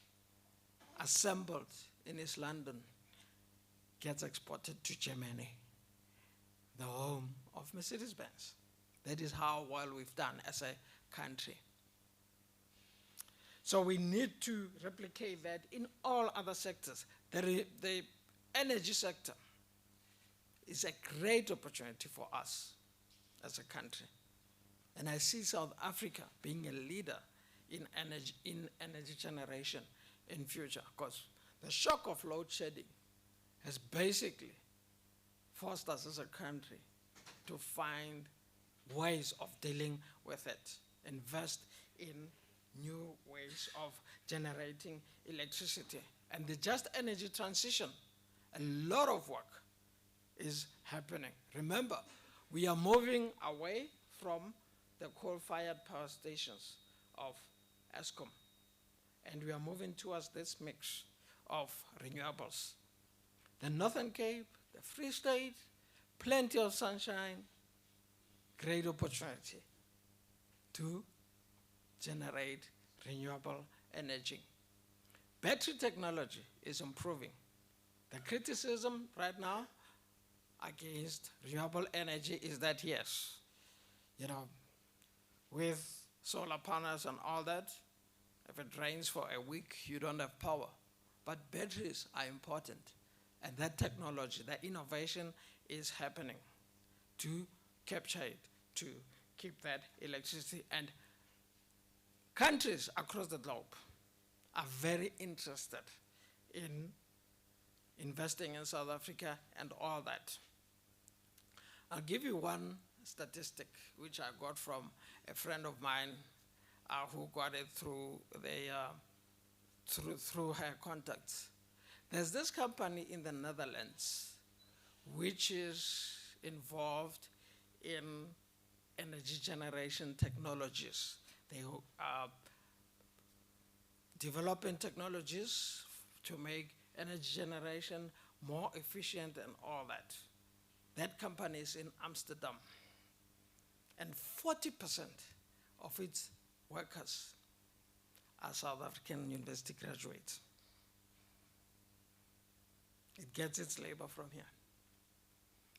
assembled in East London gets exported to Germany, the home of Mercedes-Benz. That is how well we've done as a country. So we need to replicate that in all other sectors. The energy sector is a great opportunity for us as a country. And I see South Africa being a leader in energy generation in future, because the shock of load shedding has basically forced us as a country to find ways of dealing with it, invest in new ways of generating electricity. And the just energy transition, a lot of work is happening. Remember, we are moving away from the coal-fired power stations of Eskom, and we are moving towards this mix of renewables. The Northern Cape, the Free State, plenty of sunshine, great opportunity to generate renewable energy. Battery technology is improving. The criticism right now against renewable energy is that, yes, with solar panels and all that. If it rains for a week, you don't have power. But batteries are important. And that technology, that innovation is happening to capture it, to keep that electricity. And countries across the globe are very interested in investing in South Africa and all that. I'll give you one statistic which I got from a friend of mine who got it through her contacts. There's this company in the Netherlands which is involved in energy generation technologies. They are developing technologies to make energy generation more efficient and all that. That company is in Amsterdam. And 40% of its workers are South African university graduates. It gets its labor from here.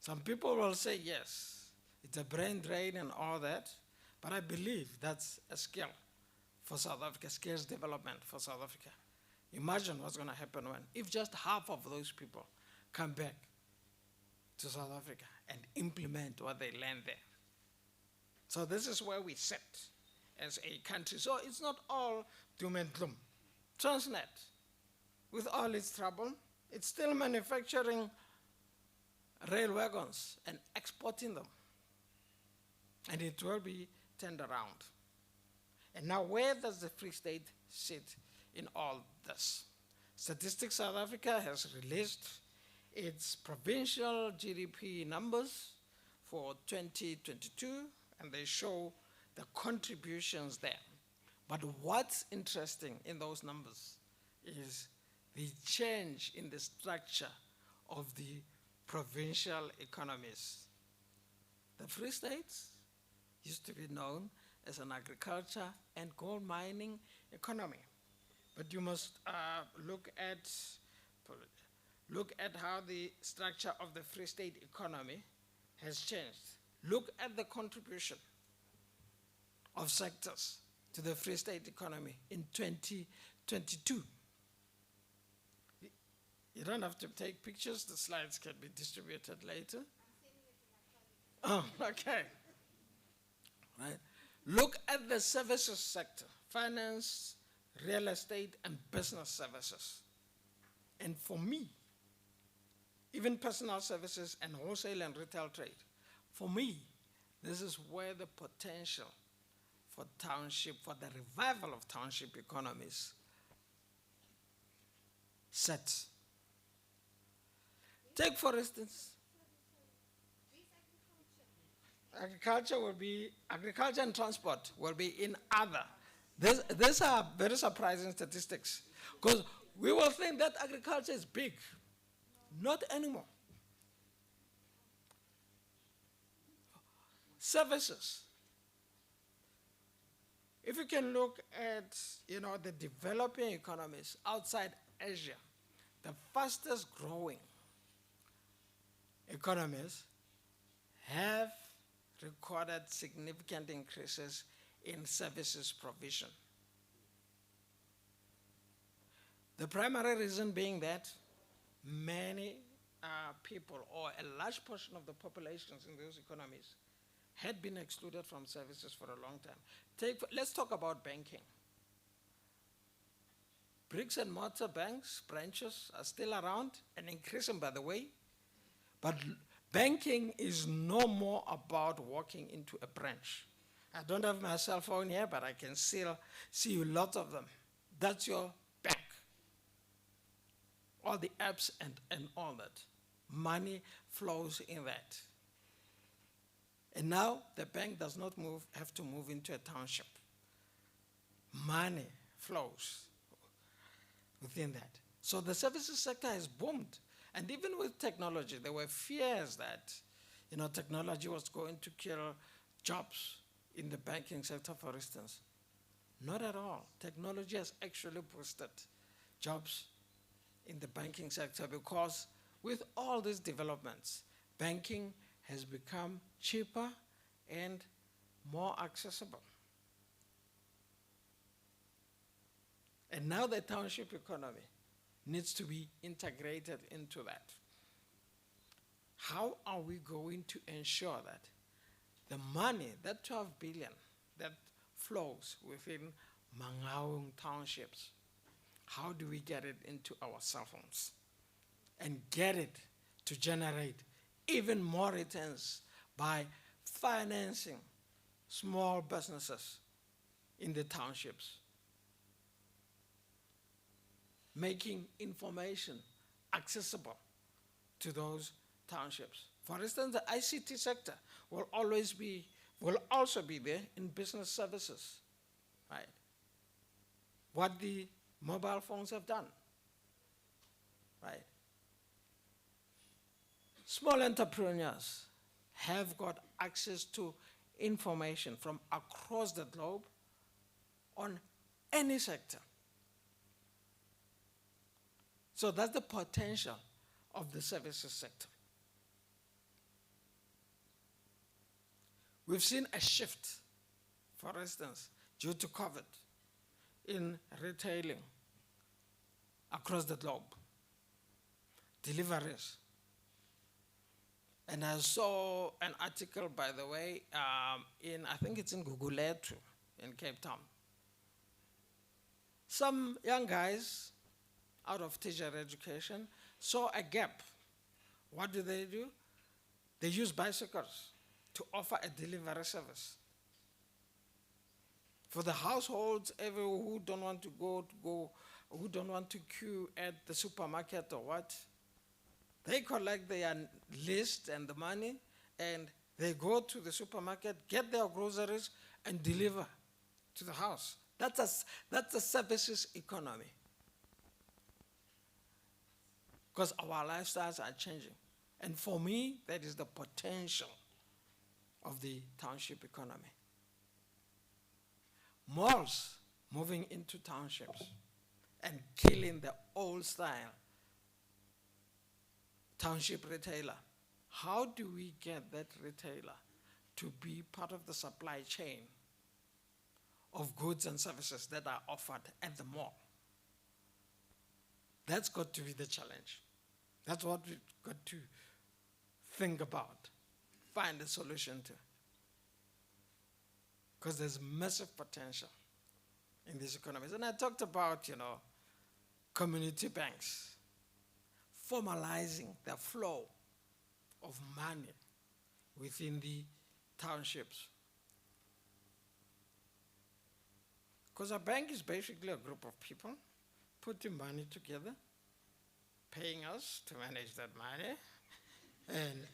Some people will say, yes, it's a brain drain and all that, but I believe that's a skill for South Africa, skills development for South Africa. Imagine what's going to happen if just half of those people come back to South Africa and implement what they learned there. So this is where we sit as a country. So it's not all doom and gloom. Transnet, with all its trouble, it's still manufacturing rail wagons and exporting them. And it will be turned around. And now where does the Free State sit in all this? Statistics South Africa has released its provincial GDP numbers for 2022, and they show the contributions there. But what's interesting in those numbers is the change in the structure of the provincial economies. The Free States used to be known as an agriculture and gold mining economy. But you must look at how the structure of the Free State economy has changed. Look at the contribution of sectors to the Free State economy in 2022. You don't have to take pictures, the slides can be distributed later. Oh, okay. Right. Look at the services sector, finance, real estate, and business services. And for me, even personal services and wholesale and retail trade, for me, this is where the potential for the revival of township economies sets. Take, for instance, agriculture and transport will be in other. These are very surprising statistics, because we will think that agriculture is big. Not anymore. Services. If you can look at, the developing economies outside Asia, the fastest growing economies have recorded significant increases in services provision. The primary reason being that many people, or a large portion of the populations in those economies, had been excluded from services for a long time. Let's talk about banking. Bricks and mortar banks, branches are still around and increasing, by the way. But banking is no more about walking into a branch. I don't have my cell phone here, but I can still see a lot of them. That's your bank. All the apps and all that. Money flows in that. And now the bank does not have to move into a township. Money flows within that. So the services sector has boomed. And even with technology, there were fears that, technology was going to kill jobs in the banking sector, for instance. Not at all. Technology has actually boosted jobs in the banking sector, because with all these developments, banking has become cheaper and more accessible. And now the township economy needs to be integrated into that. How are we going to ensure that the money, that 12 billion that flows within Mangaung townships, how do we get it into our cell phones and get it to generate even more returns by financing small businesses in the townships, making information accessible to those townships. For instance, the ICT sector will also be there in business services, right? What the mobile phones have done, right? Small entrepreneurs have got access to information from across the globe on any sector. So that's the potential of the services sector. We've seen a shift, for instance, due to COVID, in retailing across the globe, deliveries. And I saw an article, by the way, I think it's in Guguletu in Cape Town. Some young guys out of tertiary education saw a gap. What do? They use bicycles to offer a delivery service. For the households who don't want to who don't want to queue at the supermarket or what, they collect their list and the money, and they go to the supermarket, get their groceries, and deliver to the house. That's a services economy. Because our lifestyles are changing. And for me, that is the potential of the township economy. Malls moving into townships and killing the old style township retailer. How do we get that retailer to be part of the supply chain of goods and services that are offered at the mall? That's got to be the challenge. That's what we've got to think about, find a solution to. Because there's massive potential in these economies. And I talked about, community banks formalizing the flow of money within the townships. Because a bank is basically a group of people putting money together, paying us to manage that money, and,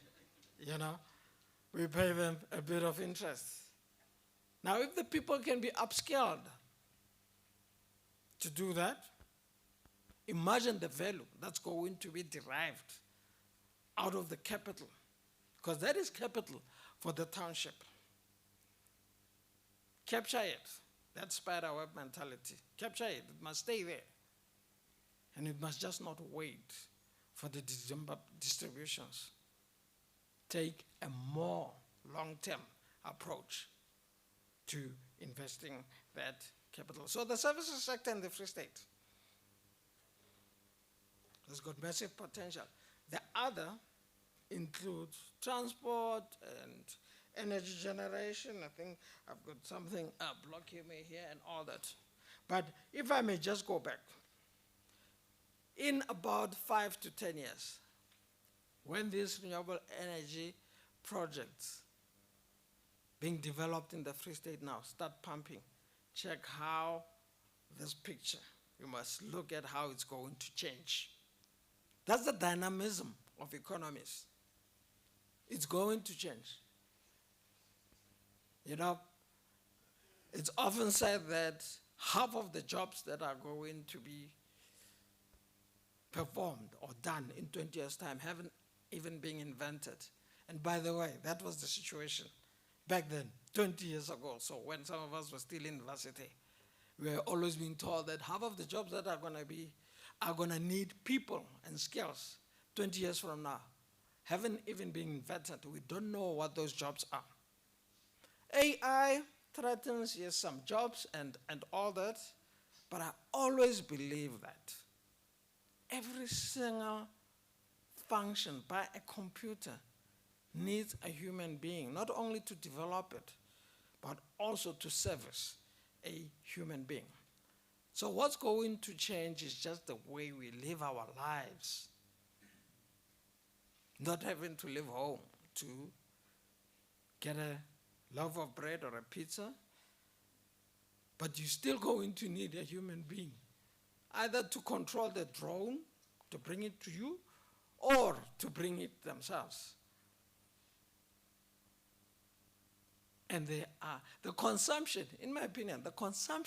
we pay them a bit of interest. Now, if the people can be upskilled to do that, imagine the value that's going to be derived out of the capital, because that is capital for the township. Capture it, that spider web mentality. Capture it, it must stay there. And it must just not wait for the December distributions. Take a more long-term approach to investing that capital. So the services sector in the Free State has got massive potential. The other includes transport and energy generation. I think I've got something, Colloquium here and all that. But if I may just go back, in about 5 to 10 years, when these renewable energy projects being developed in the Free State now start pumping, check how this picture, you must look at how it's going to change. That's the dynamism of economies. It's going to change. It's often said that half of the jobs that are going to be performed or done in 20 years' time haven't even been invented. And by the way, that was the situation back then, 20 years ago. So when some of us were still in university, we were always being told that half of the jobs that are going to need people and skills 20 years from now haven't even been invented. We don't know what those jobs are. AI threatens, yes, some jobs and all that, But I always believe that every single function by a computer needs a human being, not only to develop it, but also to service a human being. So what's going to change is just the way we live our lives. Not having to leave home to get a loaf of bread or a pizza, but you're still going to need a human being, either to control the drone, to bring it to you, or to bring it themselves. And they are, the consumption, in my opinion, the consumption